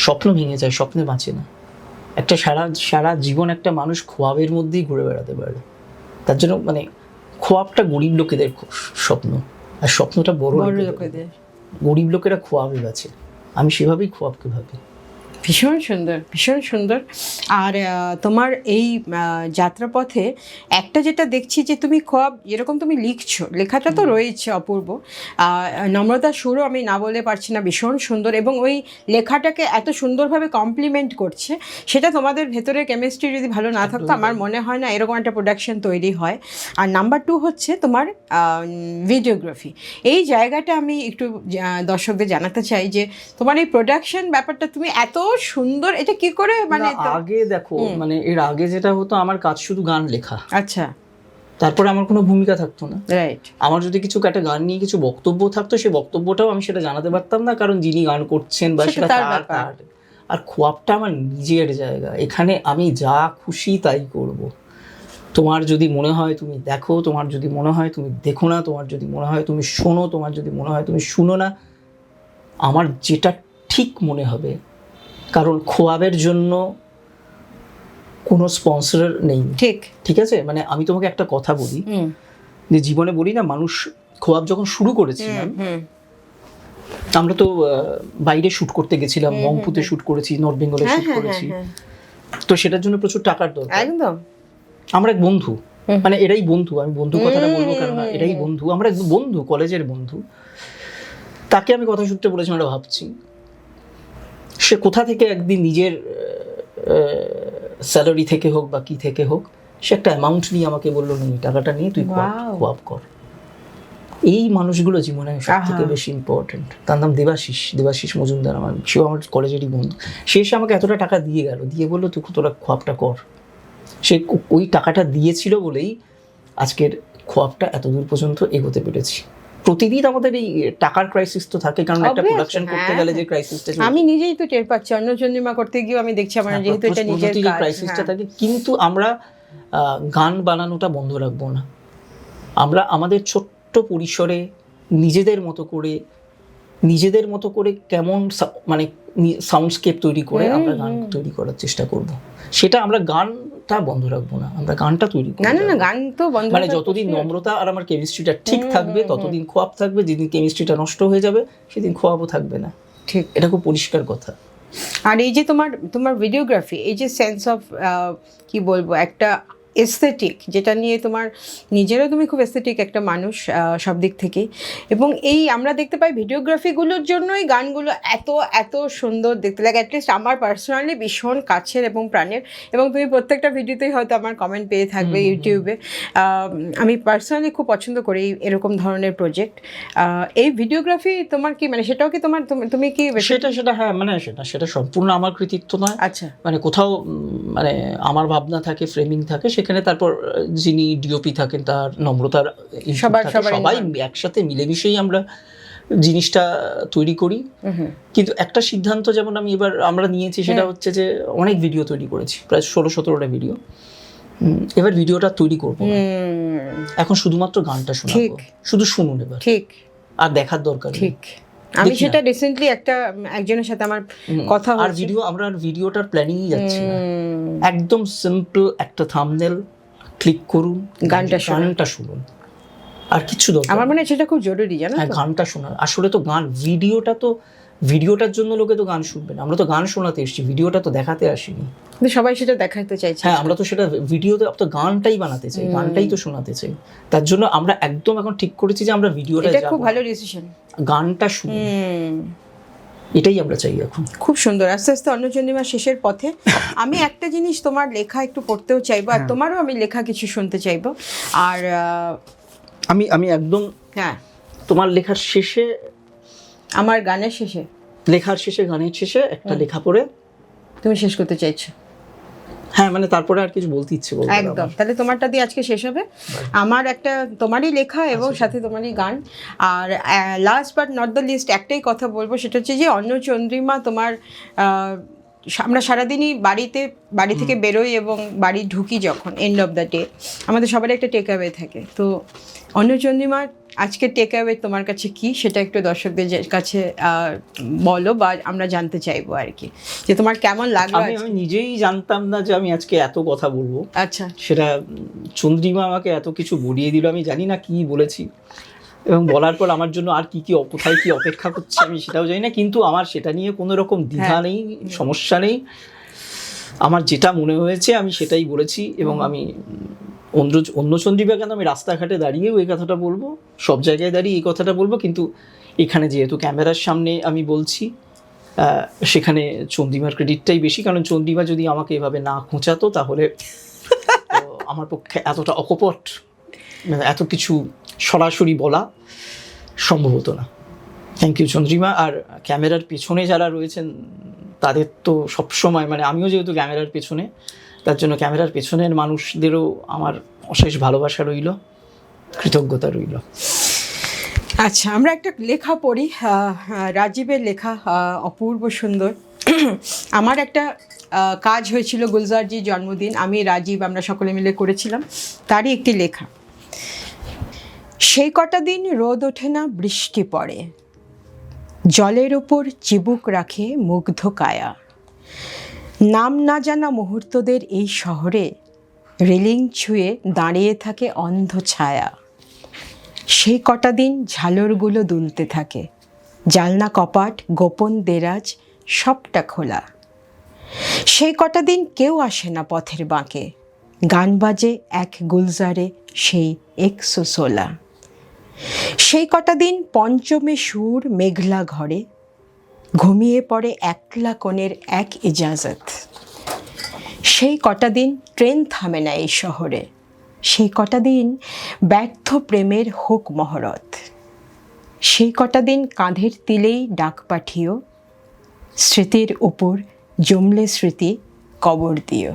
স্বপ্ন ভেঙে যায়, স্বপ্নে বাঁচে না। একটা সারা জীবন একটা মানুষ খোয়াবের মধ্যেই ঘুরে বেড়াতে পারে। তার জন্য মানে খোয়াবটা গরিব লোকেদের স্বপ্ন, আর স্বপ্নটা বড় লোকেদের। গরিব লোকেরা খোয়াবে বাঁচে, আমি সেভাবেই খোয়াবকে ভাবি। ভীষণ সুন্দর, ভীষণ সুন্দর। আর তোমার এই যাত্রাপথে একটা যেটা দেখছি যে তুমি খোয়াব যেরকম তুমি লিখছো, লেখাটা তো রয়েছে অপূর্ব। নম্রতা সুরও আমি না বলে পারছি না, ভীষণ সুন্দর। এবং ওই লেখাটাকে এত সুন্দরভাবে কমপ্লিমেন্ট করছে, সেটা তোমাদের ভেতরে কেমিস্ট্রি যদি ভালো না থাকতো আমার মনে হয় না এরকম একটা প্রোডাকশন তৈরি হয়। আর নাম্বার 2 হচ্ছে তোমার ভিডিওগ্রাফি। এই জায়গাটা আমি একটু দর্শকদের জানাতে চাই যে তোমার এই প্রোডাকশন ব্যাপারটা তুমি এত সুন্দর, এটা কি করে? মানে আগে দেখো, মানে এর আগে যেটা হতো, আমার কাজ শুধু গান লেখা। আচ্ছা, তারপরে আমার কোনো ভূমিকা থাকতো না। রাইট। আমার যদি কিছু একটা গান নিয়ে কিছু বক্তব্য থাকতো, সেই বক্তব্যটাও আমি সেটা জানাতে পারতাম না, কারণ যিনি গান করছেন বা সেটা তার। আর খোয়াবটা আমার নিজের জায়গা, এখানে আমি যা খুশি তাই করব। তোমার যদি মনে হয় তুমি দেখো, তোমার যদি মনে হয় তুমি দেখো না, তোমার যদি মনে হয় তুমি শোনো, তোমার যদি মনে হয় তুমি শুনো না। আমার যেটা ঠিক মনে হবে, কারণ খোয়াবের জন্য কোনো স্পন্সর নেই। ঠিক আছে, মানে আমি তোমাকে একটা কথা বলি, যে জীবনে বলি না, মানুষ খোয়াব যখন শুরু করেছিলাম, আমরা তো বাইরে শুট করতে গেছিলাম, মংপুতে শুট করেছি, নর্থ বেঙ্গলে শুট করেছি। তো সেটার জন্য প্রচুর টাকার দরকার। একদম। আমরা এক বন্ধু, মানে এরাই বন্ধু, আমি বন্ধু কথাটা বলবো কারণ এরাই বন্ধু, আমরা এক বন্ধু, কলেজের বন্ধু। তাকে আমি কথা সূত্রে বলেছিলাম, আমরা ভাবছি সে কোথা থেকে একদিন নিজের স্যালারি থেকে হোক বা কি থেকে হোক, সে একটা অ্যামাউন্ট নিয়ে আমাকে বললো, নিয়ে টাকাটা নিয়ে তুই খোয়াব কর। এই মানুষগুলো জীবনে সব থেকে বেশি ইম্পর্টেন্ট। তার নাম দেবাশিস মজুমদার, আমার সেও আমার কলেজেরই বন্ধু। সে এসে আমাকে এতটা টাকা দিয়ে গেল, দিয়ে বললো তুই তোরা খোয়াবটা কর। সে ওই টাকাটা দিয়েছিল বলেই আজকের খোয়াবটা এত দূর পর্যন্ত এগোতে পেরেছি। প্রতিদিন আমাদের এই টাকার ক্রাইসিস তো থাকে, কারণ একটা Obviously, প্রোডাকশন করতে হ্যাঁ, গেলে যে ক্রাইসিসটা আমি নিজেই তো টের পাচ্ছি, অন্নচন্দ্রিমা করতে গিয়েও আমি দেখছি আমার যেহেতু এটা নিজের কাজ, ক্রাইসিসটা থাকে। কিন্তু আমরা গান বানানোটা বন্ধ রাখবো না। আমরা আমাদের ছোট্ট পরিসরে নিজেদের মতো করে কেমন মানে সাউন্ডস্কেপ তৈরি করে আমরা গান তৈরি করার চেষ্টা করব। সেটা আমরা গানটা বন্ধ রাখবো না, আমরা গানটা তৈরি করব। না গান তো বন্ধ, মানে যতদিন নম্রতা আর আমার কেমিস্ট্রিটা ঠিক থাকবে ততদিন খোয়াব থাকবে, যেদিন কেমিস্ট্রিটা নষ্ট হয়ে যাবে সেদিন খোয়াবও থাকবে না। ঠিক, এটা খুব পরিষ্কার কথা। আর এই যে তোমার ভিডিওগ্রাফি, এই যে সেন্স অফ কি বলবো, একটা এস্থেটিক, যেটা নিয়ে তোমার নিজেরও, তুমি খুব এস্থেটিক একটা মানুষ সব দিক থেকেই, এবং এই আমরা দেখতে পাই ভিডিওগ্রাফিগুলোর জন্যই গানগুলো এত এত সুন্দর দেখতে লাগে। অ্যাটলিস্ট আমার পার্সোনালি ভীষণ কাছের এবং প্রাণের, এবং তুমি প্রত্যেকটা ভিডিওতেই হয়তো আমার কমেন্ট পেয়ে থাকবে ইউটিউবে। আমি পার্সোনালি খুব পছন্দ করি এরকম ধরনের প্রজেক্ট। এই ভিডিওগ্রাফি তোমার কি মানে, সেটাও কি তোমার, তুমি কি সেটা হ্যাঁ, মানে সেটা সম্পূর্ণ আমার কৃতিত্ব নয়। আচ্ছা, মানে কোথাও মানে আমার ভাবনা থাকে, ফ্রেমিং থাকে, সেখানে তারপর যিনি ডিওপি থাকেন তার নম্রতার সবাই একসাথে মিলেমিশেই আমরা জিনিসটা তৈরি করি। কিন্তু একটা সিদ্ধান্ত যেমন আমরা নিয়েছি, সেটা হচ্ছে যে অনেক ভিডিও তৈরি করেছি, প্রায় 16-17টা ভিডিও। এবার ভিডিওটা তৈরি করবো না, এখন শুধুমাত্র গানটা শোনাবো, শুধু শুনুন এবার, ঠিক, আর দেখার দরকার ঠিক। আমি সেটা রিসেন্টলি একজনের সাথে আমার কথা হয়েছে, আর আমরা ভিডিওটার প্ল্যানিংই যাচ্ছি না, একদম সিম্পল একটা থাম্বনেল ক্লিক করুন, গানটা শুনুন, আর কিছু দরকার। আমার মনে হয় সেটা খুব জরুরি, জানো, গানটা শোনা। আসলে তো গান, ভিডিওটার জন্য লোকে তো গান শুনবে না, আমরা তো গান শোনাতে এসেছি, ভিডিওটা তো দেখাতে আসিনি। কিন্তু সবাই সেটা দেখাতে চাইছে। হ্যাঁ, আমরা তো সেটা ভিডিওতে তো গানটাই বানাতে চাই, গানটাই তো শোনাতে চাই। তার জন্য আমরা একদম এখন ঠিক করেছি যে আমরা ভিডিওটা, এটা খুব ভালো ডিসিশন, গানটা শুনুন, এটাই আমরা চাই এখন। খুব সুন্দর। আস্তে আস্তে অন্নচন্দ্রিমা শেষের পথে। আমি একটা জিনিস তোমার লেখা একটু পড়তেও চাইবো, আর তোমারও আমি লেখা কিছু শুনতে চাইবো। আর আমি একদম, হ্যাঁ, তোমার লেখার শেষে, আমার গানের শেষে, গানের শেষে একটা লেখা পড়ে তুমি শেষ করতে চাইছো? হ্যাঁ, মানে তারপরে আর কিছু বলতে ইচ্ছে করবে একদম। তাহলে তোমারটা দিয়ে আজকে শেষ হবে। আমার একটা তোমারই লেখা এবং সাথে তোমারই গান। আর last but not the least একটাই কথা বলবো, সেটা হচ্ছে যে অন্নচন্দ্রিমা তোমার, আমরা সারাদিনই বাড়ি থেকে বেরোই এবং বাড়ি ঢুকি যখন, এন্ড অফ দ্য ডে আমাদের সবারই একটা টেক অ্যাওয়ে থাকে। তো অন্নচন্দ্রিমার আজকে টেক অ্যাওয়ে তোমার কাছে কি, সেটা একটু দর্শকদের কাছে বলো, বা আমরা জানতে চাইবো আর কি, যে তোমার কেমন লাগলো। আমি নিজেই জানতাম না যে আমি আজকে এত কথা বলবো। আচ্ছা, সেটা চন্দ্রিমা আমাকে এত কিছু বলিয়ে দিল, আমি জানি না কি বলেছি, এবং বলার পর আমার জন্য আর কোথায় কি অপেক্ষা করছে আমি সেটাও জানি না। কিন্তু আমার সেটা নিয়ে কোনো রকম দ্বিধা নেই, সমস্যা নেই। আমার যেটা মনে হয়েছে আমি সেটাই বলেছি, এবং আমি অন্নচন্দ্রিমা কেন, আমি রাস্তাঘাটে দাঁড়িয়েও এই কথাটা বলবো, সব জায়গায় দাঁড়িয়ে এই কথাটা বলবো, কিন্তু এখানে যেহেতু ক্যামেরার সামনে আমি বলছি, সেখানে চন্দ্রিমার ক্রেডিটটাই বেশি। কারণ চন্দ্রিমা যদি আমাকে এভাবে না খোঁচাতো, তাহলে আমার পক্ষে এতটা অকপট, এত কিছু সরাসরি বলা সম্ভব হতো না। Thank you Chandrima. আর ক্যামেরার পেছনে যারা রয়েছেন তাদের তো সবসময়, মানে আমিও যেহেতু ক্যামেরার পেছনে, তার জন্য ক্যামেরার পেছনের মানুষদেরও আমার অশেষ ভালোবাসা রইল, কৃতজ্ঞতা রইল। আচ্ছা, আমরা একটা লেখা পড়ি, রাজীবের লেখা, অপূর্ব সুন্দর। আমার একটা কাজ হয়েছিল, গুলজারজির জন্মদিন, আমি রাজীব আমরা সকলে মিলে করেছিলাম, তারই একটি লেখা। সেই কটা দিন রোদ ওঠে না, বৃষ্টি পড়ে, জলের ওপর চিবুক রাখে মুগ্ধ কায়া, নাম না জানা মুহূর্তদের এই শহরে রেলিং ছুঁয়ে দাঁড়িয়ে থাকে অন্ধ ছায়া। সেই কটা দিন ঝালরগুলো দুলতে থাকে, জালনা কপাট গোপন দেরাজ সবটা খোলা। সেই কটা দিন কেউ আসে না পথের বাঁকে, গান বাজে এক গুলজারে সেই 116। সেই কটা দিন পঞ্চমে সুর মেঘলা ঘরে, ঘুমিয়ে পড়ে একলা কোণের এক ইজাজত। সেই কটা দিন ট্রেন থামে না এই শহরে, সেই কটা দিন ব্যর্থ প্রেমের হোক মহরত। সেই কটা দিন কাঁধের তিলেই ডাক পাঠিও, স্মৃতির ওপর জমলে স্মৃতি কবর দিও।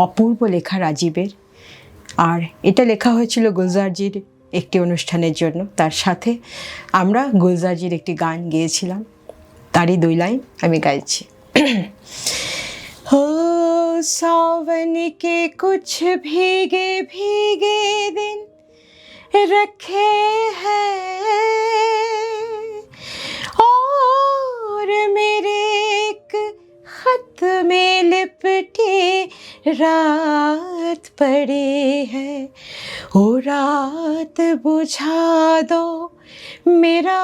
অপূর্ব লেখা রাজীবের। আর এটা লেখা হয়েছিল গুলজারজির একটি অনুষ্ঠানের জন্য। তার সাথে আমরা গুলজারজির একটি গান গেয়েছিলাম, তারই 2 লাইন আমি গাইছি। हो सावन के कुछ भीगे भीगे दिन रखे हैं और मेरे एक खत में लिपटे रात पड़ी है। ओ रात बुझा दो मेरा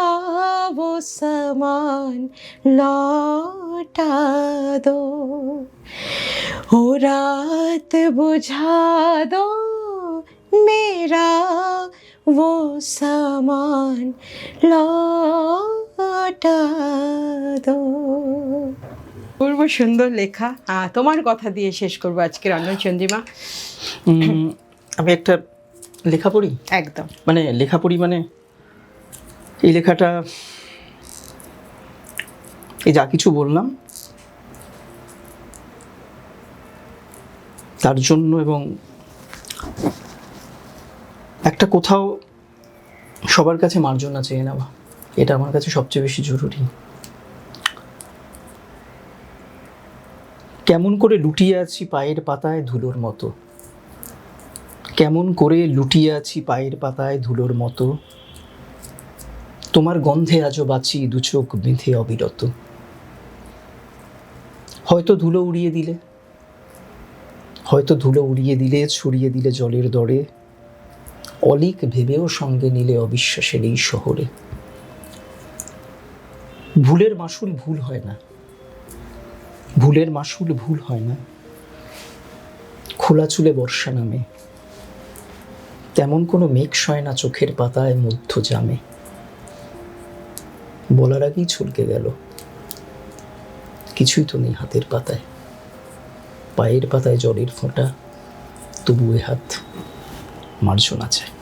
वो सामान लौटा दो। ओ रात बुझा दो मेरा वो सामान लौटा दो। পূর্ব সুন্দর লেখা। তোমার কথা দিয়ে শেষ করবো আজকের অন্নচন্দ্রিমা। আমি একটা লেখা পড়ি, একদম মানে লেখা পড়ি মানে এই লেখাটা, এই যা কিছু বললাম তার জন্য, এবং একটা কোথাও সবার কাছে মার্জনা চেয়ে নেওয়া, এটা আমার কাছে সবচেয়ে বেশি জরুরি। কেমন করে লুটিয়ে আছি পায়ের পাতায় ধুলোর মতো, কেমন করে লুটিয়ে আছি পায়ের পাতায় ধুলোর মতো, তোমার গন্ধে আজও বাঁচি 2 চোখ বেঁধে অবিরত। হয়তো ধুলো উড়িয়ে দিলে, হয়তো ধুলো উড়িয়ে দিলে, ছড়িয়ে দিলে জলের দরে, অলিক ভেবেও সঙ্গে নিলে অবিশ্বাসের এই শহরে। ভুলের মাসুল ভুল হয় না, ভুলের মাসুল ভুল হয় না। খোলা চুলে বর্ষা নামে, তেমন কোনো মেঘ সয় না চোখের পাতায় মধ্য জামে। বলার আগেই ছলকে গেল, কিছুই তো নেই হাতের পাতায়, পায়ের পাতায় জলের ফোঁটা, তবু এ হাত মার্জনা চায়।